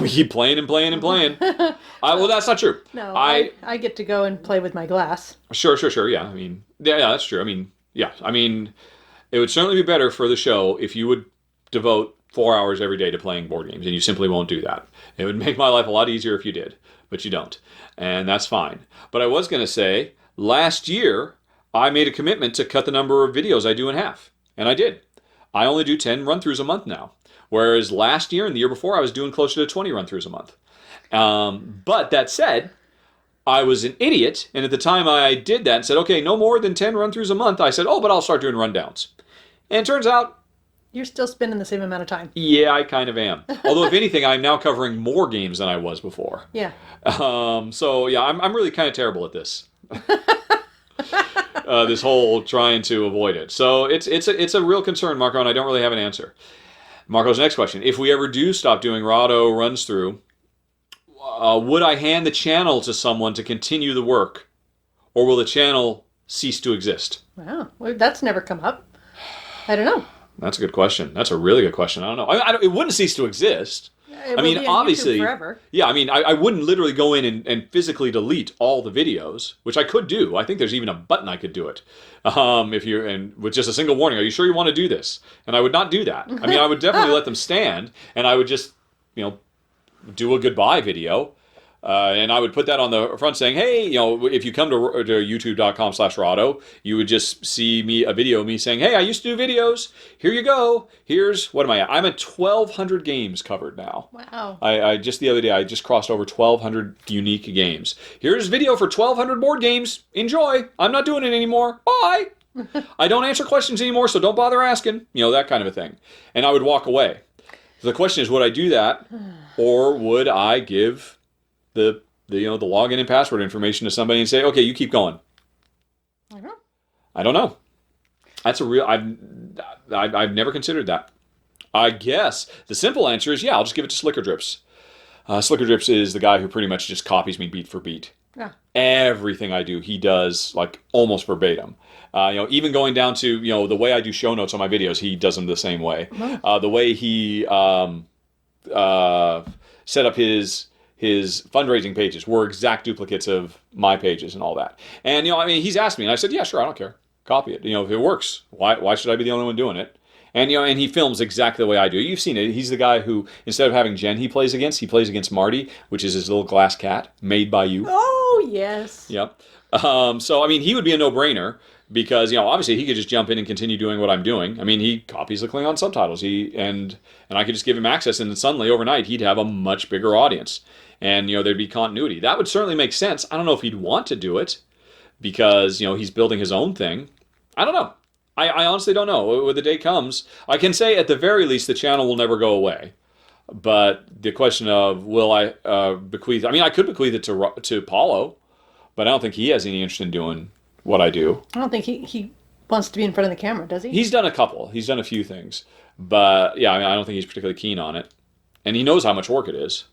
We keep playing and playing and playing. Well, that's not true. No, I get to go and play with my glass. Sure. Yeah. That's true. It would certainly be better for the show if you would devote 4 hours every day to playing board games, and you simply won't do that. It would make my life a lot easier if you did, but you don't, and that's fine. But I was going to say, last year, I made a commitment to cut the number of videos I do in half, and I did. I only do 10 run-throughs a month now, whereas last year and the year before, I was doing closer to 20 run-throughs a month. But that said, I was an idiot, and at the time I did that and said, okay, no more than 10 run-throughs a month, I said, but I'll start doing rundowns. And it turns out... You're still spending the same amount of time. Yeah, I kind of am. Although, if anything, I'm now covering more games than I was before. Yeah. I'm really kind of terrible at this. This whole trying to avoid it. So it's a real concern, Marco, and I don't really have an answer. Marco's next question. If we ever do stop doing Rahdo runs through, would I hand the channel to someone to continue the work? Or will the channel cease to exist? Wow. Well, that's never come up. I don't know. That's a good question. That's a really good question. I don't know. It wouldn't cease to exist. I mean, obviously, forever. Yeah, I mean, I wouldn't literally go in and physically delete all the videos, which I could do. I think there's even a button I could do it. With just a single warning, are you sure you want to do this? And I would not do that. I mean, I would definitely let them stand, and I would just, do a goodbye video. And I would put that on the front saying, hey, if you come to youtube.com/Rahdo, you would just see a video of me saying, hey, I used to do videos. Here you go. Here's, what am I at? I'm at 1,200 games covered now. Wow. I just the other day, I just crossed over 1,200 unique games. Here's video for 1,200 board games. Enjoy. I'm not doing it anymore. Bye. I don't answer questions anymore, so don't bother asking. That kind of a thing. And I would walk away. So the question is, would I do that, or would I give the login and password information to somebody and say, okay, you keep going? I don't know. That's a real. I've never considered that. I guess the simple answer is, yeah, I'll just give it to Slicker Drips. Slicker Drips is the guy who pretty much just copies me beat for beat. Yeah. Everything I do, he does like almost verbatim. Even going down to the way I do show notes on my videos, he does them the same way. The way he set up his fundraising pages were exact duplicates of my pages and all that. And, he's asked me, and I said, yeah, sure, I don't care. Copy it. If it works, why should I be the only one doing it? And, and he films exactly the way I do. You've seen it. He's the guy who, instead of having Jen he plays against Marty, which is his little glass cat made by you. Oh, yes. Yep. So, he would be a no-brainer because, obviously he could just jump in and continue doing what I'm doing. He copies the Klingon subtitles. And I could just give him access, and then suddenly, overnight, he'd have a much bigger audience. And, there'd be continuity. That would certainly make sense. I don't know if he'd want to do it because, he's building his own thing. I don't know. I honestly don't know. When the day comes, I can say at the very least the channel will never go away. But the question of will I bequeath... I could bequeath it to Paulo, but I don't think he has any interest in doing what I do. I don't think he wants to be in front of the camera, does he? He's done a couple. He's done a few things. But, yeah, I don't think he's particularly keen on it. And he knows how much work it is.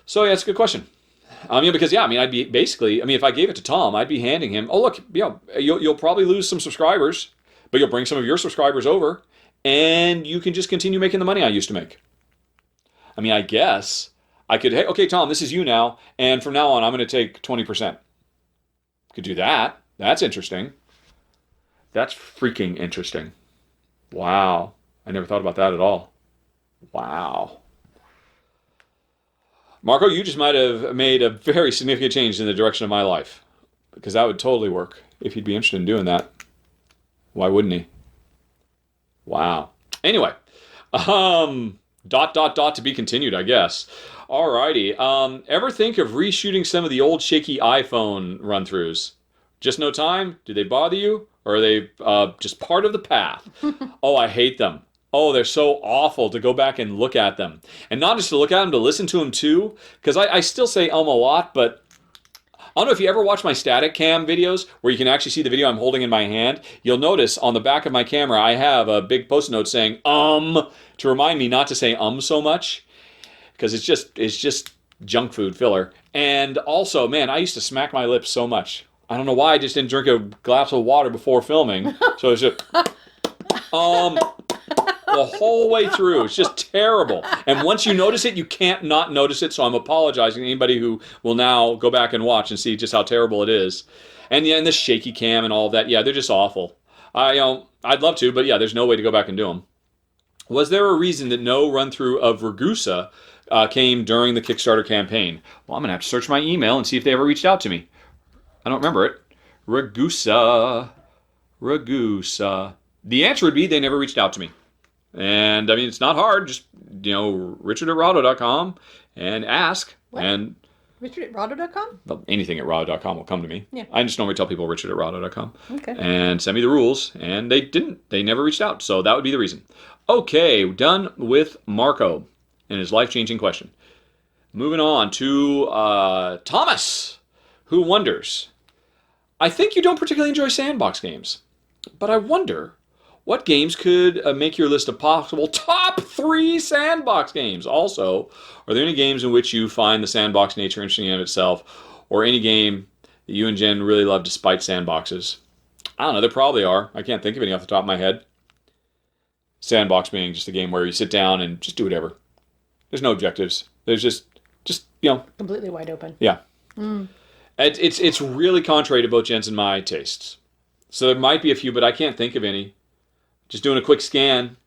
So, yeah, it's a good question. Because, I'd be basically... if I gave it to Tom, I'd be handing him... Oh, look, you'll probably lose some subscribers, but you'll bring some of your subscribers over, and you can just continue making the money I used to make. I guess I could... Hey, okay, Tom, this is you now, and from now on, I'm going to take 20%. Could do that. That's interesting. That's freaking interesting. Wow. I never thought about that at all. Wow. Marco, you just might have made a very significant change in the direction of my life. Because that would totally work if he'd be interested in doing that. Why wouldn't he? Wow. Anyway. To be continued, I guess. Alrighty. Ever think of reshooting some of the old shaky iPhone run-throughs? Just no time? Do they bother you? Or are they just part of the path? Oh, I hate them. Oh, they're so awful to go back and look at them. And not just to look at them, to listen to them too. Because I still say a lot, but I don't know if you ever watch my static cam videos where you can actually see the video I'm holding in my hand. You'll notice on the back of my camera I have a big post-it note saying to remind me not to say so much. Because it's just junk food filler. And also, man, I used to smack my lips so much. I don't know why I just didn't drink a glass of water before filming. So it's just the whole way through. It's just terrible. And once you notice it, you can't not notice it. So I'm apologizing to anybody who will now go back and watch and see just how terrible it is. And yeah, and this shaky cam and all of that. Yeah, they're just awful. I'd love to, but yeah, there's no way to go back and do them. Was there a reason that no run-through of Ragusa came during the Kickstarter campaign? Well, I'm going to have to search my email and see if they ever reached out to me. I don't remember it. Ragusa. The answer would be they never reached out to me. And, it's not hard. Just, richard@rahdo.com and ask. What? And Richard@rahdo.com? Well, anything at rahdo.com will come to me. Yeah. I just normally tell people richard@rahdo.com. Okay. And send me the rules. And they didn't. They never reached out. So that would be the reason. Okay, done with Marco and his life-changing question. Moving on to Thomas, who wonders, I think you don't particularly enjoy sandbox games, but I wonder what games could make your list of possible top 3 sandbox games. Also, are there any games in which you find the sandbox nature interesting in itself, or any game that you and Jen really love despite sandboxes? I don't know. There probably are. I can't think of any off the top of my head. Sandbox being just a game where you sit down and just do whatever. There's no objectives. There's just completely wide open. Yeah. It's really contrary to both Jen's and my tastes. So there might be a few, but I can't think of any. Just doing a quick scan.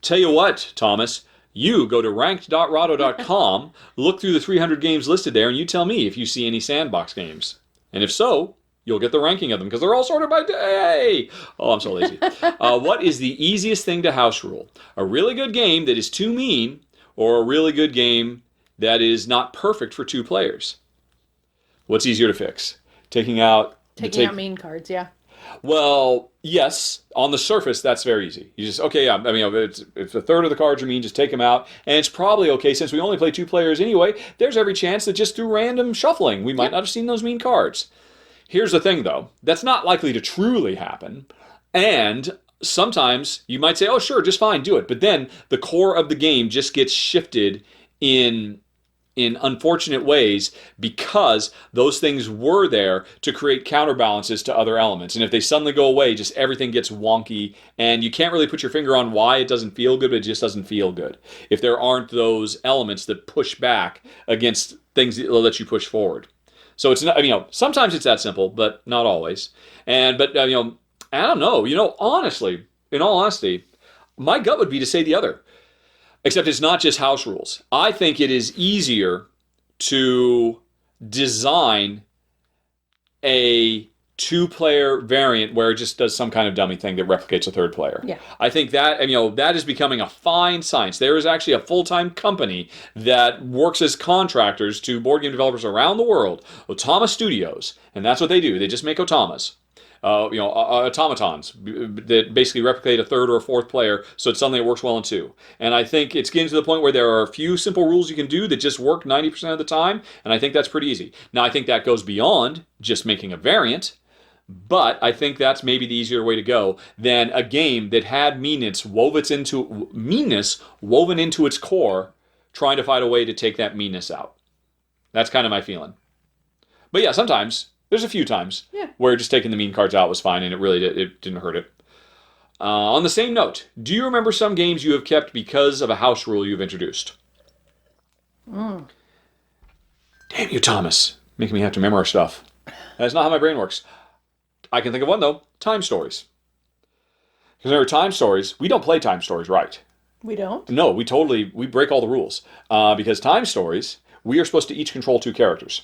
Tell you what, Thomas, you go to ranked.rahdo.com, look through the 300 games listed there, and you tell me if you see any sandbox games. And if so, you'll get the ranking of them, because they're all sorted by day. Oh, I'm so lazy. What is the easiest thing to house rule? A really good game that is too mean, or a really good game that is not perfect for 2 players? What's easier to fix? Taking out mean cards, yeah. Well, yes. On the surface, that's very easy. You just, okay, yeah, I mean, if a third of the cards are mean, just take them out. And it's probably okay, since we only play 2 players anyway, there's every chance that just through random shuffling, we might not have seen those mean cards. Here's the thing, though. That's not likely to truly happen. And sometimes you might say, oh, sure, just fine, do it. But then the core of the game just gets shifted in unfortunate ways, because those things were there to create counterbalances to other elements. And if they suddenly go away, just everything gets wonky, and you can't really put your finger on why it doesn't feel good, but it just doesn't feel good if there aren't those elements that push back against things that let you push forward. So it's not, sometimes it's that simple, but not always. But I don't know. Honestly, in all honesty, my gut would be to say the other. Except it's not just house rules. I think it is easier to design a 2-player variant where it just does some kind of dummy thing that replicates a 3rd player. Yeah. I think that, that is becoming a fine science. There is actually a full-time company that works as contractors to board game developers around the world, Otama Studios, and that's what they do. They just make Otamas. Automatons that basically replicate a 3rd or a 4th player, so suddenly it works well in 2. And I think it's getting to the point where there are a few simple rules you can do that just work 90% of the time, and I think that's pretty easy. Now, I think that goes beyond just making a variant, but I think that's maybe the easier way to go than a game that had meanness woven into its core, trying to find a way to take that meanness out. That's kind of my feeling. But yeah, sometimes... There's a few times where just taking the mean cards out was fine, and it didn't hurt it. On the same note, do you remember some games you have kept because of a house rule you've introduced? Damn you, Thomas. Making me have to memorize stuff. That's not how my brain works. I can think of one, though. Time stories. Because remember, time stories, we don't play time stories right. We don't? No, we break all the rules. Because time stories, we are supposed to each control 2 characters.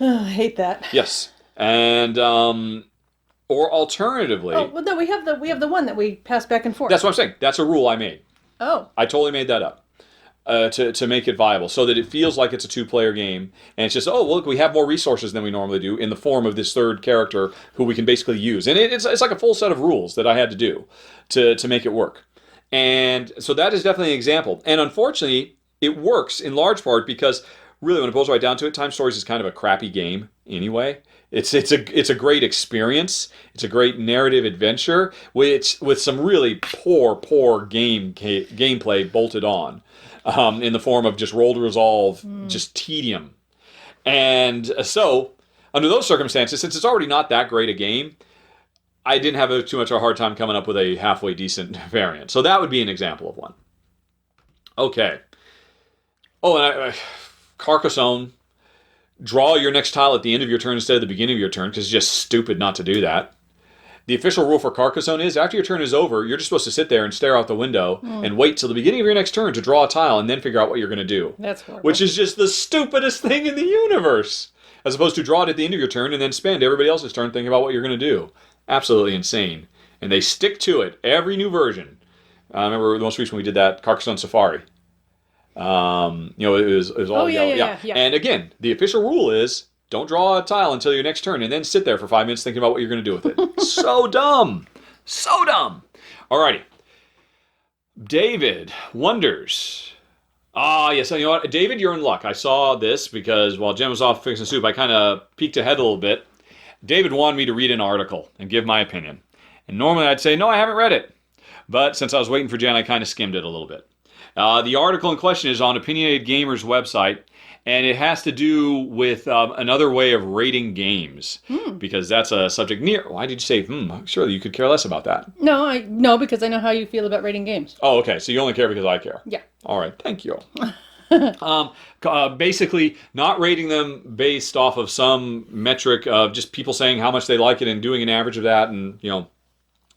I hate that. Yes, and or alternatively. Oh well, no, we have the one that we pass back and forth. That's what I'm saying. That's a rule I made. Oh. I totally made that up to make it viable, so that it feels like it's a 2-player game, and it's just look, we have more resources than we normally do in the form of this 3rd character who we can basically use, and it's like a full set of rules that I had to do to make it work, and so that is definitely an example, and unfortunately, it works in large part because. Really, when it boils right down to it, Time Stories is kind of a crappy game anyway. It's a great experience. It's a great narrative adventure, with some really poor gameplay bolted on, in the form of just roll to resolve, just tedium. And so, under those circumstances, since it's already not that great a game, I didn't have too much of a hard time coming up with a halfway decent variant. So that would be an example of one. Okay. Oh, and Carcassonne, draw your next tile at the end of your turn instead of the beginning of your turn, because it's just stupid not to do that. The official rule for Carcassonne is, after your turn is over, you're just supposed to sit there and stare out the window and wait till the beginning of your next turn to draw a tile and then figure out what you're going to do. That's horrible. Which is just the stupidest thing in the universe. As opposed to draw it at the end of your turn and then spend everybody else's turn thinking about what you're going to do. Absolutely insane. And they stick to it every new version. I remember the most recent we did that, Carcassonne Safari. It was all yellow. Yeah. And again, the official rule is don't draw a tile until your next turn and then sit there for 5 minutes thinking about what you're going to do with it. So dumb. So dumb. Alrighty. David wonders. Yes, you know what? David, you're in luck. I saw this because while Jen was off fixing soup, I kind of peeked ahead a little bit. David wanted me to read an article and give my opinion. And normally I'd say, no, I haven't read it. But since I was waiting for Jen, I kind of skimmed it a little bit. The article in question is on Opinionated Gamer's website, And it has to do with another way of rating games, because that's a subject near. Why did you say, surely you could care less about that? No, because I know how you feel about rating games. Oh, okay. So you only care because I care. Yeah. All right. Thank you. Basically, not rating them based off of some metric of just people saying how much they like it and doing an average of that and,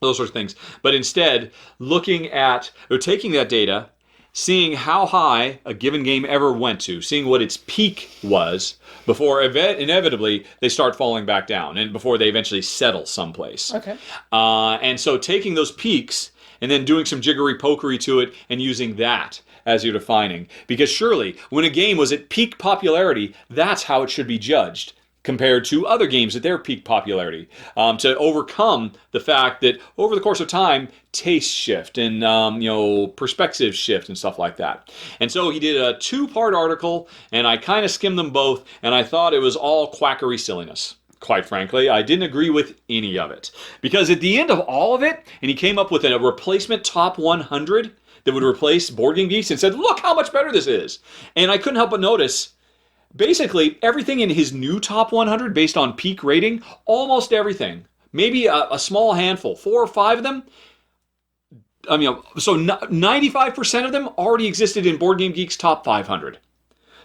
those sorts of things. But instead, looking at, or taking that data, seeing how high a given game ever went to, seeing what its peak was, before inevitably they start falling back down, and before they eventually settle someplace. Okay. And so taking those peaks and then doing some jiggery-pokery to it and using that as you're defining. Because surely, when a game was at peak popularity, that's how it should be judged, compared to other games at their peak popularity, to overcome the fact that over the course of time, tastes shift and perspectives shift and stuff like that. And so he did a 2-part article, and I kind of skimmed them both, and I thought it was all quackery silliness. Quite frankly, I didn't agree with any of it. Because at the end of all of it, and he came up with a replacement top 100 that would replace Board Game Geeks and said, look how much better this is. And I couldn't help but notice, basically, everything in his new top 100 based on peak rating, almost everything, maybe a small handful, 4 or 5 of them, so 95% of them already existed in Board Game Geek's top 500.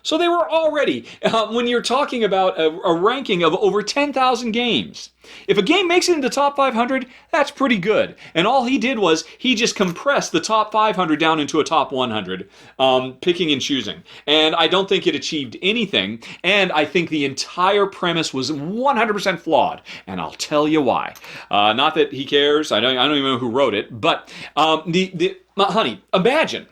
So they were already, when you're talking about a ranking of over 10,000 games, if a game makes it into top 500, that's pretty good. And all he did was he just compressed the top 500 down into a top 100, picking and choosing. And I don't think it achieved anything. And I think the entire premise was 100% flawed. And I'll tell you why. Not that he cares. I don't even know who wrote it. But honey, imagine.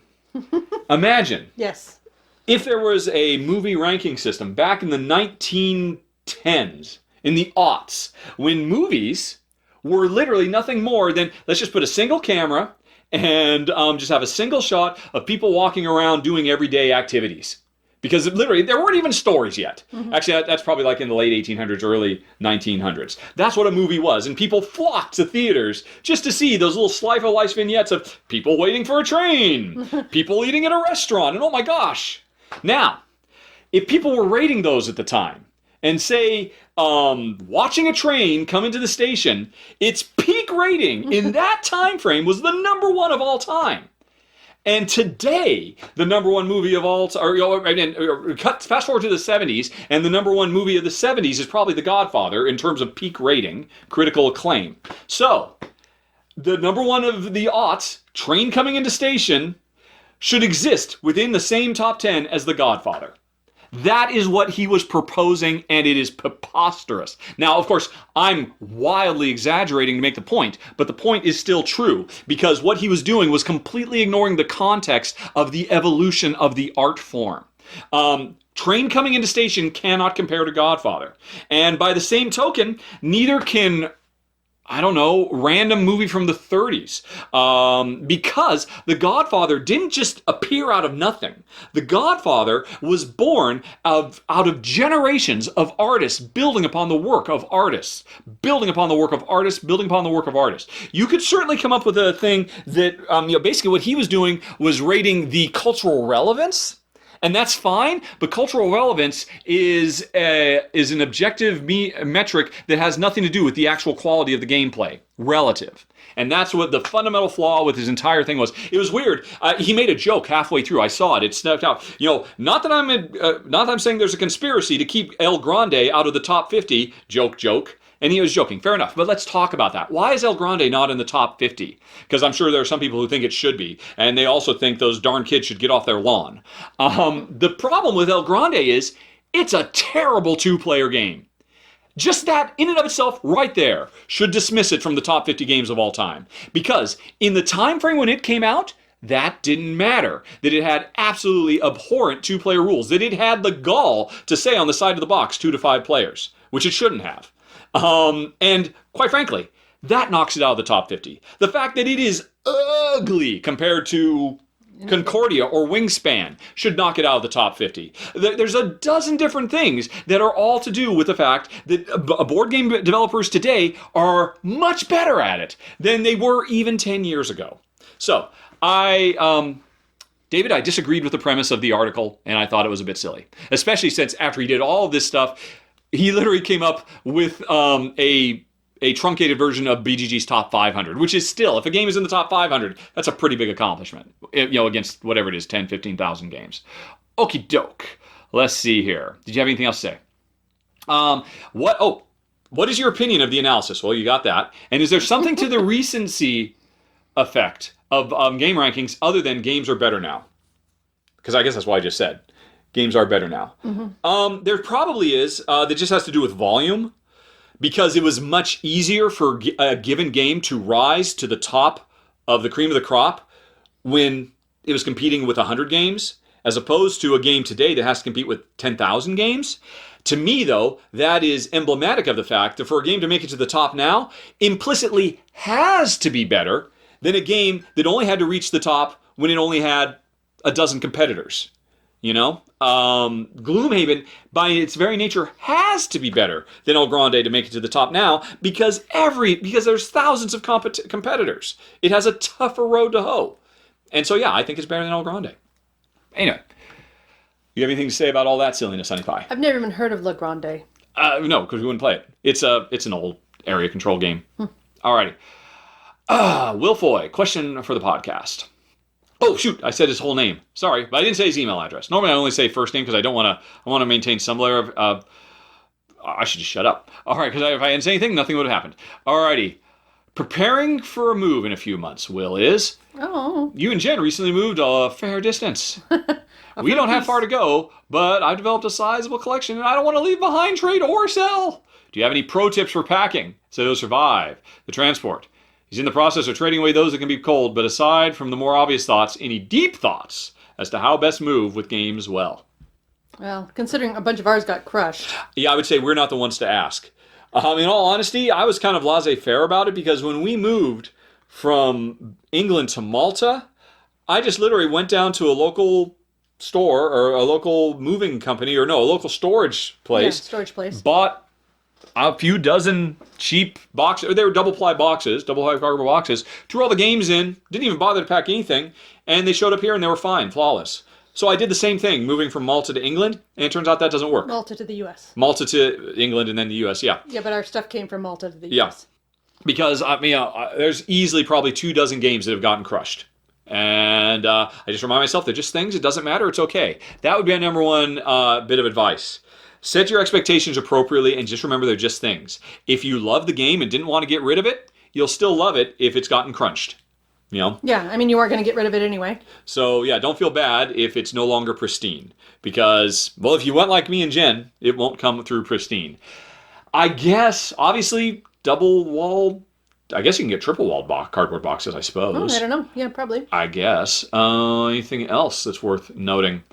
Yes. If there was a movie ranking system back in the 1910s, in the aughts, when movies were literally nothing more than, let's just put a single camera and just have a single shot of people walking around doing everyday activities. Because literally, there weren't even stories yet. Mm-hmm. Actually, that's probably like in the late 1800s, early 1900s. That's what a movie was. And people flocked to theaters just to see those little slice of life vignettes of people waiting for a train, people eating at a restaurant, and oh my gosh. Now, if people were rating those at the time, and say, watching a train come into the station, its peak rating in that time frame was the number 1 of all time. And today, the number 1 movie of all time, fast forward to the 70s, and the number 1 movie of the 70s is probably The Godfather in terms of peak rating, critical acclaim. So, the number 1 of the aughts, train coming into station, should exist within the same top 10 as The Godfather. That is what he was proposing, and it is preposterous. Now, of course, I'm wildly exaggerating to make the point, but the point is still true, because what he was doing was completely ignoring the context of the evolution of the art form. Train coming into station cannot compare to Godfather. And by the same token, neither can, random movie from the 30s. Because The Godfather didn't just appear out of nothing. The Godfather was born out of generations of artists building upon the work of artists. Building upon the work of artists, building upon the work of artists. You could certainly come up with a thing that, basically what he was doing was rating the cultural relevance. And that's fine, but cultural relevance is an objective metric that has nothing to do with the actual quality of the gameplay. Relative. And that's what the fundamental flaw with his entire thing was. It was weird. He made a joke halfway through. I saw it. It snuck out. Not that I'm saying there's a conspiracy to keep El Grande out of the top 50. Joke. And he was joking. Fair enough. But let's talk about that. Why is El Grande not in the top 50? Because I'm sure there are some people who think it should be. And they also think those darn kids should get off their lawn. The problem with El Grande is it's a terrible 2-player game. Just that, in and of itself, right there, should dismiss it from the top 50 games of all time. Because in the time frame when it came out, that didn't matter. That it had absolutely abhorrent 2-player rules. That it had the gall to say on the side of the box 2 to 5 players, which it shouldn't have. And quite frankly, that knocks it out of the top 50. The fact that it is ugly compared to Concordia or Wingspan should knock it out of the top 50. There's a dozen different things that are all to do with the fact that board game developers today are much better at it than they were even 10 years ago. So, Dan, David, I disagreed with the premise of the article, and I thought it was a bit silly. Especially since after he did all of this stuff, he literally came up with a truncated version of BGG's top 500, which is still, if a game is in the top 500, that's a pretty big accomplishment, against whatever it is, 10, 15,000 games. Okie doke. Let's see here. Did you have anything else to say? What is your opinion of the analysis? Well, you got that. And is there something to the recency effect of game rankings other than games are better now? Because I guess that's what I just said. Games are better now. Mm-hmm. There probably is. That just has to do with volume. Because it was much easier for a given game to rise to the top of the cream of the crop when it was competing with 100 games, as opposed to a game today that has to compete with 10,000 games. To me, though, that is emblematic of the fact that for a game to make it to the top now, implicitly has to be better than a game that only had to reach the top when it only had a dozen competitors. Gloomhaven, by its very nature, has to be better than El Grande to make it to the top now because there's thousands of competitors. It has a tougher road to hoe. And so, yeah, I think it's better than El Grande. Anyway, you have anything to say about all that silliness, Honey Pie? I've never even heard of Le Grande. No, because we wouldn't play it. It's an old area control game. Alrighty. Will Foy, question for the podcast. Oh, shoot, I said his whole name. Sorry, but I didn't say his email address. Normally I only say first name because I want to maintain some layer of... I should just shut up. All right, because if I didn't say anything, nothing would have happened. All righty. Preparing for a move in a few months, Will is... Oh. You and Jen recently moved a fair distance. We don't have far to go, but I've developed a sizable collection and I don't want to leave behind, trade, or sell. Do you have any pro tips for packing so you'll survive the transport? He's in the process of trading away those that can be cold, but aside from the more obvious thoughts, any deep thoughts as to how best move with games well? Well, considering a bunch of ours got crushed. Yeah, I would say we're not the ones to ask. In all honesty, I was kind of laissez-faire about it because when we moved from England to Malta, I just literally went down to a local store or a local moving company a local storage place. Yeah, storage place. Bought a few dozen cheap boxes. They were double-ply cardboard boxes. Threw all the games in. Didn't even bother to pack anything. And they showed up here and they were fine, flawless. So I did the same thing, moving from Malta to England. And it turns out that doesn't work. Malta to the U.S. Malta to England and then the U.S., yeah. Yeah, but our stuff came from Malta to the U.S. Yeah. Because, there's easily probably 2 dozen games that have gotten crushed. And I just remind myself, they're just things. It doesn't matter. It's okay. That would be our number one bit of advice. Set your expectations appropriately and just remember they're just things. If you love the game and didn't want to get rid of it, you'll still love it if it's gotten crunched. Yeah, you weren't going to get rid of it anyway. So, yeah, don't feel bad if it's no longer pristine. Because, well, if you went like me and Jen, it won't come through pristine. I guess, obviously, double-walled... I guess you can get triple-walled cardboard boxes, I suppose. Oh, I don't know. Yeah, probably. I guess. Anything else that's worth noting?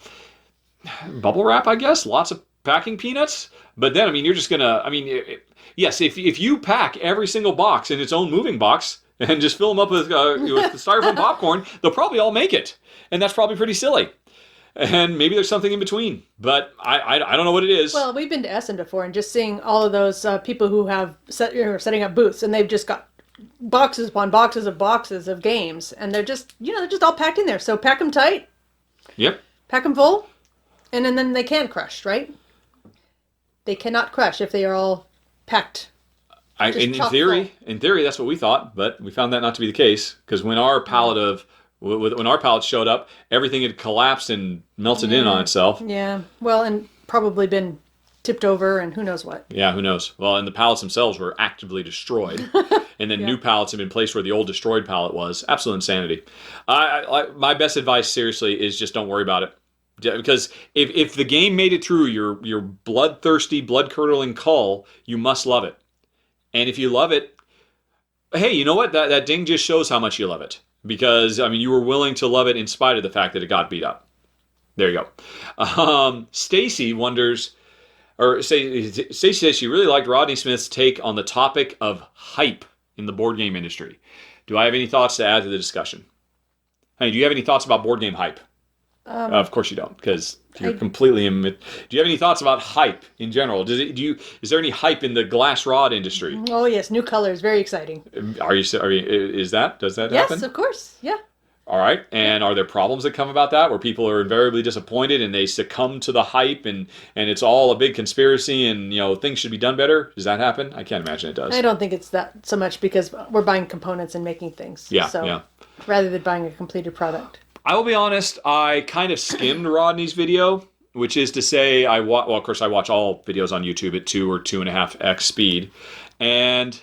Bubble wrap, I guess. Lots of packing peanuts. But then, you're just going to... yes, if you pack every single box in its own moving box and just fill them up with styrofoam popcorn, they'll probably all make it. And that's probably pretty silly. And maybe there's something in between. But I don't know what it is. Well, we've been to Essen before and just seeing all of those people who are setting up booths and they've just got boxes upon boxes of games, and they're just all packed in there. So pack them tight. Yep. Pack them full, and then they can't crush, right? They cannot crush if they are all packed. In theory, that's what we thought, but we found that not to be the case because when our pallets showed up, everything had collapsed and melted in on itself. Yeah. Well, and probably been tipped over and who knows what. Yeah, who knows? Well, and the pallets themselves were actively destroyed. And then new pallets have been placed where the old destroyed pallet was. Absolute insanity. My best advice, seriously, is just don't worry about it. Because if the game made it through your bloodthirsty, blood-curdling cull, you must love it. And if you love it, hey, you know what? That ding just shows how much you love it. Because, you were willing to love it in spite of the fact that it got beat up. There you go. Stacy wonders... Stacey says she really liked Rodney Smith's take on the topic of hype in the board game industry. Do I have any thoughts to add to the discussion? Hey, do you have any thoughts about board game hype? Of course you don't, because you're completely... Do you have any thoughts about hype in general? Is there any hype in the glass rod industry? Oh yes, new colors, very exciting. Does that happen? Yes, of course, yeah. All right. And are there problems that come about that where people are invariably disappointed and they succumb to the hype and it's all a big conspiracy and, things should be done better? Does that happen? I can't imagine it does. I don't think it's that so much because we're buying components and making things. Yeah. Rather than buying a completed product. I will be honest, I kind of skimmed Rodney's video, which is to say of course I watch all videos on YouTube at 2 or 2.5x speed. And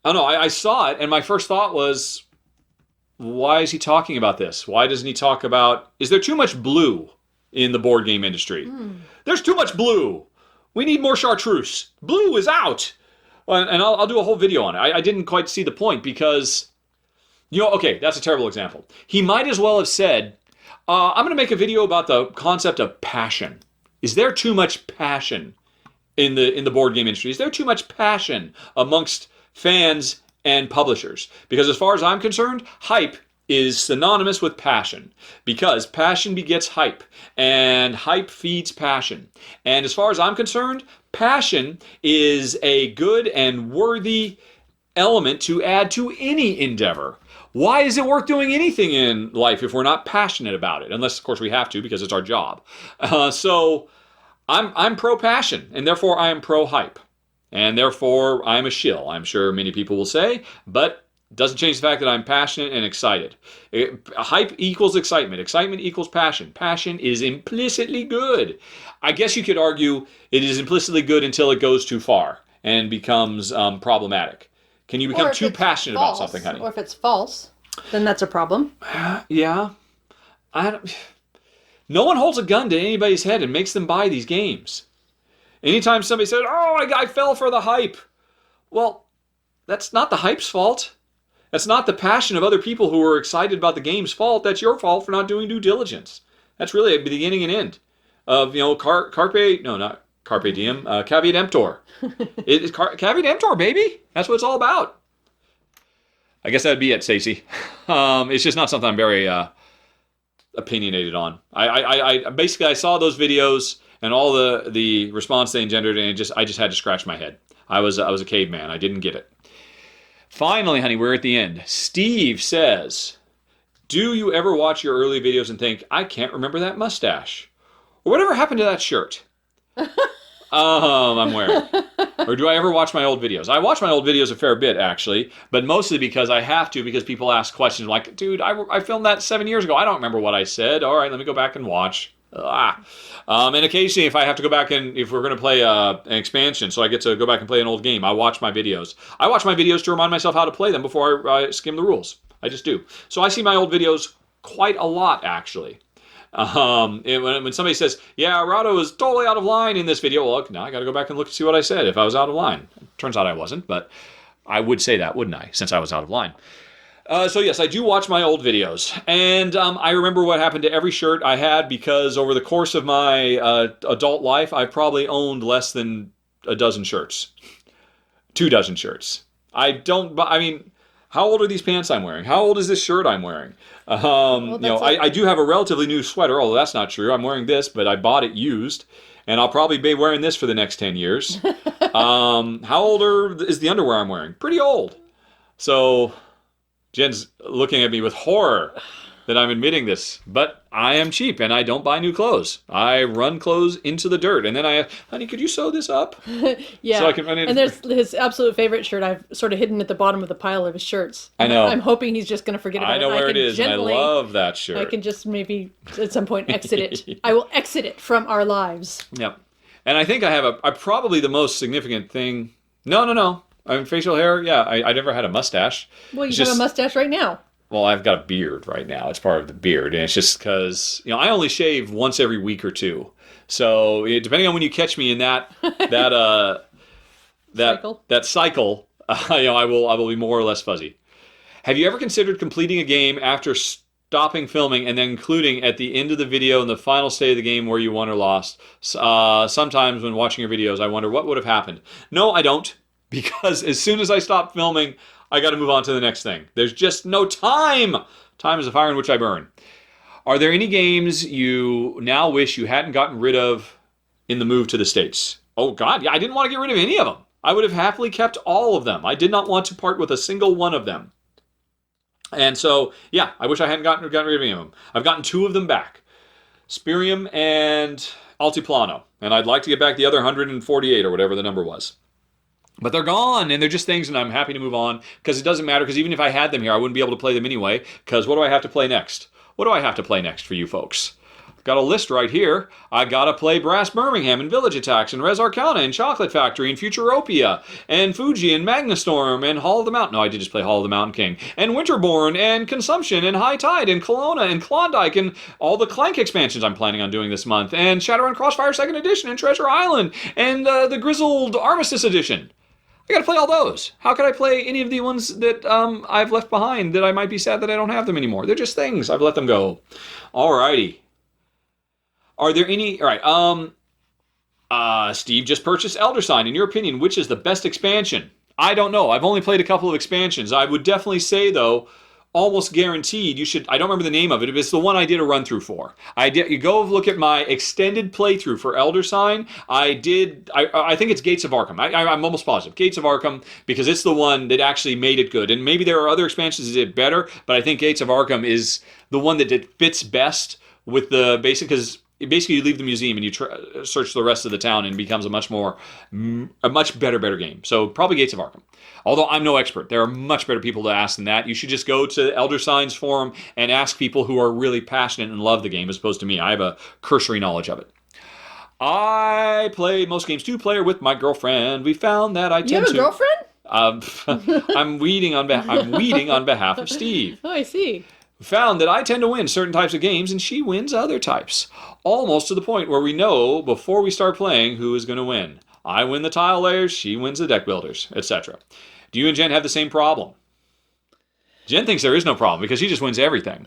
I don't know, I saw it and my first thought was, why is he talking about this? Why doesn't he talk about, is there too much blue in the board game industry? There's too much blue. We need more chartreuse. Blue is out. And I'll do a whole video on it. I didn't quite see the point because, okay, that's a terrible example. He might as well have said, I'm going to make a video about the concept of passion. Is there too much passion in the board game industry? Is there too much passion amongst fans and publishers? Because as far as I'm concerned, hype is synonymous with passion, because passion begets hype and hype feeds passion. And as far as I'm concerned, passion is a good and worthy element to add to any endeavor. Why is it worth doing anything in life if we're not passionate about it? Unless, of course, we have to because it's our job. So I'm pro-passion, and therefore I am pro-hype. And therefore, I'm a shill, I'm sure many people will say, but it doesn't change the fact that I'm passionate and excited. Hype equals excitement. Excitement equals passion. Passion is implicitly good. I guess you could argue it is implicitly good until it goes too far and becomes problematic. Can you become too passionate about something, honey? Or if it's false, then that's a problem. Yeah. No one holds a gun to anybody's head and makes them buy these games. Anytime somebody says, I fell for the hype. Well, that's not the hype's fault. That's not the passion of other people who are excited about the game's fault. That's your fault for not doing due diligence. That's really a beginning and end of, carpe diem, caveat emptor. It's caveat emptor, baby. That's what it's all about. I guess that'd be it, Stacey. It's just not something I'm very opinionated on. I basically saw those videos and all the response they engendered, and I just had to scratch my head. I was a caveman. I didn't get it. Finally, honey, we're at the end. Steve says, do you ever watch your early videos and think, I can't remember that mustache? Or whatever happened to that shirt? I'm wearing. Or do I ever watch my old videos? I watch my old videos a fair bit, actually, but mostly because I have to, because people ask questions like, dude, I filmed that 7 years ago. I don't remember what I said. All right, let me go back and watch. And occasionally, if I have to go back and if we're going to play an expansion, so I get to go back and play an old game, I watch my videos. I watch my videos to remind myself how to play them before I skim the rules. I just do. So I see my old videos quite a lot, actually. When somebody says, yeah, Rahdo is totally out of line in this video, well, now I got to go back and look and see what I said if I was out of line. Turns out I wasn't, but I would say that, wouldn't I, since I was out of line. So yes, I do watch my old videos, and I remember what happened to every shirt I had, because over the course of my adult life, I probably owned less than a dozen shirts. 2 dozen shirts. How old are these pants I'm wearing? How old is this shirt I'm wearing? I do have a relatively new sweater, although that's not true. I'm wearing this, but I bought it used, and I'll probably be wearing this for the next 10 years. How old is the underwear I'm wearing? Pretty old. So Jen's looking at me with horror that I'm admitting this, but I am cheap and I don't buy new clothes. I run clothes into the dirt, and then honey, could you sew this up? Yeah. So I can run it. And there's his absolute favorite shirt I've sort of hidden at the bottom of the pile of his shirts. I know. I'm hoping he's just going to forget about it. I know where it is, and I love that shirt. I can just maybe at some point exit it. I will exit it from our lives. Yep. And I think I have probably the most significant thing. No. Facial hair, yeah. I never had a mustache. Well, you have a mustache right now. Well, I've got a beard right now. It's part of the beard, and it's just because I only shave once every week or two. So depending on when you catch me in that cycle, I will be more or less fuzzy. Have you ever considered completing a game after stopping filming and then including at the end of the video in the final state of the game where you won or lost? Sometimes when watching your videos, I wonder what would have happened. No, I don't. Because as soon as I stop filming, I got to move on to the next thing. There's just no time. Time is a fire in which I burn. Are there any games you now wish you hadn't gotten rid of in the move to the States? Oh, God, yeah, I didn't want to get rid of any of them. I would have happily kept all of them. I did not want to part with a single one of them. And so, yeah, I wish I hadn't gotten rid of any of them. I've gotten 2 of them back. Spirium and Altiplano. And I'd like to get back the other 148 or whatever the number was. But they're gone, and they're just things, and I'm happy to move on, because it doesn't matter, because even if I had them here, I wouldn't be able to play them anyway, because what do I have to play next? What do I have to play next for you folks? Got a list right here. I gotta play Brass Birmingham and Village Attacks and Res Arcana and Chocolate Factory and Futuropia and Fuji and Magnastorm and Hall of the Mountain. No, I did just play Hall of the Mountain King. And Winterborn and Consumption and High Tide and Kelowna and Klondike and all the Clank expansions I'm planning on doing this month. And Shadowrun Crossfire 2nd Edition and Treasure Island and the Grizzled Armistice Edition. I gotta play all those. How could I play any of the ones that I've left behind that I might be sad that I don't have them anymore? They're just things. I've let them go. Alrighty. Are there any... All right. Steve just purchased Elder Sign. In your opinion, which is the best expansion? I don't know. I've only played a couple of expansions. I would definitely say, though, almost guaranteed you should... I don't remember the name of it. It's the one I did a run-through for. You go look at my extended playthrough for Elder Sign. I think it's Gates of Arkham. I'm almost positive. Gates of Arkham, because it's the one that actually made it good. And maybe there are other expansions that did better, but I think Gates of Arkham is the one that fits best with the basic... Because basically, you leave the museum and you search the rest of the town, and it becomes a much better game. So probably Gates of Arkham. Although I'm no expert, there are much better people to ask than that. You should just go to Elder Sign's forum and ask people who are really passionate and love the game, as opposed to me. I have a cursory knowledge of it. I play most games 2-player with my girlfriend. We found that I tend to... You have a girlfriend? I'm weeding on behalf of Steve. Oh, I see. Found that I tend to win certain types of games, and she wins other types. Almost to the point where we know, before we start playing, who is going to win. I win the tile layers, she wins the deck builders, etc. Do you and Jen have the same problem? Jen thinks there is no problem, because she just wins everything.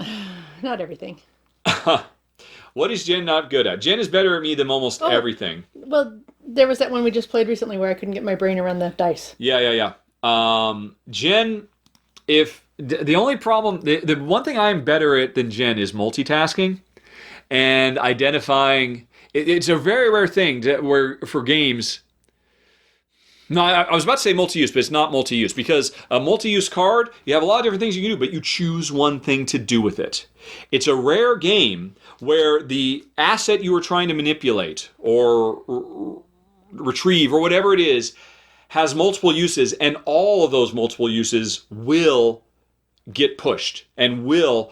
Not everything. What is Jen not good at? Jen is better at me than almost everything. Well, there was that one we just played recently where I couldn't get my brain around the dice. Yeah. Jen, if... The only problem, the one thing I'm better at than Jen is multitasking and identifying. It's a very rare thing where for games. No, I was about to say multi-use, but it's not multi-use, because a multi-use card, you have a lot of different things you can do, but you choose one thing to do with it. It's a rare game where the asset you are trying to manipulate or retrieve or whatever it is has multiple uses, and all of those multiple uses will get pushed and will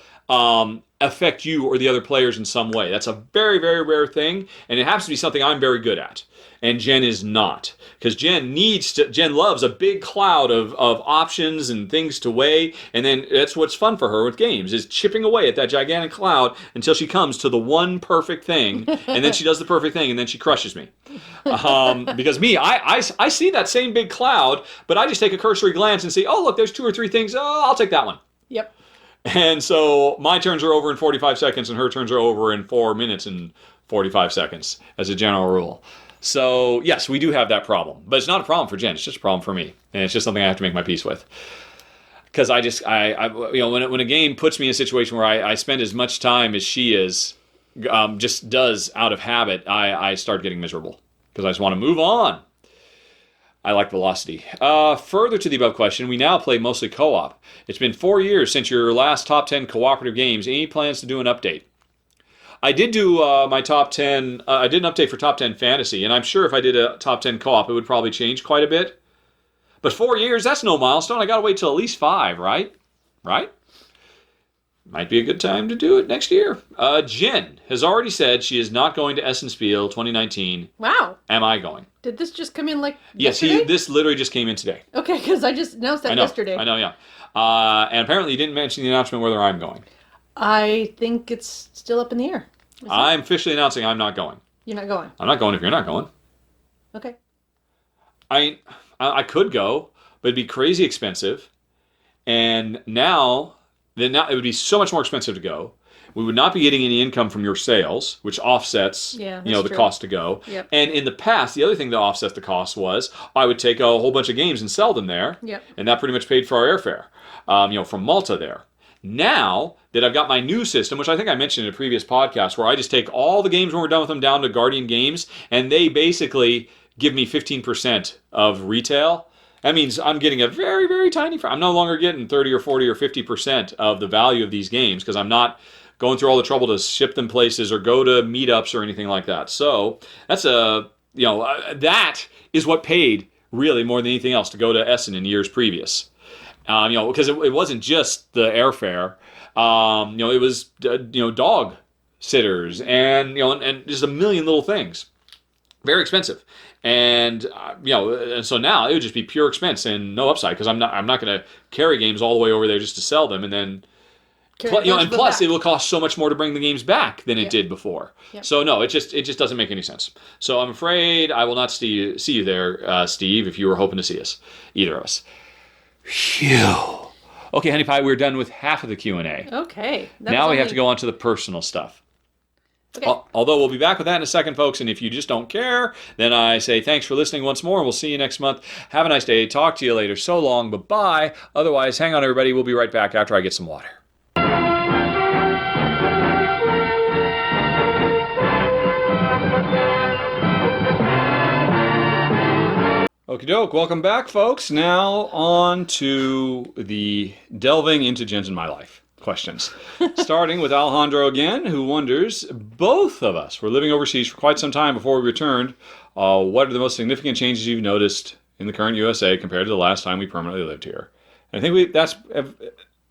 affect you or the other players in some way. That's a very, very rare thing, and it happens to be something I'm very good at, and Jen is not. Because Jen loves a big cloud of options and things to weigh, and then that's what's fun for her with games, is chipping away at that gigantic cloud until she comes to the one perfect thing, and then she does the perfect thing, and then she crushes me. Because me, I see that same big cloud, but I just take a cursory glance and see, oh, look, there's 2 or 3 things. Oh, I'll take that one. Yep. And so my turns are over in 45 seconds, and her turns are over in 4 minutes and 45 seconds, as a general rule. So, yes, we do have that problem. But it's not a problem for Jen. It's just a problem for me. And it's just something I have to make my peace with. Because when a game puts me in a situation where I spend as much time as she just does out of habit, I start getting miserable. Because I just want to move on. I like velocity. Further to the above question, we now play mostly co-op. It's been 4 years since your last top 10 cooperative games. Any plans to do an update? I did do my top 10. I did an update for top 10 fantasy, and I'm sure if I did a top 10 co-op, it would probably change quite a bit. But 4 years, that's no milestone. I got to wait till at least 5, right? Right? Might be a good time to do it next year. Jen has already said she is not going to Essen Spiel 2019. Wow. Am I going? Did this just come in yesterday? Yes, this literally just came in today. Okay, because I just announced that yesterday. I know, yeah. And apparently you didn't mention the announcement whether I'm going. I think it's still up in the air. I'm officially announcing I'm not going. You're not going? I'm not going if you're not going. Okay. I could go, but it'd be crazy expensive. And now it would be so much more expensive to go. We would not be getting any income from your sales, which offsets the cost to go. Yep. And in the past, the other thing that offset the cost was I would take a whole bunch of games and sell them there. Yep. And that pretty much paid for our airfare, from Malta there. Now that I've got my new system, which I think I mentioned in a previous podcast, where I just take all the games when we're done with them down to Guardian Games, and they basically give me 15% of retail. That means I'm getting a very, very tiny I'm no longer getting 30 or 40 or 50% of the value of these games because I'm not going through all the trouble to ship them places or go to meetups or anything like that. So that's that is what paid really more than anything else to go to Essen in years previous. Because it wasn't just the airfare. It was dog sitters and and just a million little things. Very expensive. And and so now it would just be pure expense and no upside because I'm not going to carry games all the way over there just to sell them and then and plus it will cost so much more to bring the games back than it did before. Yep. So no, it just doesn't make any sense. So I'm afraid I will not see you there, Steve, if you were hoping to see us, either of us. Phew. Okay, Honey Pie, we're done with half of the Q&A. Okay. Now we have to go on to the personal stuff. Okay. Although we'll be back with that in a second, folks, and if you just don't care, then I say thanks for listening once more, and we'll see you next month. Have a nice day. Talk to you later. So long. Bye-bye. Otherwise, hang on, everybody. We'll be right back after I get some water. Okie doke, welcome back, folks. Now on to the delving into Gens in My Life questions. Starting with Alejandro again, who wonders, both of us were living overseas for quite some time before we returned. What are the most significant changes you've noticed in the current USA compared to the last time we permanently lived here? And I think that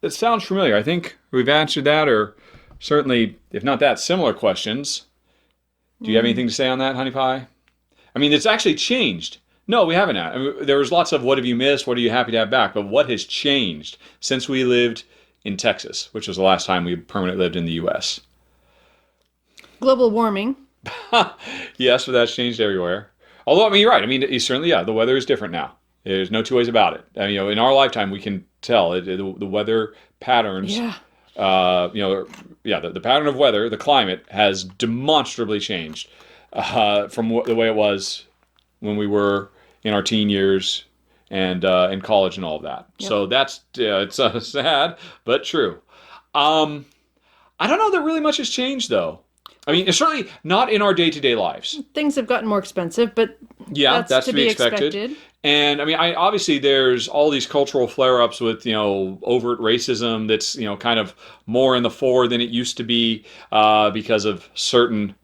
sounds familiar. I think we've answered that, or certainly, if not that, similar questions. Do you have anything to say on that, Honey Pie? I mean, it's actually changed. No, we haven't. I mean, there was lots of what have you missed, what are you happy to have back, but what has changed since we lived in Texas, which was the last time we permanently lived in the U.S.? Global warming. Yes, but that's changed everywhere. Although, I mean, you're right. I mean, certainly, the weather is different now. There's no two ways about it. And, in our lifetime, we can tell the weather patterns. Yeah. The pattern of weather, the climate, has demonstrably changed from the way it was when we were in our teen years and in college and all of that. Yep. So that's it's sad but true. I don't know that really much has changed though. I mean, it's certainly not in our day-to-day lives. Things have gotten more expensive, but that's to be expected. And I mean, obviously there's all these cultural flare-ups with overt racism that's kind of more in the fore than it used to be because of certain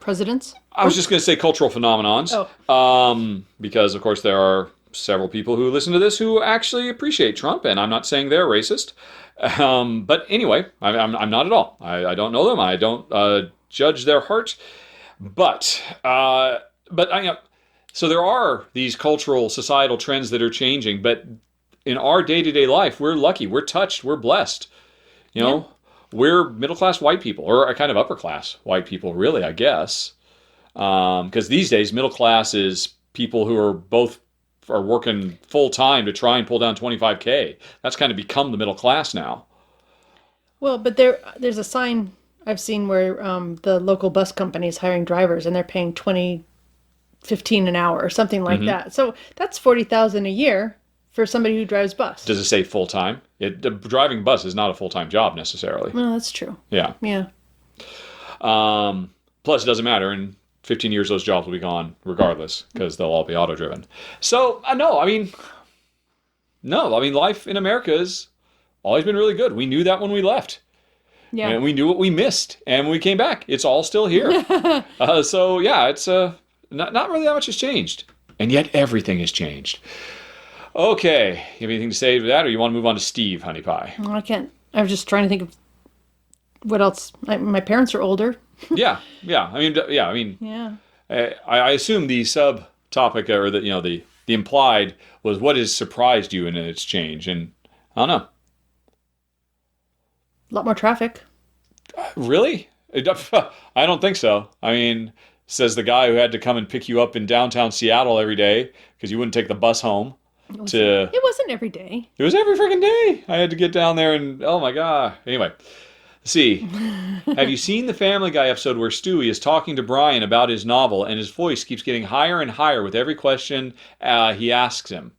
presidents. I was just going to say cultural phenomenons. Because of course there are several people who listen to this who actually appreciate Trump, and I'm not saying they're racist. But anyway, I'm not at all. I don't know them. I don't judge their heart. But so there are these cultural, societal trends that are changing. But in our day-to-day life, we're lucky. We're touched. We're blessed. We're middle-class white people, or a kind of upper-class white people, really, I guess. Because these days, middle class is people who are working full-time to try and pull down $25K. That's kind of become the middle class now. Well, but there's a sign I've seen where the local bus company is hiring drivers, and they're paying $20.15 an hour or something like that. So that's $40,000 a year for somebody who drives bus. Does it say full-time? Driving bus is not a full-time job necessarily. No, that's true. Yeah. Yeah. Plus, it doesn't matter. In 15 years, those jobs will be gone regardless because they'll all be auto-driven. So, life in America has always been really good. We knew that when we left. Yeah. And we knew what we missed. And when we came back, it's all still here. It's not really that much has changed. And yet everything has changed. Okay. You have anything to say to that, or you want to move on to Steve, Honey Pie? I can't. I was just trying to think of what else. My parents are older. Yeah. I assume the subtopic or the implied was what has surprised you in its change, and I don't know. A lot more traffic. Really? I don't think so. I mean, says the guy who had to come and pick you up in downtown Seattle every day because you wouldn't take the bus home. It wasn't every day. It was every freaking day. I had to get down there and oh my god. Anyway. See, have you seen the Family Guy episode where Stewie is talking to Brian about his novel and his voice keeps getting higher and higher with every question he asks him?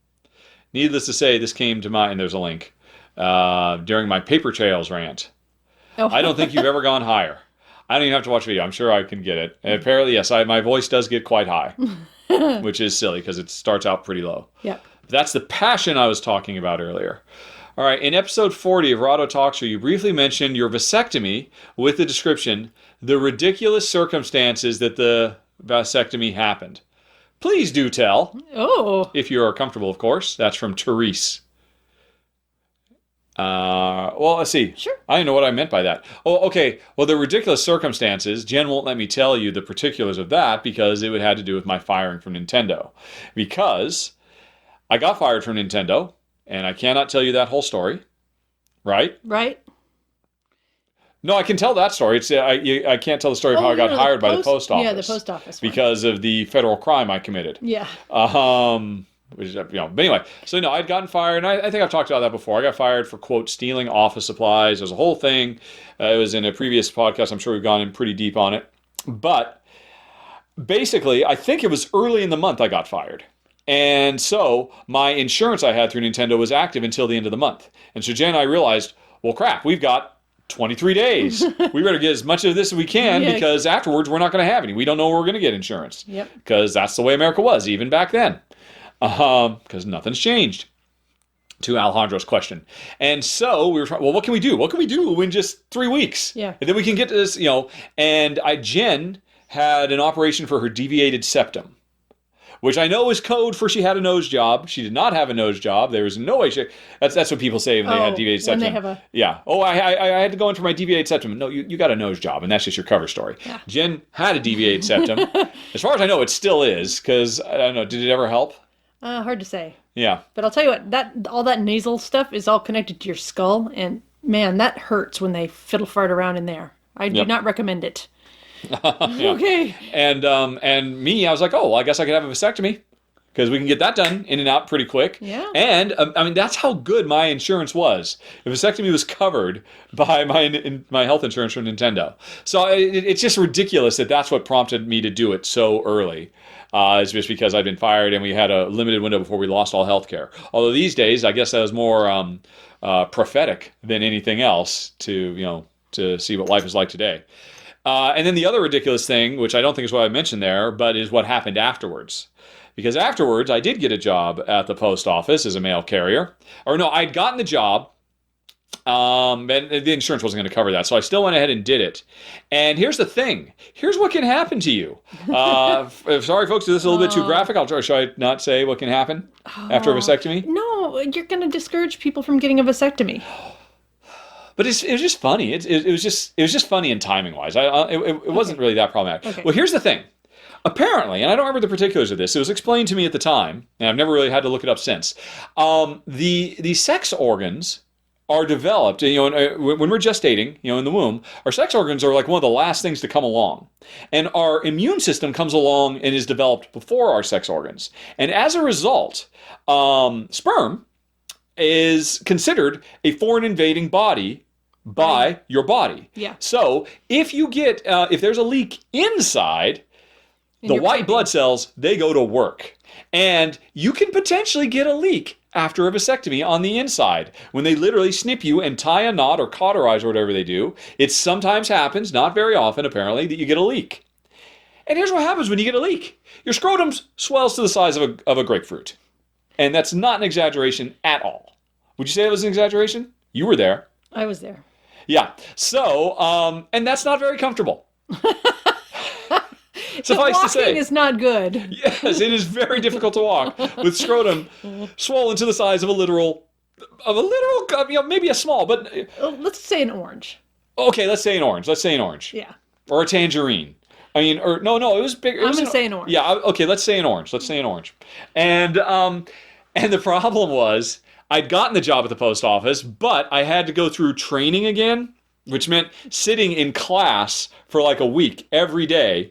Needless to say, this came to mind, and there's a link, during my Paper Trails rant. Oh. I don't think you've ever gone higher. I don't even have to watch the video. I'm sure I can get it. And apparently, yes, my voice does get quite high, which is silly because it starts out pretty low. Yep. That's the passion I was talking about earlier. All right, in episode 40 of Rahdo Talks, you briefly mentioned your vasectomy with the description, the ridiculous circumstances that the vasectomy happened. Please do tell. Oh. If you are comfortable, of course. That's from Therese. Well, let's see. Sure. I don't know what I meant by that. Oh, okay. Well, the ridiculous circumstances, Jen won't let me tell you the particulars of that because it would have to do with my firing from Nintendo. Because I got fired from Nintendo, and I cannot tell you that whole story. Right? Right. No, I can tell that story. It's I can't tell the story of how I got hired by the post office. Yeah, the post office one. Because of the federal crime I committed. Yeah. Which, but anyway, so no, I'd gotten fired, and I think I've talked about that before. I got fired for, quote, stealing office supplies. There's a whole thing. It was in a previous podcast. I'm sure we've gone in pretty deep on it. But basically, I think it was early in the month I got fired. And so my insurance I had through Nintendo was active until the end of the month. And so Jen and I realized, well, crap, we've got 23 days. We better get as much of this as we can because afterwards we're not going to have any. We don't know where we're going to get insurance. Yep. Because that's the way America was, even back then. Because nothing's changed, to Alejandro's question. And so we were trying, well, what can we do? What can we do in just 3 weeks? Yeah. And then we can get to this, and Jen had an operation for her deviated septum, which I know is code for she had a nose job. She did not have a nose job. There was no way that's what people say when they had deviated septum. When they have Yeah. Oh, I had to go in for my deviated septum. No, you got a nose job, and that's just your cover story. Yeah. Jen had a deviated septum. As far as I know, it still is, because, I don't know, did it ever help? Hard to say. Yeah. But I'll tell you what, all that nasal stuff is all connected to your skull, and man, that hurts when they fiddle fart around in there. I do not recommend it. Okay. And me, I was like, oh, well, I guess I could have a vasectomy because we can get that done in and out pretty quick. Yeah. And I mean, that's how good my insurance was. The vasectomy was covered by my health insurance from Nintendo. So it's just ridiculous that that's what prompted me to do it so early. It's just because I'd been fired and we had a limited window before we lost all health care. Although these days, I guess that was more prophetic than anything else to see what life is like today. And then the other ridiculous thing, which I don't think is what I mentioned there, but is what happened afterwards. Because afterwards, I did get a job at the post office as a mail carrier. Or no, I'd gotten the job, and the insurance wasn't going to cover that. So I still went ahead and did it. And here's the thing. Here's what can happen to you. Sorry, folks, this is a little bit too graphic. Should I not say what can happen after a vasectomy? No, you're going to discourage people from getting a vasectomy. But it was just funny. It was just funny and timing wise. It wasn't really that problematic. Okay. Well, here's the thing. Apparently, and I don't remember the particulars of this. It was explained to me at the time, and I've never really had to look it up since. The sex organs are developed. When we're gestating, in the womb, our sex organs are like one of the last things to come along, and our immune system comes along and is developed before our sex organs. And as a result, sperm is considered a foreign invading body by your body. Yeah. So if you get, if there's a leak inside, the white blood cells, they go to work. And you can potentially get a leak after a vasectomy on the inside. When they literally snip you and tie a knot or cauterize or whatever they do, it sometimes happens, not very often apparently, that you get a leak. And here's what happens when you get a leak. Your scrotum swells to the size of a grapefruit. And that's not an exaggeration at all. Would you say it was an exaggeration? You were there. I was there. Yeah. So, and that's not very comfortable. Suffice to say, walking is not good. Yes, it is very difficult to walk with scrotum swollen to the size of a literal, maybe a small, but let's say an orange. Okay, let's say an orange. Yeah. Or a tangerine. I mean, or no, it was bigger. I'm going to say an orange. Yeah, okay, let's say an orange. And the problem was, I'd gotten the job at the post office, but I had to go through training again, which meant sitting in class for like a week every day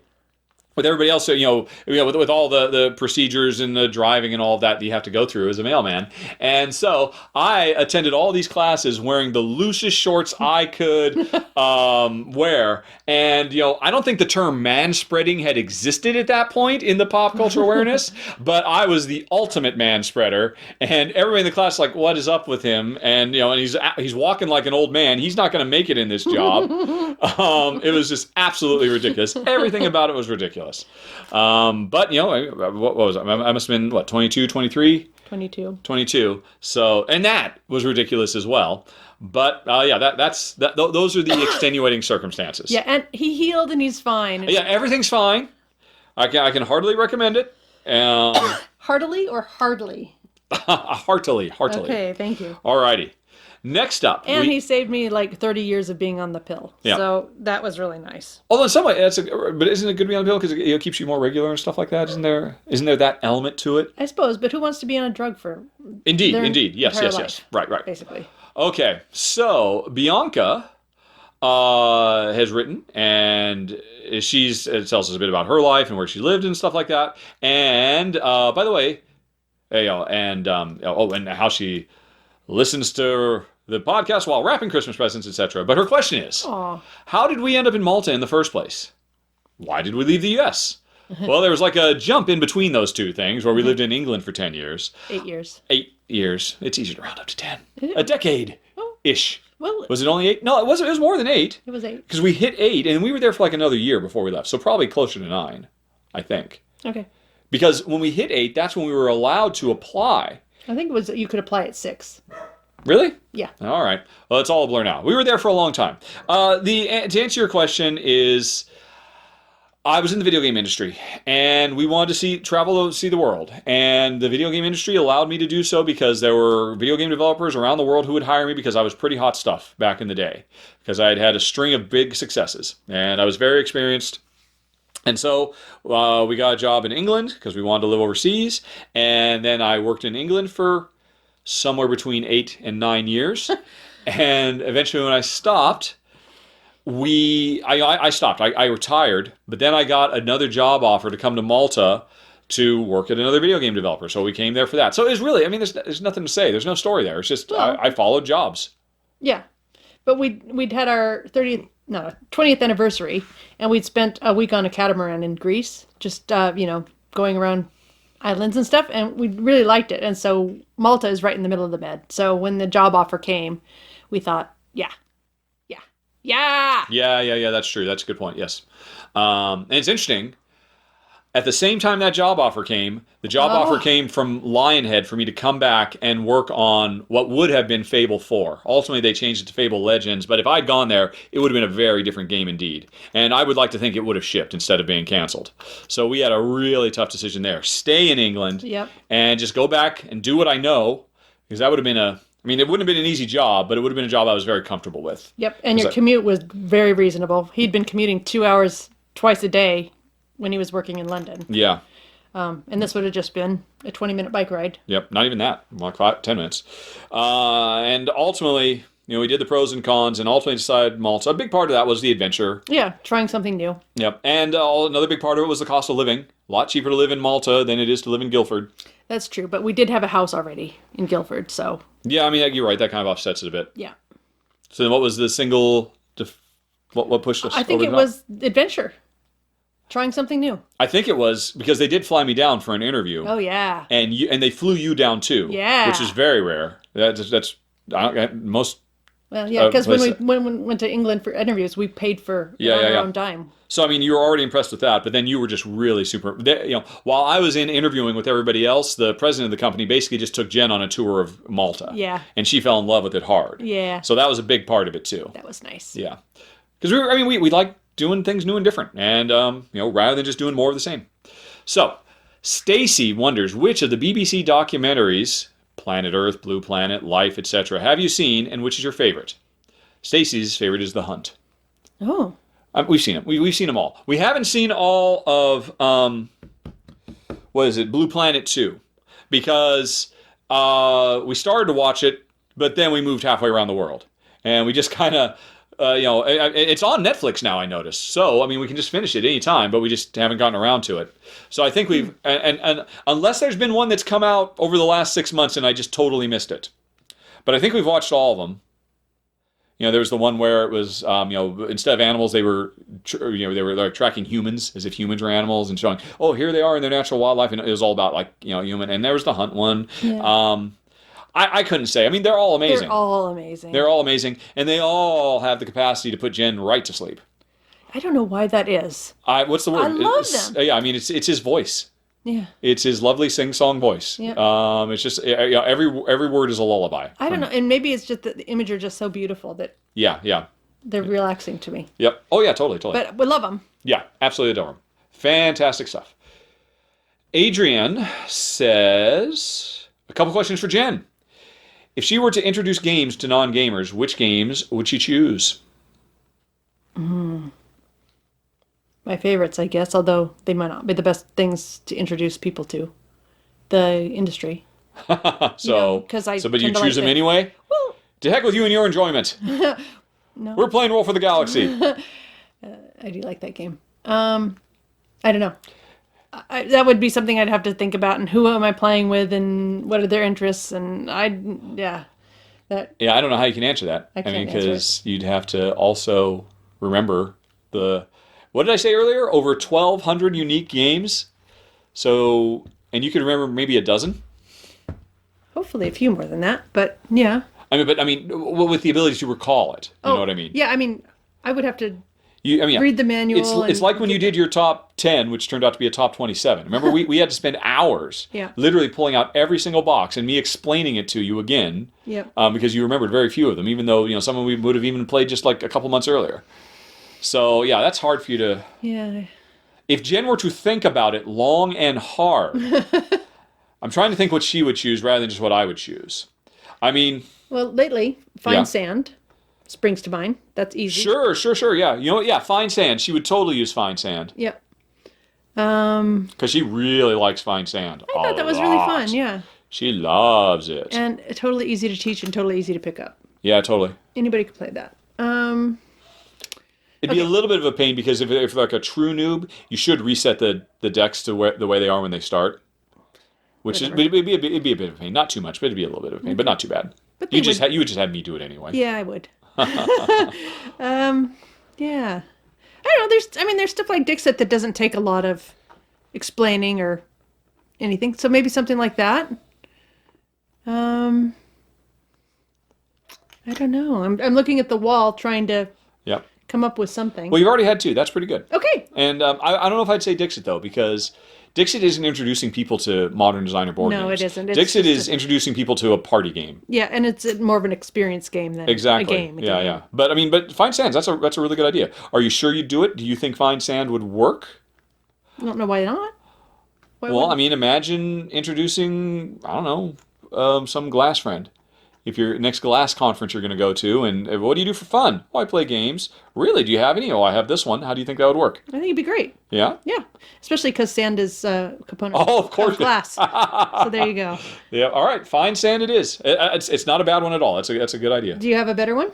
with everybody else, with all the procedures and the driving and all of that you have to go through as a mailman. And so I attended all these classes wearing the loosest shorts I could wear. And, I don't think the term man-spreading had existed at that point in the pop culture awareness, but I was the ultimate man-spreader. And everybody in the class like, what is up with him? And, and he's walking like an old man. He's not going to make it in this job. It was just absolutely ridiculous. Everything about it was ridiculous. But, what was I? I must have been, 22, 23? 22. 22. So, and that was ridiculous as well. But those are the extenuating circumstances. Yeah, and he healed and he's fine. Yeah, everything's fine. I can heartily recommend it. Heartily or hardly? Heartily. Okay, thank you. Alrighty. Next up. And he saved me like 30 years of being on the pill. Yeah. So that was really nice. Although in some way, but isn't it good to be on the pill because it keeps you more regular and stuff like that? Isn't there that element to it? I suppose, but who wants to be on a drug for Indeed. Yes. Life, Right. Basically. Okay, so Bianca has written, and it tells us a bit about her life and where she lived and stuff like that. And by the way, and how she listens to the podcast while wrapping Christmas presents, etc. But her question is, how did we end up in Malta in the first place? Why did we leave the U.S.? Well, there was like a jump in between those two things where we lived in England for 10 years. 8 years. 8 years. It's easier to round up to 10. A decade-ish. Well, was it only 8? No, it wasn't. It was more than 8. It was 8. Because we hit 8, and we were there for like another year before we left. So probably closer to 9, I think. Okay. Because when we hit 8, that's when we were allowed to apply. I think it was you could apply at 6. Really? Yeah. All right. Well, it's all a blur now. We were there for a long time. To answer your question is, I was in the video game industry, and we wanted to travel to see the world. And the video game industry allowed me to do so because there were video game developers around the world who would hire me because I was pretty hot stuff back in the day. Because I had had a string of big successes, and I was very experienced. And so we got a job in England because we wanted to live overseas. And then I worked in England for somewhere between 8 and 9 years. And eventually when I stopped... I stopped. I retired, but then I got another job offer to come to Malta to work at another video game developer. So we came there for that. So it was really, there's nothing to say. There's no story there. It's just I followed jobs. Yeah, but we'd had our 20th anniversary, and we'd spent a week on a catamaran in Greece, just going around islands and stuff, and we really liked it. And so Malta is right in the middle of the Med. So when the job offer came, we thought, Yeah. That's true. That's a good point. Yes. And it's interesting. At the same time that job offer came, the job offer came from Lionhead for me to come back and work on what would have been Fable 4. Ultimately, they changed it to Fable Legends, but if I'd gone there, it would have been a very different game indeed. And I would like to think it would have shipped instead of being canceled. So we had a really tough decision there. Stay in England and just go back and do what I know, because that would have been it wouldn't have been an easy job, but it would have been a job I was very comfortable with. Yep, and your commute was very reasonable. He'd been commuting 2 hours twice a day when he was working in London. Yeah. And this would have just been a 20-minute bike ride. Yep, not even that. Like 10 minutes. And ultimately, we did the pros and cons and ultimately decided Malta. A big part of that was the adventure. Yeah, trying something new. Yep, and another big part of it was the cost of living. A lot cheaper to live in Malta than it is to live in Guildford. That's true, but we did have a house already in Guildford, so... Yeah, you're right. That kind of offsets it a bit. Yeah. So then what was the single... What pushed us? I think it was adventure. Trying something new. I think it was because they did fly me down for an interview. Oh, yeah. And they flew you down, too. Yeah. Which is very rare. That's most... Well, yeah, because when we went to England for interviews, we paid for our own dime. So, you were already impressed with that, but then you were just really super... while I was in interviewing with everybody else, the president of the company basically just took Jen on a tour of Malta. Yeah. And she fell in love with it hard. Yeah. So that was a big part of it, too. That was nice. Yeah. Because we like doing things new and different. And, rather than just doing more of the same. So, Stacy wonders, which of the BBC documentaries... Planet Earth, Blue Planet, Life, etc. have you seen, and which is your favorite? Stacy's favorite is The Hunt. Oh. We've seen them. We've seen them all. We haven't seen all of, Blue Planet 2. Because we started to watch it, but then we moved halfway around the world. And we just kind of, it's on Netflix now, I noticed. So, we can just finish it any time, but we just haven't gotten around to it. So I think we've, and unless there's been one that's come out over the last 6 months and I just totally missed it. But I think we've watched all of them. There was the one where it was, instead of animals, they were tracking humans as if humans were animals and showing, here they are in their natural wildlife. And it was all about human. And there was the Hunt one. Yeah. I couldn't say. They're all amazing. They're all amazing. And they all have the capacity to put Jen right to sleep. I don't know why that is. What's the word? I love them. Yeah, it's his voice. Yeah. It's his lovely sing-song voice. Yeah. It's just every word is a lullaby. I don't know, and maybe it's just that the image are just so beautiful that they're relaxing to me. Yep. Oh yeah, totally. But we love them. Yeah, absolutely adore them. Fantastic stuff. Adrian says a couple questions for Jen. If she were to introduce games to non-gamers, which games would she choose? My favorites, I guess, although they might not be the best things to introduce people to the industry. But you choose them anyway? Well, to heck with you and your enjoyment. No. We're playing Roll for the Galaxy. I do like that game. I don't know. That would be something I'd have to think about, and who am I playing with, and what are their interests, and I don't know how you can answer that. I mean, because you'd have to also remember what did I say earlier? Over 1,200 unique games. So, and you could remember maybe a dozen? Hopefully a few more than that, but yeah. I mean, with the ability to recall it. You know what I mean? Yeah, I mean, I would have to read the manual. It's like when you did your top 10, which turned out to be a top 27. Remember, we had to spend hours literally pulling out every single box and me explaining it to you again. Because you remembered very few of them, even though some of we would have even played just like a couple months earlier. So, yeah, that's hard for you to... Yeah. If Jen were to think about it long and hard, I'm trying to think what she would choose rather than just what I would choose. I mean... Well, lately, Fine Sand springs to mind. That's easy. Sure, yeah. You know what? Yeah, Fine Sand. She would totally use Fine Sand. Yep. Because she really likes Fine Sand. I thought that was really fun, yeah. She loves it. And totally easy to teach and totally easy to pick up. Yeah, totally. Anybody could play that. It'd be a little bit of a pain because if you're like a true noob, you should reset the decks to the way they are when they start. It'd be a bit of a pain. Not too much, but it'd be a little bit of a pain, but not too bad. But you would just have me do it anyway. Yeah, I would. Yeah. I don't know. There's stuff like Dixit that doesn't take a lot of explaining or anything. So maybe something like that. I don't know. I'm looking at the wall trying to come up with something. Well, you've already had two. That's pretty good. Okay. And I don't know if I'd say Dixit, though, because Dixit isn't introducing people to modern designer board games. No, it isn't. Dixit is introducing people to a party game. Yeah, and it's more of an experience game than a game. Yeah. But Fine Sands, that's a really good idea. Are you sure you'd do it? Do you think Fine Sand would work? I don't know why not. Imagine introducing, I don't know, some glass friend. If your next glass conference you're going to go to, and what do you do for fun? Oh, I play games. Really? Do you have any? Oh, I have this one. How do you think that would work? I think it'd be great. Yeah? Yeah. Especially because sand is a component of course. Of glass. So there you go. Yeah. All right. Fine Sand it is. It's not a bad one at all. That's a good idea. Do you have a better one?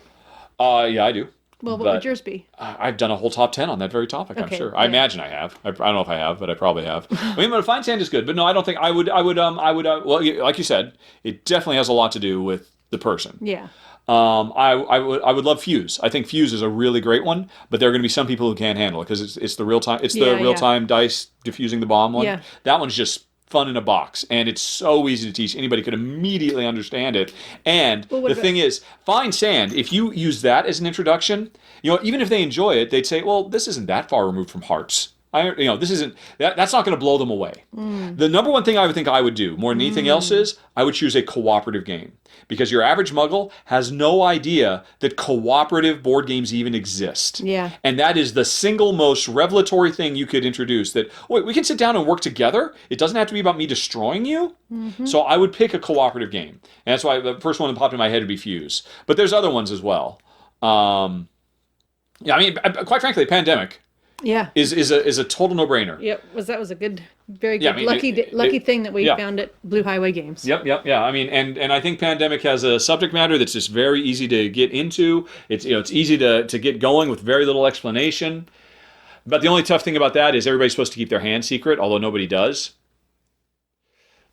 Yeah, I do. Well, what would yours be? I've done a whole top 10 on that very topic, okay, I'm sure. Yeah. I imagine I have. I don't know if I have, but I probably have. But Fine Sand is good. But no, I don't think I would, well, like you said, it definitely has a lot to do with the person. Yeah. I would love Fuse. I think Fuse is a really great one, but there are going to be some people who can't handle it because it's the real time. It's the real time dice diffusing the bomb one. Yeah. That one's just fun in a box, and it's so easy to teach. Anybody could immediately understand it. And the thing is, Fine Sand, if you use that as an introduction, even if they enjoy it, they'd say, well, this isn't that far removed from Hearts. This isn't that's not going to blow them away. The number one thing I would think I would do more than anything else is I would choose a cooperative game, because your average muggle has no idea that cooperative board games even exist. Yeah. And that is the single most revelatory thing you could introduce, that wait, we can sit down and work together. It doesn't have to be about me destroying you. So I would pick a cooperative game. And that's why the first one that popped in my head would be Fuse. But there's other ones as well. Quite frankly, Pandemic is a total no-brainer. Yep, that was a good, very good, lucky thing that we found at Blue Highway Games. Yep. And I think Pandemic has a subject matter that's just very easy to get into. It's easy to get going with very little explanation. But the only tough thing about that is everybody's supposed to keep their hand secret, although nobody does.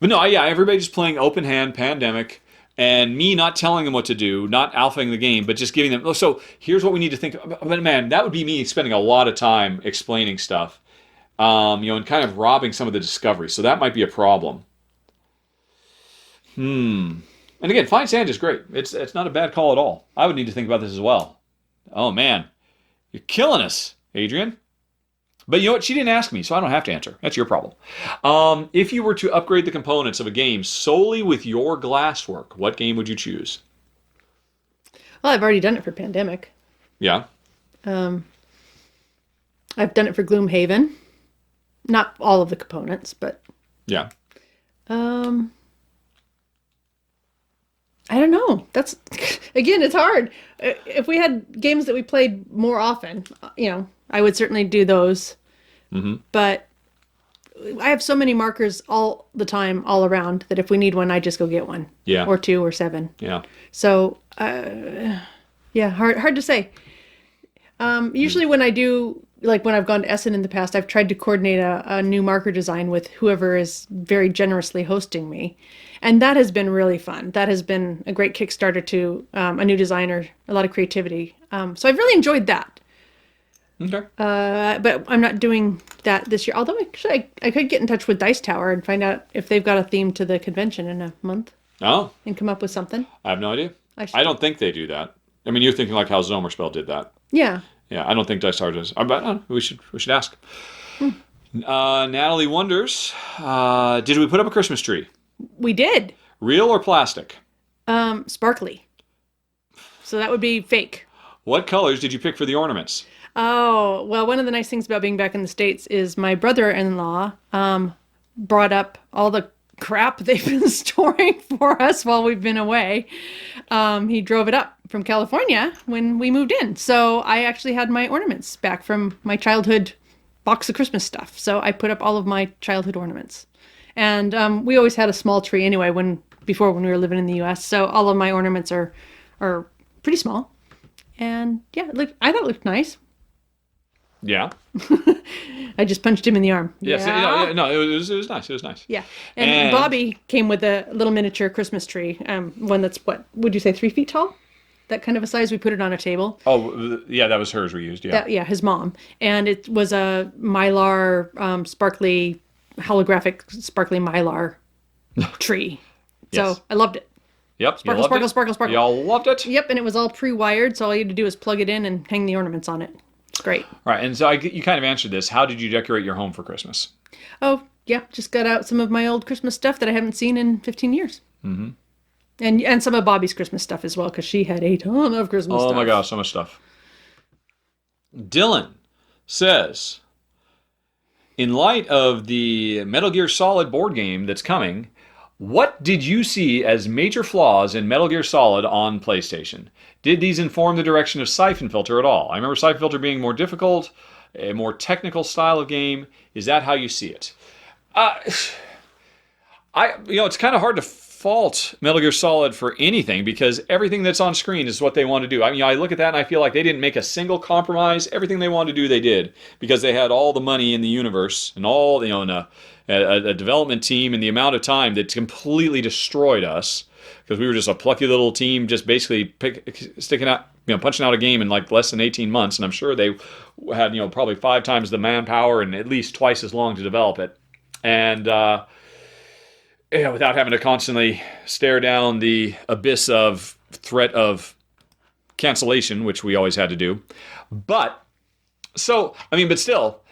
But no, everybody's just playing open hand Pandemic. And me not telling them what to do, not alphaing the game, but just giving them, so here's what we need to think about. But man, that would be me spending a lot of time explaining stuff, and kind of robbing some of the discovery. So that might be a problem. And again, Fine Sand is great. It's not a bad call at all. I would need to think about this as well. Oh man, you're killing us, Adrian. But you know what? She didn't ask me, so I don't have to answer. That's your problem. If you were to upgrade the components of a game solely with your glasswork, what game would you choose? Well, I've already done it for Pandemic. Yeah. I've done it for Gloomhaven. Not all of the components, but... Yeah. I don't know. That's, again, it's hard. If we had games that we played more often, I would certainly do those. Mm-hmm. But I have so many markers all the time, all around, that if we need one, I just go get one. Yeah. Or 2 or 7. Yeah. So, hard to say. Usually when I do, like when I've gone to Essen in the past, I've tried to coordinate a new marker design with whoever is very generously hosting me. And that has been really fun. That has been a great Kickstarter to a new designer, a lot of creativity. So I've really enjoyed that. Okay. But I'm not doing that this year. Although actually I could get in touch with Dice Tower and find out if they've got a theme to the convention in a month. Oh. And come up with something. I have no idea. I don't think they do that. I mean, you're thinking like how Zomerspell did that. Yeah. Yeah, I don't think Dice Tower does. But we should ask. Natalie wonders, did we put up a Christmas tree? We did. Real or plastic? Sparkly. So that would be fake. What colors did you pick for the ornaments? Oh, well, one of the nice things about being back in the States is my brother-in-law brought up all the crap they've been storing for us while we've been away. He drove it up from California when we moved in. So I actually had my ornaments back from my childhood box of Christmas stuff. So I put up all of my childhood ornaments. And we always had a small tree anyway before when we were living in the U.S. So all of my ornaments are pretty small. And yeah, I thought it looked nice. Yeah. I just punched him in the arm. Yes. Yeah. No, it was nice. It was nice. Yeah. And Bobby came with a little miniature Christmas tree. One that's, what would you say, 3 feet tall? That kind of a size. We put it on a table. Oh, yeah, that was hers we used. Yeah. His mom. And it was a Mylar sparkly holographic sparkly mylar tree. Yes. So I loved it. Yep. Sparkle. Y'all loved it? Yep, and it was all pre-wired, so all you had to do was plug it in and hang the ornaments on it. It's great. All right, and so you kind of answered this. How did you decorate your home for Christmas? Oh, yeah, just got out some of my old Christmas stuff that I haven't seen in 15 years. Mm-hmm. And some of Bobby's Christmas stuff as well, because she had a ton of Christmas stuff. Oh my gosh, so much stuff. Dylan says, in light of the Metal Gear Solid board game that's coming, what did you see as major flaws in Metal Gear Solid on PlayStation? Did these inform the direction of Siphon Filter at all? I remember Siphon Filter being more difficult, a more technical style of game. Is that how you see it? It's kind of hard to fault Metal Gear Solid for anything because everything that's on screen is what they want to do. I mean, I look at that and I feel like they didn't make a single compromise. Everything they wanted to do, they did because they had all the money in the universe and all, a development team and the amount of time that probably destroyed us because we were just a plucky little team just basically sticking out, punching out a game in like less than 18 months. And I'm sure they had, probably 5 times the manpower and at least twice as long to develop it. And, without having to constantly stare down the abyss of threat of cancellation, which we always had to do. But still,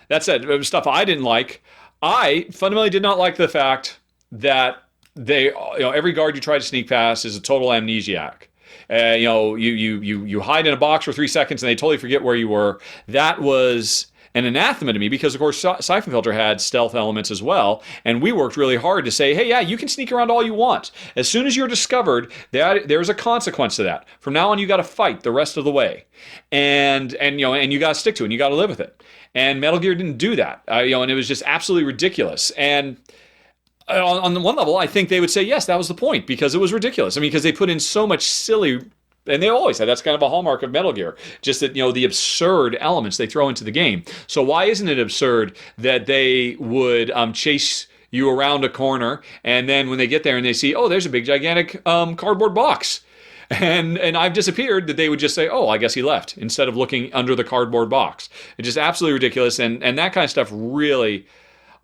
that said, stuff I didn't like. I fundamentally did not like the fact that they, every guard you try to sneak past is a total amnesiac. You hide in a box for 3 seconds and they totally forget where you were. That was an anathema to me because, of course, Siphon Filter had stealth elements as well, and we worked really hard to say, hey, yeah, you can sneak around all you want. As soon as you're discovered, there's a consequence to that. From now on, you got to fight the rest of the way, and you got to stick to it, and you got to live with it. And Metal Gear didn't do that, and it was just absolutely ridiculous. And on the one level, I think they would say, yes, that was the point, because it was ridiculous. I mean, because they put in so much silly. And they always had, that's kind of a hallmark of Metal Gear, just that, the absurd elements they throw into the game. So why isn't it absurd that they would chase you around a corner, and then when they get there and they see, oh, there's a big gigantic cardboard box, and I've disappeared, that they would just say, oh, I guess he left, instead of looking under the cardboard box. It's just absolutely ridiculous, and that kind of stuff really...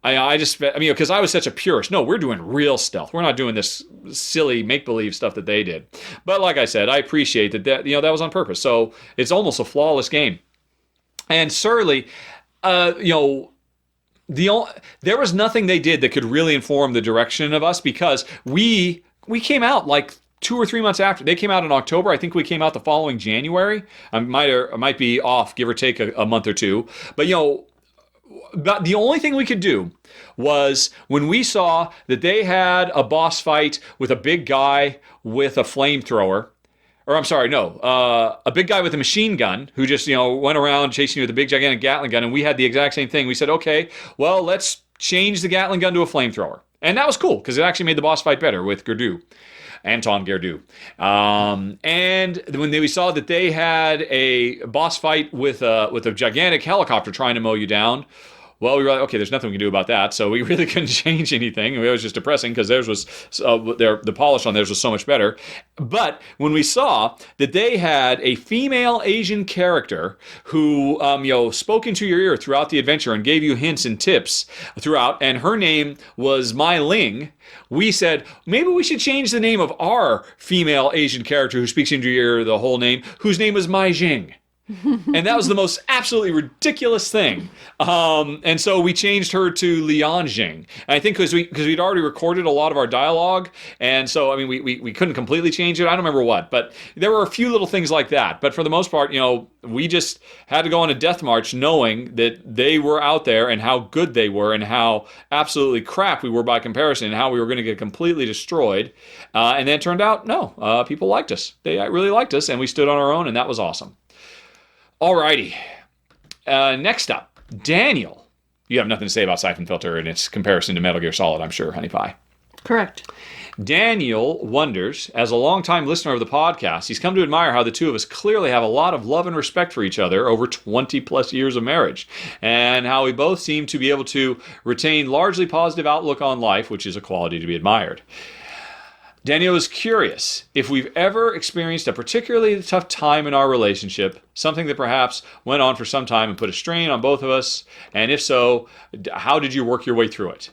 because I was such a purist. No, we're doing real stealth. We're not doing this silly make-believe stuff that they did. But like I said, I appreciate that was on purpose. So it's almost a flawless game. And certainly, there was nothing they did that could really inform the direction of us, because we came out like 2 or 3 months after. They came out in October. I think we came out the following January. I might be off, give or take a month or two. But but the only thing we could do was when we saw that they had a boss fight with a big guy with a flamethrower. Or I'm sorry, no, a big guy with a machine gun who just, went around chasing you with a big gigantic Gatling gun, and we had the exact same thing. We said, okay, well, let's change the Gatling gun to a flamethrower. And that was cool, because it actually made the boss fight better with Anton Gerdoux. And when we saw that they had a boss fight with a gigantic helicopter trying to mow you down, well, we were like, okay, there's nothing we can do about that. So we really couldn't change anything. It was just depressing, because theirs was the polish on theirs was so much better. But when we saw that they had a female Asian character who spoke into your ear throughout the adventure and gave you hints and tips throughout, and her name was Mai Ling, we said, maybe we should change the name of our female Asian character who speaks into your ear the whole name, whose name was Mai Jing. And that was the most absolutely ridiculous thing. And so we changed her to Lian Jing. And I think because we'd already recorded a lot of our dialogue, and so, I mean, we couldn't completely change it. I don't remember what, but there were a few little things like that. But for the most part, we just had to go on a death march knowing that they were out there and how good they were and how absolutely crap we were by comparison, and how we were going to get completely destroyed. And then it turned out, no, people liked us. They really liked us, and we stood on our own, and that was awesome. Alrighty. Next up, Daniel. You have nothing to say about Siphon Filter and its comparison to Metal Gear Solid, I'm sure, Honey Pie. Correct. Daniel wonders, as a longtime listener of the podcast, he's come to admire how the two of us clearly have a lot of love and respect for each other over 20 plus years of marriage, and how we both seem to be able to retain largely positive outlook on life, which is a quality to be admired. Daniel is curious if we've ever experienced a particularly tough time in our relationship, something that perhaps went on for some time and put a strain on both of us, and if so, how did you work your way through it?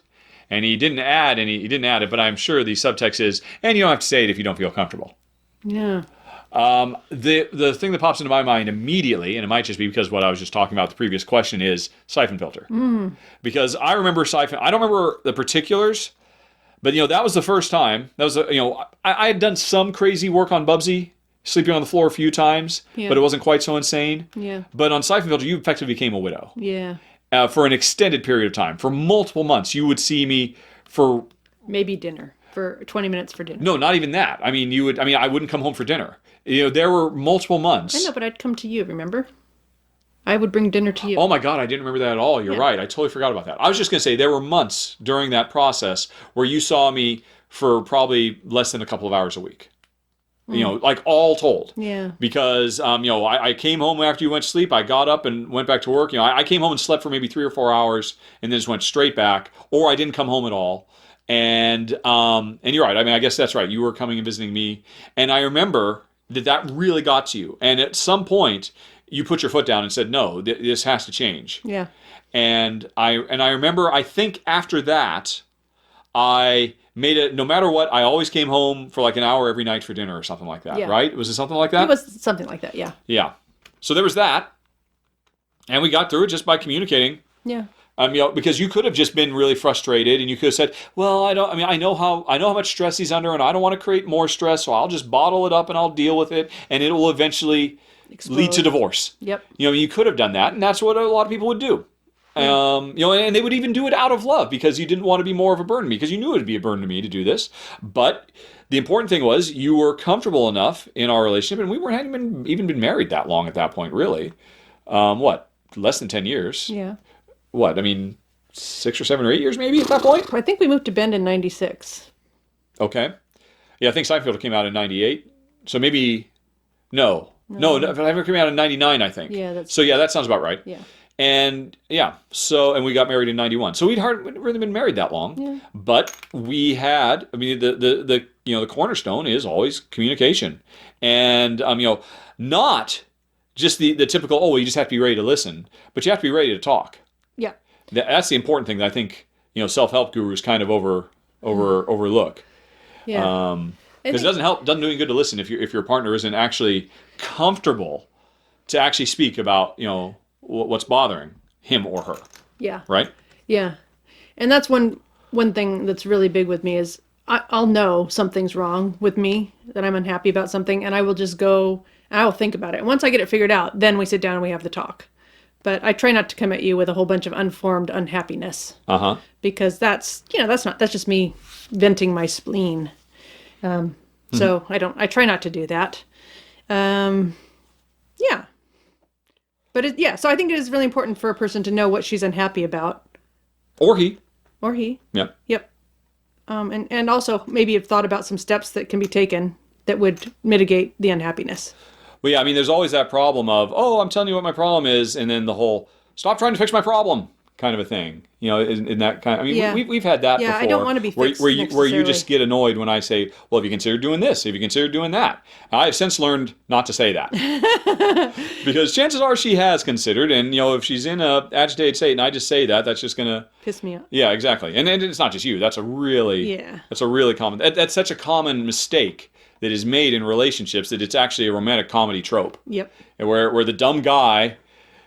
And he didn't add it, but I'm sure the subtext is, and you don't have to say it if you don't feel comfortable. Yeah. The thing that pops into my mind immediately, and it might just be because what I was just talking about the previous question, is Siphon Filter. Because I remember Siphon, I don't remember the particulars, but, that was the first time. That was, I had done some crazy work on Bubsy, sleeping on the floor a few times, but it wasn't quite so insane. Yeah. But on Siphon Filter, you effectively became a widow. Yeah. For an extended period of time. For multiple months, you would see me for... Maybe dinner. For 20 minutes for dinner. No, not even that. I mean, I wouldn't come home for dinner. There were multiple months. I know, but I'd come to you, remember? I would bring dinner to you. Oh my God, I didn't remember that at all. You're right. I totally forgot about that. I was just going to say there were months during that process where you saw me for probably less than a couple of hours a week. Like all told. Yeah. Because, I came home after you went to sleep. I got up and went back to work. I came home and slept for maybe 3 or 4 hours and then just went straight back. Or I didn't come home at all. And you're right. I mean, I guess that's right. You were coming and visiting me. And I remember that really got to you. And at some point, you put your foot down and said, no, this has to change. Yeah. And I remember, I think after that, I made it, no matter what, I always came home for like an hour every night for dinner or something like that, right? Was it something like that? It was something like that, yeah. Yeah. So there was that. And we got through it just by communicating. Yeah. Because you could have just been really frustrated, and you could have said, well, I know how much stress he's under, and I don't want to create more stress, so I'll just bottle it up and I'll deal with it, and it will eventually lead to divorce. Yep. You could have done that, and that's what a lot of people would do. And they would even do it out of love because you didn't want to be more of a burden to me, because you knew it would be a burden to me to do this. But the important thing was you were comfortable enough in our relationship, and we hadn't even been married that long at that point, really. Less than 10 years. Yeah. 6 or 7 or 8 yeers maybe at that point? I think we moved to Bend in 96. Okay. Yeah, I think Siphon Filter came out in 98. So maybe, no, Siphon came out in 99, I think. Yeah, so yeah, that sounds about right. Yeah. And yeah, and we got married in 91. So we'd hardly really been married that long. Yeah. But we had, the cornerstone is always communication. And, not just the typical, you just have to be ready to listen, but you have to be ready to talk. Yeah. That's the important thing that I think, self-help gurus kind of overlook. Yeah. Because it doesn't do any good to listen if your partner isn't actually comfortable to actually speak about, what's bothering. him or her. Yeah. Right? Yeah. And that's one thing that's really big with me is I'll know something's wrong with me, that I'm unhappy about something, and I will just go and I will think about it. And once I get it figured out, then we sit down and we have the talk. But I try not to come at you with a whole bunch of unformed unhappiness. Uh-huh. Because that's just me venting my spleen. So I try not to do that. Yeah. But so I think it is really important for a person to know what she's unhappy about. Or he. Yep. Yep. And also maybe have thought about some steps that can be taken that would mitigate the unhappiness. Well, yeah, I mean, there's always that problem of, oh, I'm telling you what my problem is, and then the whole, stop trying to fix my problem kind of a thing. You know, in that kind of, I mean, yeah. we've had that before. Yeah, I don't want to be fixed where you just get annoyed when I say, well, have you considered doing this? Have you considered doing that? I have since learned not to say that. Because chances are she has considered, and, you know, if she's in a agitated state and I just say that, that's just going to... piss me off. Yeah, exactly. And it's not just you. That's a really common... That's such a common mistake that is made in relationships that it's actually a romantic comedy trope. Yep. Where the dumb guy,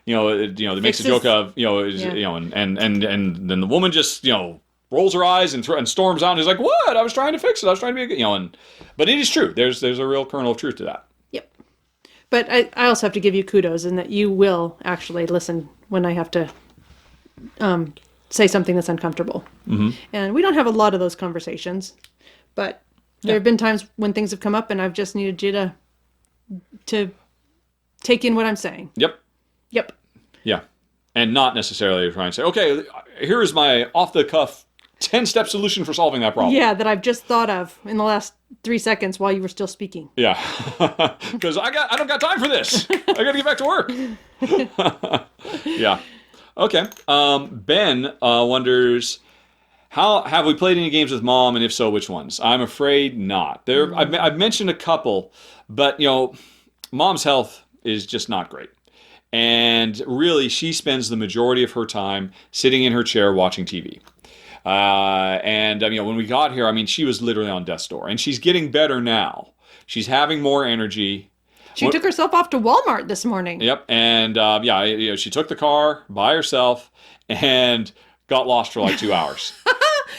that makes a joke of, and then the woman just, rolls her eyes and storms out and is like, what? I was trying to fix it. I was trying to be, but it is true. There's a real kernel of truth to that. Yep. But I also have to give you kudos in that you will actually listen when I have to say something that's uncomfortable. Mm-hmm. And we don't have a lot of those conversations, but there have been times when things have come up and I've just needed you to take in what I'm saying. Yep. Yeah. And not necessarily trying to say, okay, here is my off-the-cuff 10-step solution for solving that problem. Yeah, that I've just thought of in the last 3 seconds while you were still speaking. Yeah. Because I don't got time for this. I got to get back to work. Yeah. Okay. Ben wonders... How have we played any games with Mom, and if so, which ones? I'm afraid not. I've mentioned a couple, but Mom's health is just not great, and really, she spends the majority of her time sitting in her chair watching TV. When we got here, I mean, she was literally on death's door, and she's getting better now. She's having more energy. She took herself off to Walmart this morning. Yep, and she took the car by herself and got lost for like 2 hours.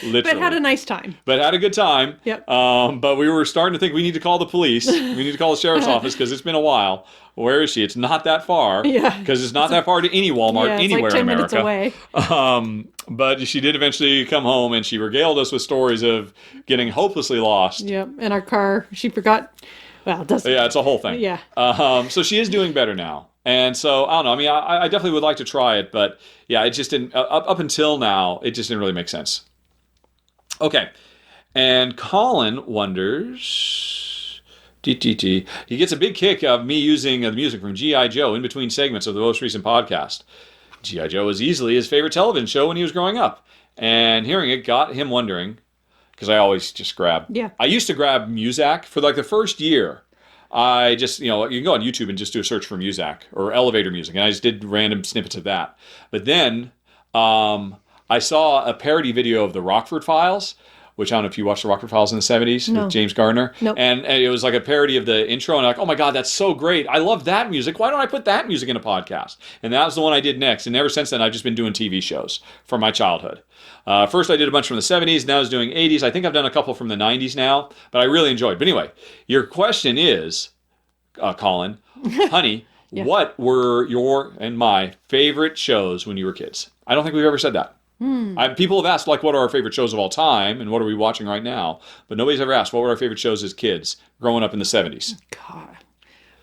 Literally. But had a nice time. But had a good time. Yep. But we were starting to think we need to call the police. We need to call the sheriff's office because it's been a while. Where is she? It's not that far. Yeah. Because it's not that far to any Walmart anywhere like 10 in America. minutes away. But she did eventually come home and she regaled us with stories of getting hopelessly lost. Yep. And our car, she forgot. Well, it doesn't. Yeah, it's a whole thing. Yeah. So she is doing better now. And so, I don't know. I mean, I definitely would like to try it, but yeah, it just didn't, up until now, it just didn't really make sense. Okay. And Colin wonders, he gets a big kick of me using the music from G.I. Joe in between segments of the most recent podcast. G.I. Joe was easily his favorite television show when he was growing up. And hearing it got him wondering, because I always just grab. Yeah. I used to grab Muzak for like the first year. I just, you can go on YouTube and just do a search for Muzak or elevator music. And I just did random snippets of that. But then I saw a parody video of the Rockford Files, which I don't know if you watched the Rockford Files in the 70s with James Garner. Nope. And it was like a parody of the intro. And I'm like, oh my God, that's so great. I love that music. Why don't I put that music in a podcast? And that was the one I did next. And ever since then, I've just been doing TV shows from my childhood. First, I did a bunch from the 70s. Now I was doing 80s. I think I've done a couple from the 90s now. But I really enjoyed. But anyway, your question is, Colin, honey, what were your and my favorite shows when you were kids? I don't think we've ever said that. People have asked, like, what are our favorite shows of all time and what are we watching right now? But nobody's ever asked, what were our favorite shows as kids growing up in the 70s? God.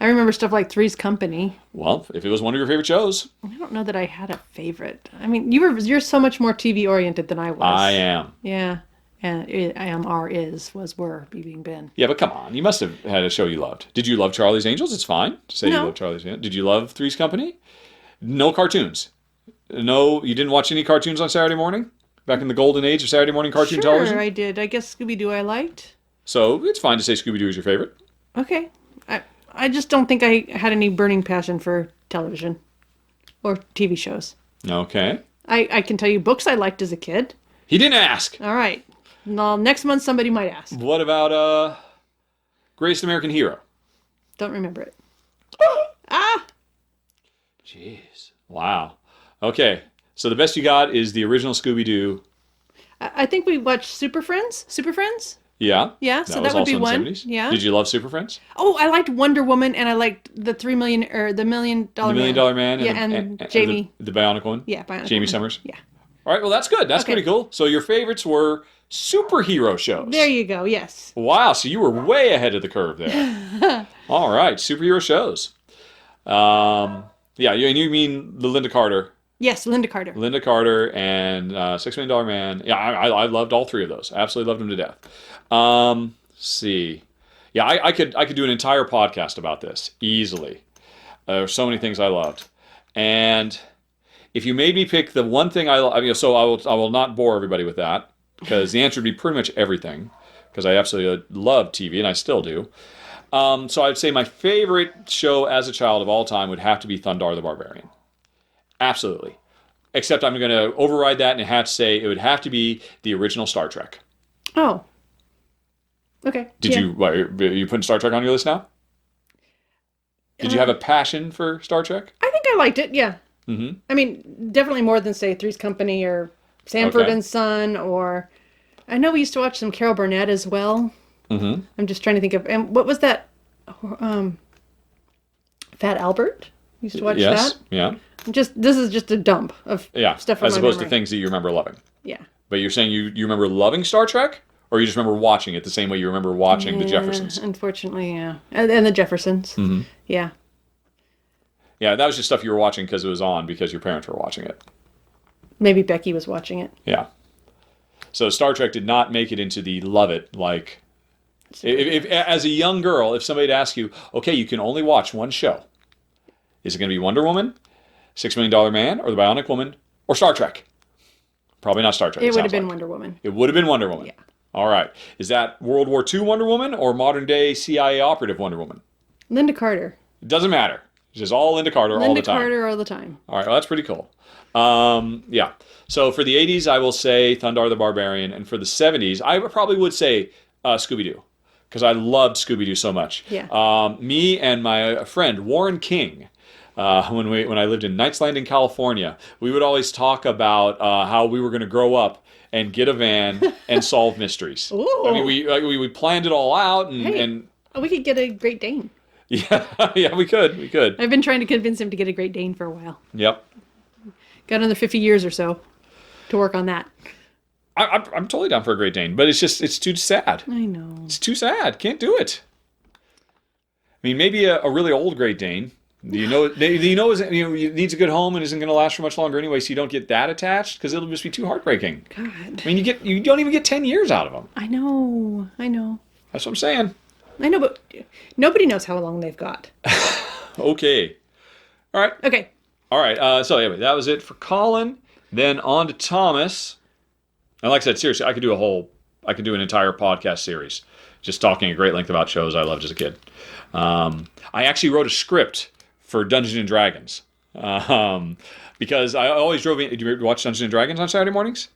I remember stuff like Three's Company. Well, if it was one of your favorite shows. I don't know that I had a favorite. I mean, you're so much more TV oriented than I was. I am. Yeah. And I am, was, were, being Ben. Yeah, but come on. You must have had a show you loved. Did you love Charlie's Angels? It's fine to say you love Charlie's Angels. Did you love Three's Company? No cartoons. No, you didn't watch any cartoons on Saturday morning? Back in the golden age of Saturday morning cartoon television? Sure, I did. I guess Scooby-Doo I liked. So it's fine to say Scooby-Doo is your favorite. Okay. I just don't think I had any burning passion for television or TV shows. Okay. I can tell you books I liked as a kid. He didn't ask. All right. Well, next month somebody might ask. What about Greatest American Hero? Don't remember it. Jeez. Wow. Okay. So the best you got is the original Scooby-Doo. I think we watched Super Friends. Super Friends? Yeah. Yeah, so that would be one. Yeah. Did you love Super Friends? Oh, I liked Wonder Woman, and I liked the $3 million or the $1 Million Man. The $1 Million Man. Yeah, and Jamie. The Bionic One. Yeah, Bionic Jamie Woman. Summers. Yeah. All right. Well, that's good. That's pretty cool. So your favorites were superhero shows. There you go. Yes. Wow. So you were way ahead of the curve there. All right. Superhero shows. Yeah. And you mean the Linda Carter. Yes, Linda Carter. Linda Carter and $6 Million Man. Yeah, I loved all three of those. Absolutely loved them to death. Let's see. Yeah, I could do an entire podcast about this easily. There are so many things I loved. And if you made me pick the one thing I will not bore everybody with that, because the answer would be pretty much everything, because I absolutely love TV, and I still do. So I'd say my favorite show as a child of all time would have to be Thundar the Barbarian. Absolutely. Except I'm going to override that and have to say it would have to be the original Star Trek. Oh. Okay. Did you putting Star Trek on your list now? Did you have a passion for Star Trek? I think I liked it, yeah. Mm-hmm. I mean, definitely more than, say, Three's Company or Sanford and Son, or... I know we used to watch some Carol Burnett as well. Mm-hmm. I'm just trying to think of... And what was that? Fat Albert? Used to watch that? Yes, yeah. This is just a dump of stuff from as opposed to things that you remember loving. Yeah. But you're saying you remember loving Star Trek, or you just remember watching it the same way you remember watching the Jeffersons? Unfortunately, yeah. And the Jeffersons. Mm-hmm. Yeah. Yeah, that was just stuff you were watching because it was on, because your parents were watching it. Maybe Becky was watching it. Yeah. So Star Trek did not make it into the love it, like... If as a young girl, if somebody had asked you, okay, you can only watch one show, is it going to be Wonder Woman, $6 Million Man, or The Bionic Woman, or Star Trek? Probably not Star Trek. It would have been Wonder Woman. It would have been Wonder Woman. Yeah. All right. Is that World War II Wonder Woman or modern day CIA operative Wonder Woman? Linda Carter. It doesn't matter. It's just all Linda Carter all the time. Linda Carter all the time. All right. Well, that's pretty cool. Yeah. So for the 80s, I will say Thundar the Barbarian. And for the 70s, I probably would say Scooby-Doo, because I loved Scooby-Doo so much. Yeah. Me and my friend Warren King, when I lived in Knights Landing, California, we would always talk about how we were going to grow up and get a van and solve mysteries. Ooh. I mean, we planned it all out, and we could get a Great Dane. Yeah, yeah, we could. I've been trying to convince him to get a Great Dane for a while. Yep. Got another 50 years or so to work on that. I'm totally down for a Great Dane, but it's too sad. I know. It's too sad. Can't do it. I mean, maybe a really old Great Dane. He needs a good home and isn't going to last for much longer anyway, so you don't get that attached, because it'll just be too heartbreaking. God. I mean, you don't even get 10 years out of them. I know. That's what I'm saying. I know, but nobody knows how long they've got. Okay. All right. Okay. All right. So anyway, that was it for Colin. Then on to Thomas. And like I said, seriously, I could do an entire podcast series just talking at great length about shows I loved as a kid. I actually wrote a script for Dungeons and Dragons because I always drove in. Did you watch Dungeons and Dragons on Saturday mornings?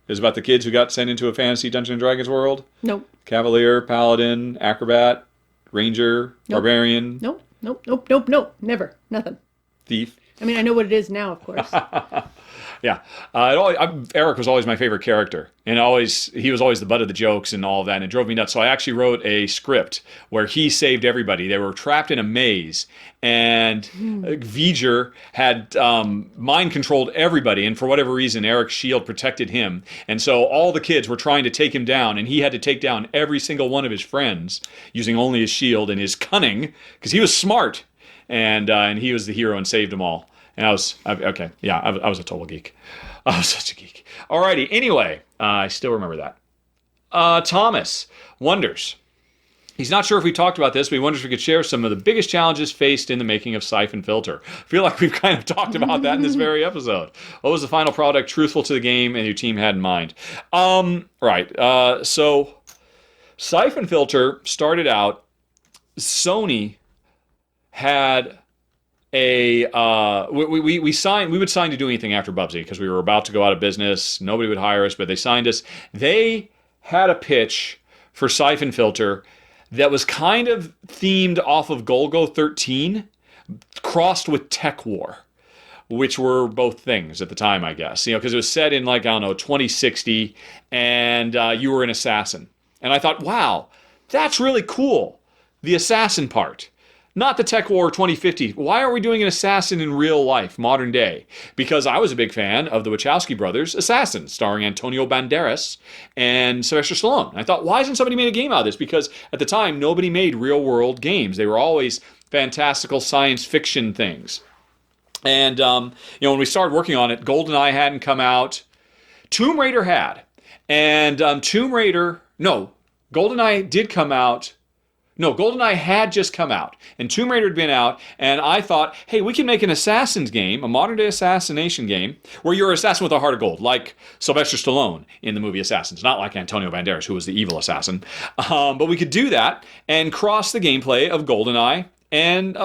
It was about the kids who got sent into a fantasy Dungeons and Dragons world. Nope. Cavalier, Paladin, Acrobat, Ranger, nope. Barbarian. Nope. Never. Nothing. Thief. I mean, I know what it is now, of course. Yeah. Eric was always my favorite character. And he was always the butt of the jokes and all of that. And it drove me nuts. So I actually wrote a script where he saved everybody. They were trapped in a maze. And V'ger had mind-controlled everybody. And for whatever reason, Eric's shield protected him. And so all the kids were trying to take him down. And he had to take down every single one of his friends using only his shield and his cunning. Because he was smart. And he was the hero and saved them all. And I was a total geek. I was such a geek. Alrighty, anyway, I still remember that. Thomas wonders. He's not sure if we talked about this, but he wonders if we could share some of the biggest challenges faced in the making of Siphon Filter. I feel like we've kind of talked about that in this very episode. What was the final product truthful to the game and your team had in mind? Right. So Siphon Filter started out, Sony had we would sign to do anything after Bubsy because we were about to go out of business. Nobody would hire us, but they signed us. They had a pitch for Siphon Filter that was kind of themed off of Golgo 13, crossed with Tech War. which were both things at the time, I guess. Because it was set in, 2060, and you were an assassin. And I thought, wow, that's really cool. The assassin part. Not the Tech War 2050. Why aren't we doing an assassin in real life, modern day? Because I was a big fan of the Wachowski brothers' Assassins, starring Antonio Banderas and Sylvester Stallone. And I thought, why hasn't somebody made a game out of this? Because at the time, nobody made real-world games. They were always fantastical science fiction things. And, when we started working on it, GoldenEye hadn't come out. Tomb Raider had. And GoldenEye did come out. No, GoldenEye had just come out, and Tomb Raider had been out, and I thought, hey, we can make an Assassin's game, a modern-day assassination game, where you're an assassin with a heart of gold, like Sylvester Stallone in the movie Assassins, not like Antonio Banderas, who was the evil assassin. But we could do that and cross the gameplay of GoldenEye and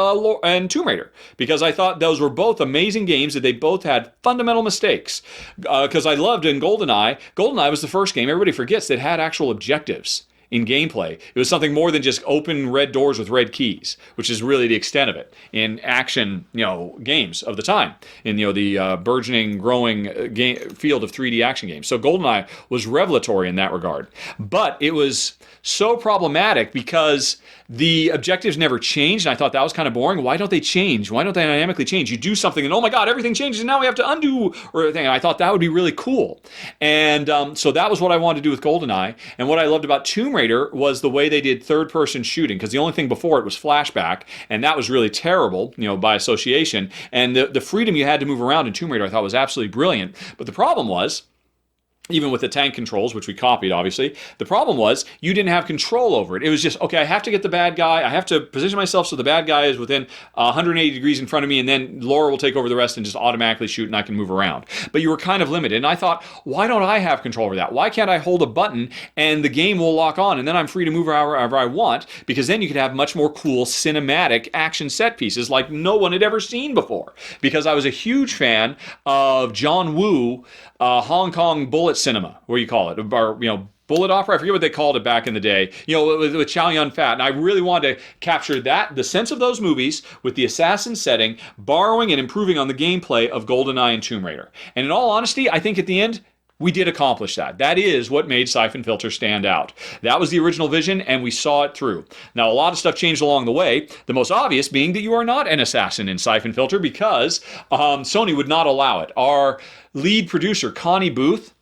Tomb Raider, because I thought those were both amazing games, that they both had fundamental mistakes. Because I loved in GoldenEye was the first game, everybody forgets, that had actual objectives in gameplay. It was something more than just open red doors with red keys, which is really the extent of it in action, games of the time, in the burgeoning, growing field of 3D action games. So GoldenEye was revelatory in that regard, but it was so problematic because the objectives never changed, and I thought that was kind of boring. Why don't they change? Why don't they dynamically change? You do something, and oh my God, everything changes, and now we have to undo everything. And I thought that would be really cool, and so that was what I wanted to do with GoldenEye. And what I loved about Tomb Raider was the way they did third-person shooting, because the only thing before it was flashback, and that was really terrible, by association. And the freedom you had to move around in Tomb Raider I thought was absolutely brilliant. But the problem was, even with the tank controls, which we copied, obviously, the problem was you didn't have control over it. It was just, okay, I have to get the bad guy. I have to position myself so the bad guy is within 180 degrees in front of me, and then Laura will take over the rest and just automatically shoot, and I can move around. But you were kind of limited. And I thought, why don't I have control over that? Why can't I hold a button and the game will lock on, and then I'm free to move wherever I want? Because then you could have much more cool cinematic action set pieces like no one had ever seen before. Because I was a huge fan of John Woo, Hong Kong bullet cinema, what do you call it? Or, bullet opera? I forget what they called it back in the day, with Chow Yun-Fat. And I really wanted to capture the sense of those movies with the assassin setting, borrowing and improving on the gameplay of GoldenEye and Tomb Raider. And in all honesty, I think at the end, we did accomplish that. That is what made Siphon Filter stand out. That was the original vision, and we saw it through. Now, a lot of stuff changed along the way, the most obvious being that you are not an assassin in Siphon Filter because Sony would not allow it. Our lead producer, Connie Booth,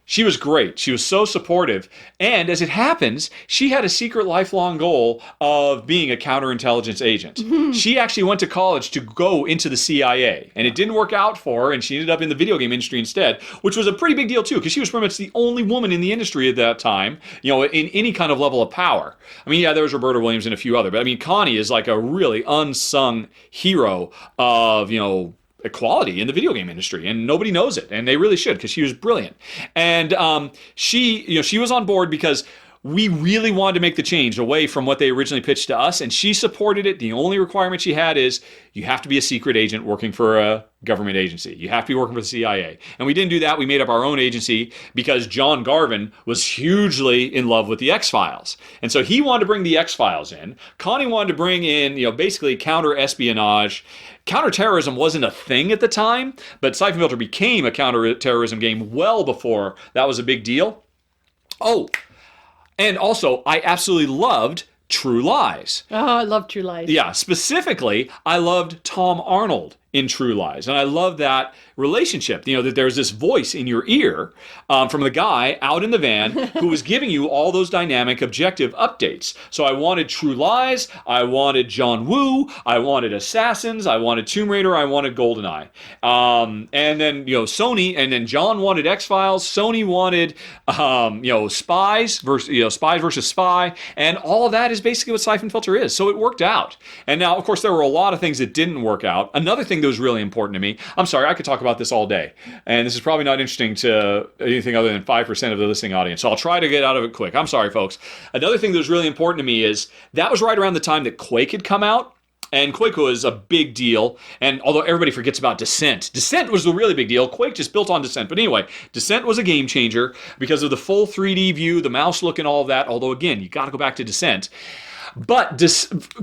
she was great. She was so supportive. And as it happens, she had a secret lifelong goal of being a counterintelligence agent. She actually went to college to go into the CIA. And it didn't work out for her, and she ended up in the video game industry instead, which was a pretty big deal too, because she was pretty much the only woman in the industry at that time, in any kind of level of power. I mean, yeah, there was Roberta Williams and a few other, but I mean, Connie is like a really unsung hero of, equality in the video game industry, and nobody knows it, and they really should, because she was brilliant. And she was on board because we really wanted to make the change away from what they originally pitched to us, and she supported it. The only requirement she had is you have to be a secret agent working for a government agency. You have to be working for the CIA. And we didn't do that. We made up our own agency because John Garvin was hugely in love with the X-Files. And so he wanted to bring the X-Files in. Connie wanted to bring in, basically counter-espionage. Counterterrorism wasn't a thing at the time, but Siphon Filter became a counterterrorism game well before that was a big deal. Oh, and also, I absolutely loved True Lies. Oh, I love True Lies. Yeah, specifically, I loved Tom Arnold in True Lies. And I love that relationship, that there's this voice in your ear from the guy out in the van who was giving you all those dynamic objective updates. So I wanted True Lies, I wanted John Woo, I wanted Assassins, I wanted Tomb Raider, I wanted GoldenEye. And then, Sony, and then John wanted X-Files, Sony wanted, Spies versus Spy, and all of that is basically what Siphon Filter is. So it worked out. And now, of course, there were a lot of things that didn't work out. Another thing that was really important to me, I'm sorry, I could talk about this all day, and this is probably not interesting to anything other than 5% of the listening audience, so I'll try to get out of it quick. I'm sorry, folks. Another thing that was really important to me is that was right around the time that Quake had come out, and Quake was a big deal, and although everybody forgets about Descent was the really big deal. Quake just built on Descent, but anyway, Descent was a game changer because of the full 3D view, the mouse look and all of that, although again, you got to go back to Descent. But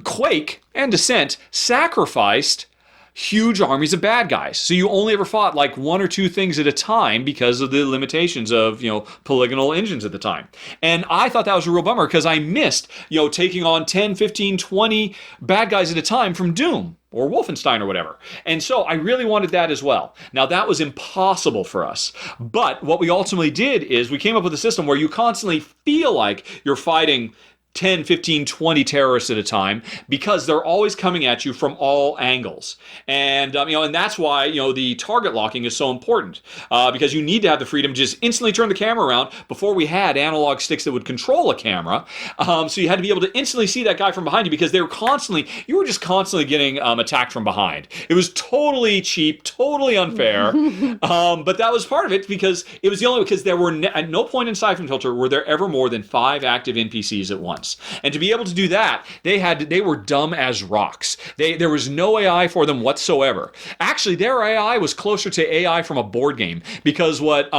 Quake and Descent sacrificed huge armies of bad guys. So you only ever fought like one or two things at a time because of the limitations of, polygonal engines at the time. And I thought that was a real bummer because I missed, taking on 10, 15, 20 bad guys at a time from Doom or Wolfenstein or whatever. And so I really wanted that as well. Now that was impossible for us. But what we ultimately did is we came up with a system where you constantly feel like you're fighting 10, 15, 20 terrorists at a time because they're always coming at you from all angles. And, and that's why, the target locking is so important because you need to have the freedom to just instantly turn the camera around. Before we had analog sticks that would control a camera. So you had to be able to instantly see that guy from behind you because you were just constantly getting attacked from behind. It was totally cheap, totally unfair. But that was part of it because it was the only, because there were at no point in Siphon Filter were there ever more than 5 active NPCs at once. And to be able to do that, they were dumb as rocks. There was no AI for them whatsoever. Actually, their AI was closer to AI from a board game because what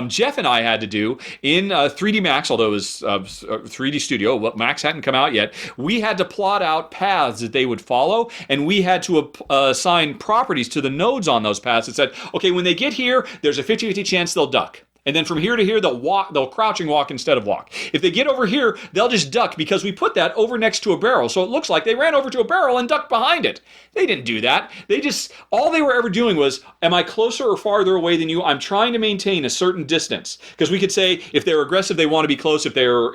Jeff and I had to do in 3D Max, although it was 3D Studio, Max hadn't come out yet, we had to plot out paths that they would follow, and we had to assign properties to the nodes on those paths that said, okay, when they get here, there's a 50-50 chance they'll duck. And then from here to here, they'll crouching walk instead of walk. If they get over here, they'll just duck because we put that over next to a barrel. So it looks like they ran over to a barrel and ducked behind it. They didn't do that. All they were ever doing was, am I closer or farther away than you? I'm trying to maintain a certain distance. Because we could say, if they're aggressive, they want to be close. If they're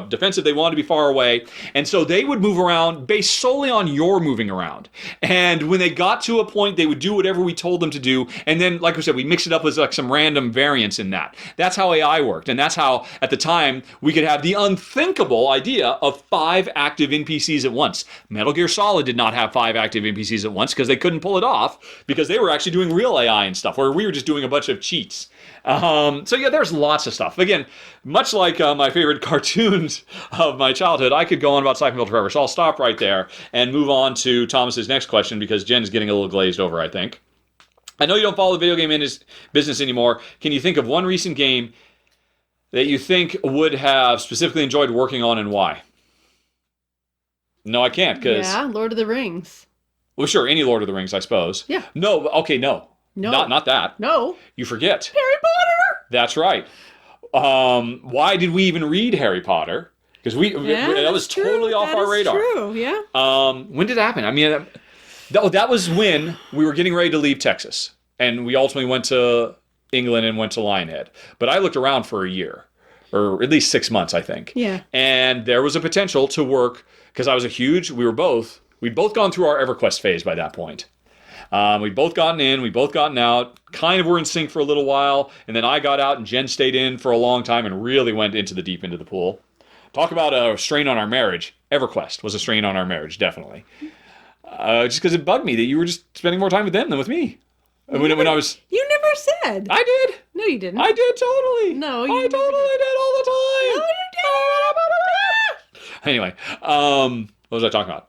defensive, they want to be far away. And so they would move around based solely on your moving around. And when they got to a point, they would do whatever we told them to do. And then, like I said, we mixed it up with like some random variants in that. That's how AI worked. And that's how, at the time, we could have the unthinkable idea of 5 active NPCs at once. Metal Gear Solid did not have 5 active NPCs at once because they couldn't pull it off because they were actually doing real AI and stuff, where we were just doing a bunch of cheats. So yeah, there's lots of stuff. Again, much like my favorite cartoons of my childhood, I could go on about Siphon Filter forever. So I'll stop right there and move on to Thomas's next question because Jen's getting a little glazed over, I think. I know you don't follow the video game business anymore. Can you think of one recent game that you think would have specifically enjoyed working on and why? No, I can't. Yeah, Lord of the Rings. Well, sure, any Lord of the Rings, I suppose. Yeah. No, okay, no. No. Not that. No. You forget. Harry Potter! That's right. Why did we even read Harry Potter? Because that was totally off our radar. That's true, yeah. When did it happen? I mean... that was when we were getting ready to leave Texas. And we ultimately went to England and went to Lionhead. But I looked around for a year. Or at least 6 months, I think. Yeah. And there was a potential to work, because we'd both gone through our EverQuest phase by that point. We'd both gotten in, we'd both gotten out, kind of were in sync for a little while, and then I got out and Jen stayed in for a long time and really went into the deep end of the pool. Talk about a strain on our marriage. EverQuest was a strain on our marriage, definitely. Just because it bugged me that you were just spending more time with them than with me. When I was... You never said. I did. No, you didn't. I did totally. No, I totally did all the time. No, you didn't. Anyway, what was I talking about?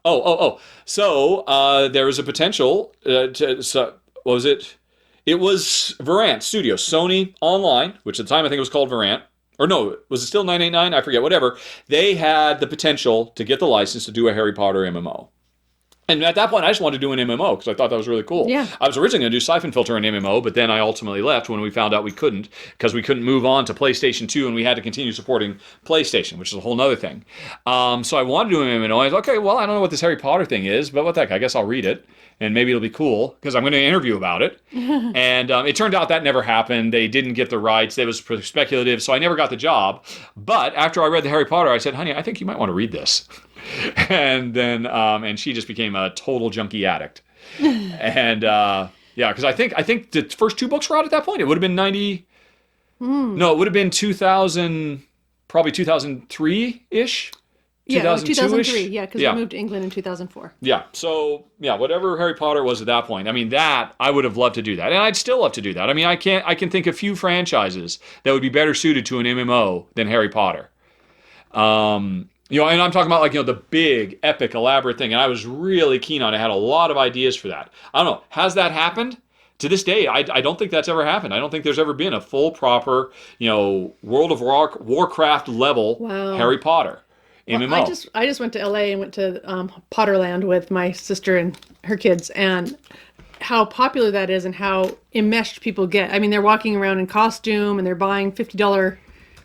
So there was a potential what was it? It was Varant Studios, Sony Online, which at the time I think it was called Varant. Or no, was it still 989? I forget, whatever. They had the potential to get the license to do a Harry Potter MMO. And at that point, I just wanted to do an MMO because I thought that was really cool. Yeah. I was originally going to do Siphon Filter and MMO, but then I ultimately left when we found out we couldn't because we couldn't move on to PlayStation 2 and we had to continue supporting PlayStation, which is a whole other thing. So I wanted to do an MMO. I was like, okay, well, I don't know what this Harry Potter thing is, but what the heck, I guess I'll read it. And maybe it'll be cool because I'm going to interview about it. And it turned out that never happened. They didn't get the rights. It was speculative, so I never got the job. But after I read the Harry Potter, I said, honey, I think you might want to read this. And then and she just became a total junkie addict. And yeah, because I think the first 2 books were out at that point. It would have been 90. No, it would have been 2000, probably 2003-ish. Yeah, 2003. Yeah, because we moved to England in 2004. Yeah, so yeah, whatever Harry Potter was at that point. I mean, that I would have loved to do that, and I'd still love to do that. I mean, I can think of few franchises that would be better suited to an MMO than Harry Potter. And I'm talking about the big, epic, elaborate thing, and I was really keen on it. I had a lot of ideas for that. I don't know, has that happened? To this day, I don't think that's ever happened. I don't think there's ever been a full, proper, World of Warcraft level Harry Potter. MMO. I just went to LA and went to Potterland with my sister and her kids, and how popular that is and how enmeshed people get. I mean, they're walking around in costume and they're buying $50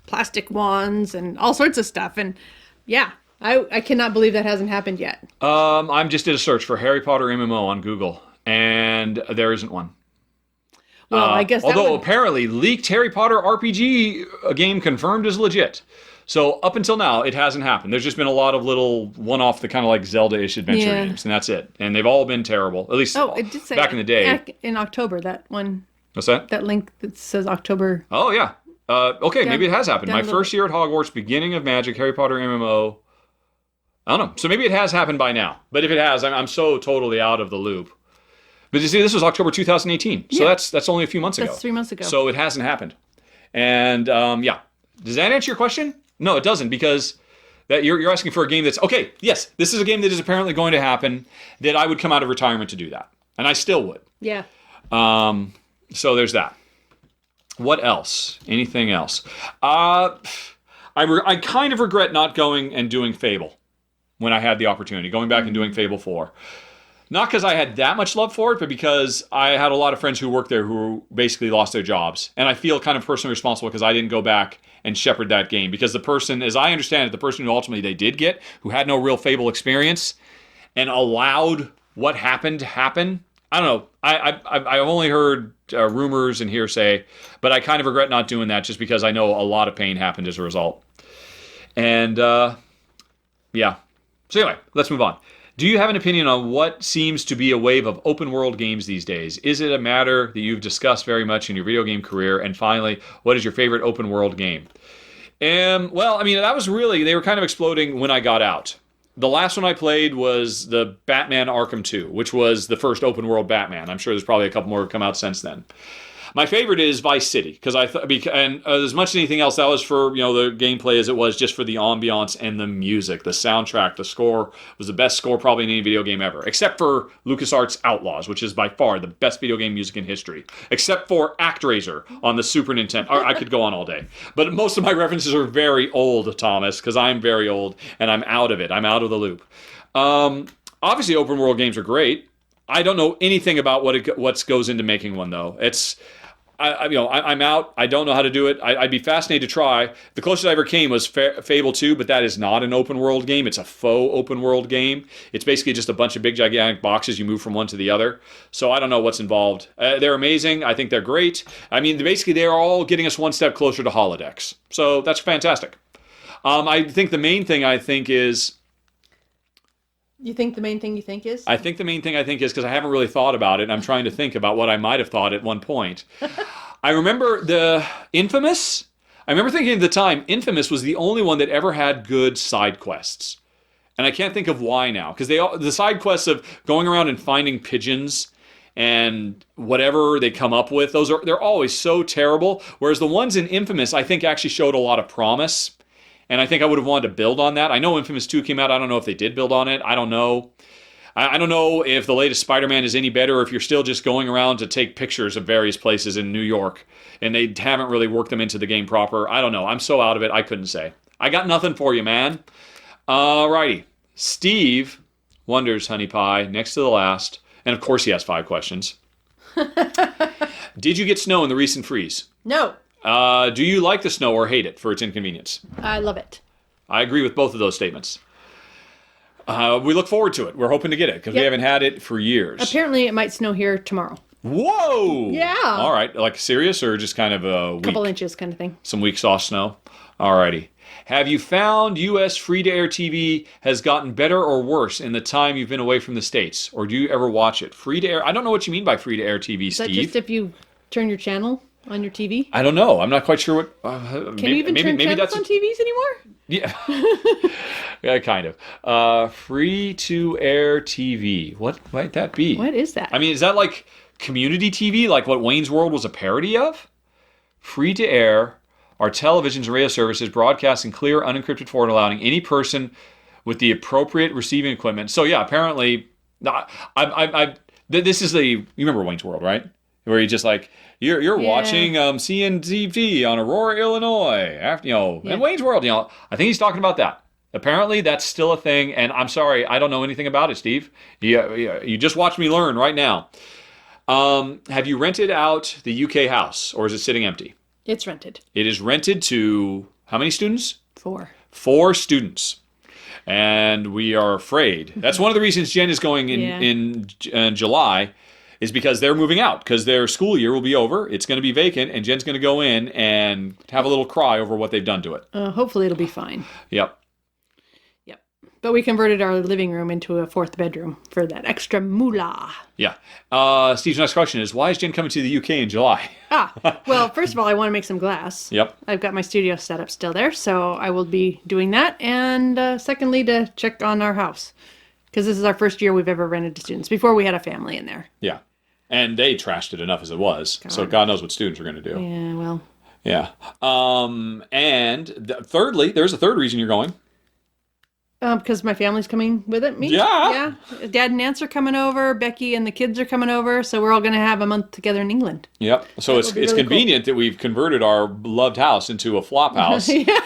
plastic wands and all sorts of stuff. And yeah, I cannot believe that hasn't happened yet. I just did a search for Harry Potter MMO on Google, and there isn't one. Well, I guess although apparently leaked Harry Potter RPG game confirmed is legit. So up until now, it hasn't happened. There's just been a lot of little one-off, the kind of like Zelda-ish adventure games, and that's it. And they've all been terrible, at least it did say back in the day. In October, that one. What's that? That link that says October. Oh, yeah. Okay, maybe it has happened. My first year at Hogwarts, beginning of Magic, Harry Potter MMO. I don't know. So maybe it has happened by now. But if it has, I'm so totally out of the loop. But you see, this was October 2018. So that's only a few months ago. That's 3 months ago. So it hasn't happened. And yeah. Does that answer your question? No, it doesn't, because that you're asking for a game that's, okay, yes, this is a game that is apparently going to happen, that I would come out of retirement to do that. And I still would. Yeah. So there's that. What else? Anything else? I kind of regret not going and doing Fable when I had the opportunity, going back and doing Fable 4. Not because I had that much love for it, but because I had a lot of friends who worked there who basically lost their jobs. And I feel kind of personally responsible because I didn't go back and shepherd that game. Because the person, as I understand it, the person who ultimately they did get, who had no real Fable experience, and allowed what happened to happen. I don't know. I've only heard rumors and hearsay, but I kind of regret not doing that just because I know a lot of pain happened as a result. And, yeah. So anyway, let's move on. Do you have an opinion on what seems to be a wave of open world games these days? Is it a matter that you've discussed very much in your video game career? And finally, what is your favorite open world game? Well, I mean, that was really, they were kind of exploding when I got out. The last one I played was the Batman Arkham 2, which was the first open world Batman. I'm sure there's probably a couple more come out since then. My favorite is Vice City, because as much as anything else, that was for the gameplay as it was just for the ambiance and the music, the soundtrack, the score was the best score probably in any video game ever, except for LucasArts Outlaws, which is by far the best video game music in history, except for ActRaiser on the Super Nintendo. I could go on all day, but most of my references are very old, Thomas, because I'm very old and I'm out of it. I'm out of the loop. Obviously, open world games are great. I don't know anything about what goes into making one though. I'm out. I don't know how to do it. I'd be fascinated to try. The closest I ever came was Fable 2, but that is not an open world game. It's a faux open world game. It's basically just a bunch of big, gigantic boxes. You move from one to the other. So I don't know what's involved. They're amazing. I think they're great. I mean, basically, they're all getting us one step closer to holodecks. So that's fantastic. I think the main thing is... You think the main thing you think is? I think the main thing I think is, because I haven't really thought about it, and I'm trying to think about what I might have thought at one point. I remember Infamous. I remember thinking at the time, Infamous was the only one that ever had good side quests. And I can't think of why now. Because the side quests of going around and finding pigeons and whatever they come up with, they're always so terrible. Whereas the ones in Infamous, I think, actually showed a lot of promise. And I think I would have wanted to build on that. I know Infamous 2 came out. I don't know if they did build on it. I don't know. I don't know if the latest Spider-Man is any better, or if you're still just going around to take pictures of various places in New York, and they haven't really worked them into the game proper. I don't know. I'm so out of it, I couldn't say. I got nothing for you, man. Alrighty. Steve wonders, Honey Pie, next to the last, and of course he has 5 questions. Did you get snow in the recent freeze? No. Do you like the snow or hate it for its inconvenience? I love it. I agree with both of those statements. We look forward to it. We're hoping to get it because we haven't had it for years. Apparently, it might snow here tomorrow. Whoa! Yeah. All right. Like serious or just kind of a couple inches kind of thing. Some weak soft snow? Alrighty. Have you found U.S. free-to-air TV has gotten better or worse in the time you've been away from the States? Or do you ever watch it? Free-to-air? I don't know what you mean by free-to-air TV, Steve. Is that just if you turn your channel on your TV? I don't know. I'm not quite sure what... Can you even turn channels on TVs anymore? Yeah. Yeah, kind of. Free-to-air TV. What might that be? What is that? I mean, is that like community TV? Like what Wayne's World was a parody of? Free-to-air are televisions and radio services broadcasting clear, unencrypted forward, allowing any person with the appropriate receiving equipment. So yeah, apparently... This is you remember Wayne's World, right? Where you just like... You're watching CNTV on Aurora, Illinois, after and Wayne's World. I think he's talking about that. Apparently, that's still a thing, and I'm sorry, I don't know anything about it, Steve. You just watched me learn right now. Have you rented out the UK house, or is it sitting empty? It's rented. It is rented to how many students? 4. 4 students. And we are afraid. That's one of the reasons Jen is going in July, is because they're moving out, because their school year will be over. It's going to be vacant, and Jen's going to go in and have a little cry over what they've done to it. Hopefully it'll be fine. Yep. But we converted our living room into a 4th bedroom for that extra moolah. Yeah. Steve's next question is, why is Jen coming to the UK in July? Well, first of all, I want to make some glass. Yep. I've got my studio set up still there, so I will be doing that. And secondly, to check on our house. Because this is our first year we've ever rented to students. Before we had a family in there. Yeah. And they trashed it enough as it was. So God knows what students are going to do. Yeah, well. Yeah. Thirdly, there's a third reason you're going. Because my family's coming with it. Me? Yeah. Dad and Nance are coming over. Becky and the kids are coming over. So we're all going to have a month together in England. Yep. So it's really convenient that we've converted our loved house into a flop house. Yeah.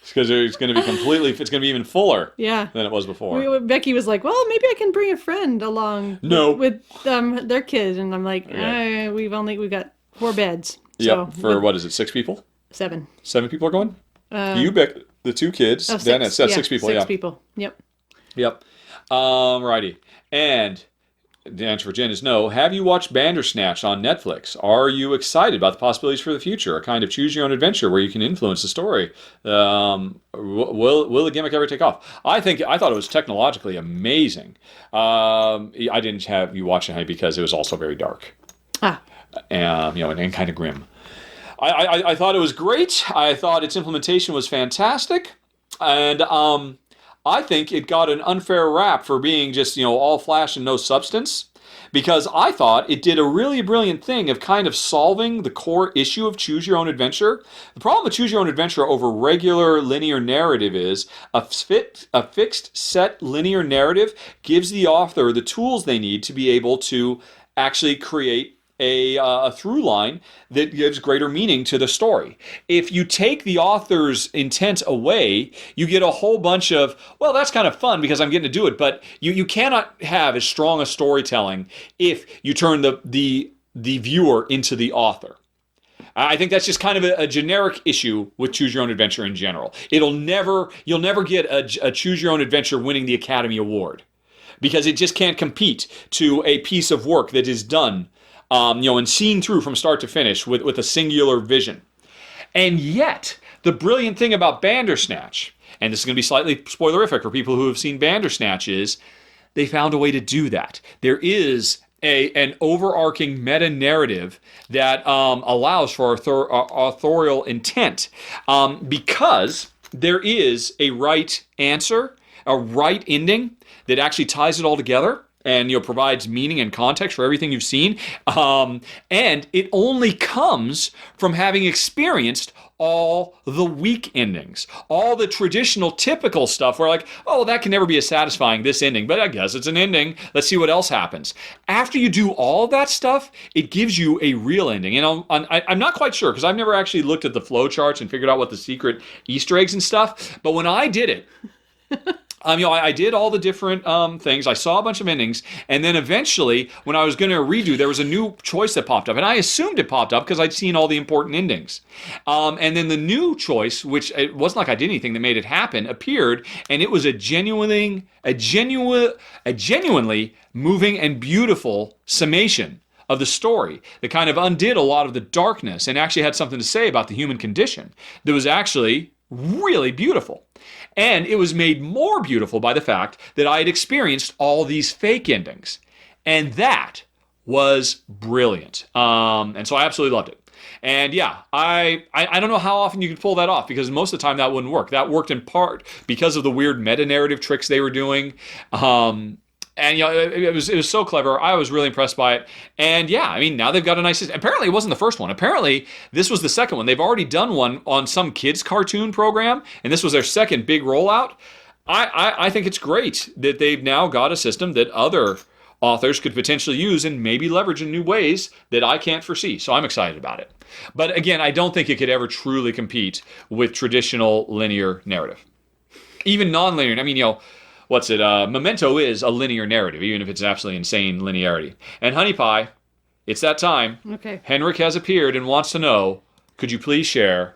Because it's going to be it's going to be even fuller than it was before. Becky was like, well, maybe I can bring a friend along with their kids. And I'm like, we've got 4 beds. Yep. So what is it, 6 people? 7. 7 people are going? You, Becky, the 2 kids. Then it's 6 people. 6 people. Yep. Righty. And the answer for Jen is no. Have you watched Bandersnatch on Netflix? Are you excited about the possibilities for the future? A kind of choose-your-own-adventure where you can influence the story. Will the gimmick ever take off? I thought it was technologically amazing. I didn't have you watch it because it was also very dark. And kind of grim. I thought it was great. I thought its implementation was fantastic. And I think it got an unfair rap for being just, all flash and no substance. Because I thought it did a really brilliant thing of kind of solving the core issue of Choose Your Own Adventure. The problem with Choose Your Own Adventure over regular linear narrative is a fixed set linear narrative gives the author the tools they need to be able to actually create a through line that gives greater meaning to the story. If you take the author's intent away, you get a whole bunch of, well, that's kind of fun because I'm getting to do it, but you cannot have as strong a storytelling if you turn the viewer into the author. I think that's just kind of a generic issue with Choose Your Own Adventure in general. You'll never get a Choose Your Own Adventure winning the Academy Award because it just can't compete to a piece of work that is done and seen through from start to finish with a singular vision. And yet, the brilliant thing about Bandersnatch, and this is going to be slightly spoilerific for people who have seen Bandersnatch, is they found a way to do that. There is an overarching meta-narrative that allows for authorial intent because there is a right answer, a right ending that actually ties it all together and provides meaning and context for everything you've seen. And it only comes from having experienced all the weak endings, all the traditional typical stuff where that can never be as satisfying, this ending, but I guess it's an ending. Let's see what else happens. After you do all that stuff, it gives you a real ending. And I'm not quite sure because I've never actually looked at the flow charts and figured out what the secret Easter eggs and stuff. But when I did it, I did all the different things. I saw a bunch of endings, and then eventually, when I was going to redo, there was a new choice that popped up, and I assumed it popped up because I'd seen all the important endings. And then the new choice, which it wasn't like I did anything that made it happen, appeared, and it was a genuinely moving and beautiful summation of the story that kind of undid a lot of the darkness and actually had something to say about the human condition that was actually really beautiful. And it was made more beautiful by the fact that I had experienced all these fake endings. And that was brilliant. And so I absolutely loved it. And yeah, I don't know how often you could pull that off because most of the time that wouldn't work. That worked in part because of the weird meta-narrative tricks they were doing. And it was so clever. I was really impressed by it. And yeah, now they've got a nice system. Apparently it wasn't the first one. Apparently this was the second one. They've already done one on some kids cartoon program, and this was their second big rollout. I think it's great that they've now got a system that other authors could potentially use and maybe leverage in new ways that I can't foresee. So I'm excited about it. But again, I don't think it could ever truly compete with traditional linear narrative. even non-linear. I mean, what's it? Memento is a linear narrative, even if it's absolutely insane linearity. And Honey Pie, it's that time. Okay. Henrik has appeared and wants to know, could you please share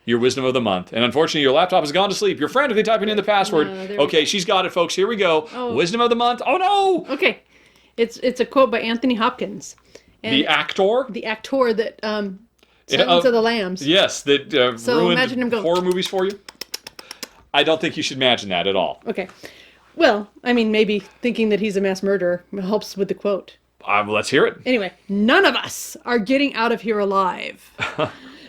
your wisdom of the month? And unfortunately, your laptop has gone to sleep. You're frantically typing in the password. Okay, she's got it, folks. Here we go. Oh. Wisdom of the month. Oh, no! Okay. It's a quote by Anthony Hopkins. And the actor? The actor that Silence of the Lambs. Yes, that imagine him ruined horror movies for you. I don't think you should imagine that at all. Okay. Well, I mean, maybe thinking that he's a mass murderer helps with the quote. Let's hear it. Anyway, none of us are getting out of here alive.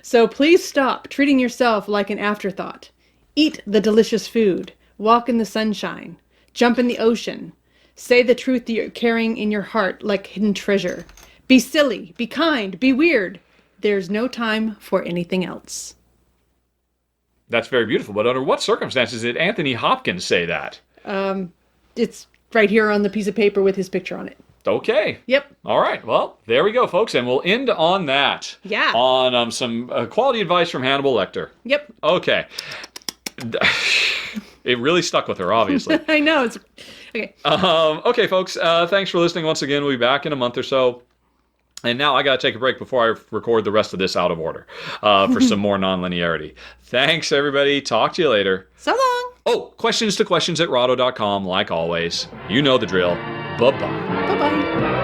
So please stop treating yourself like an afterthought. Eat the delicious food. Walk in the sunshine. Jump in the ocean. Say the truth that you're carrying in your heart like hidden treasure. Be silly. Be kind. Be weird. There's no time for anything else. That's very beautiful, but under what circumstances did Anthony Hopkins say that? It's right here on the piece of paper with his picture on it. Okay. Yep. All right. Well, there we go, folks, and we'll end on that. Yeah. On some quality advice from Hannibal Lecter. Yep. Okay. It really stuck with her, obviously. I know. It's okay. Okay, folks. Thanks for listening once again. We'll be back in a month or so. And now I got to take a break before I record the rest of this out of order for some more non-linearity. Thanks, everybody. Talk to you later. So long. Oh, questions at Rahdo.com, like always. You know the drill. Bye-bye. Bye-bye.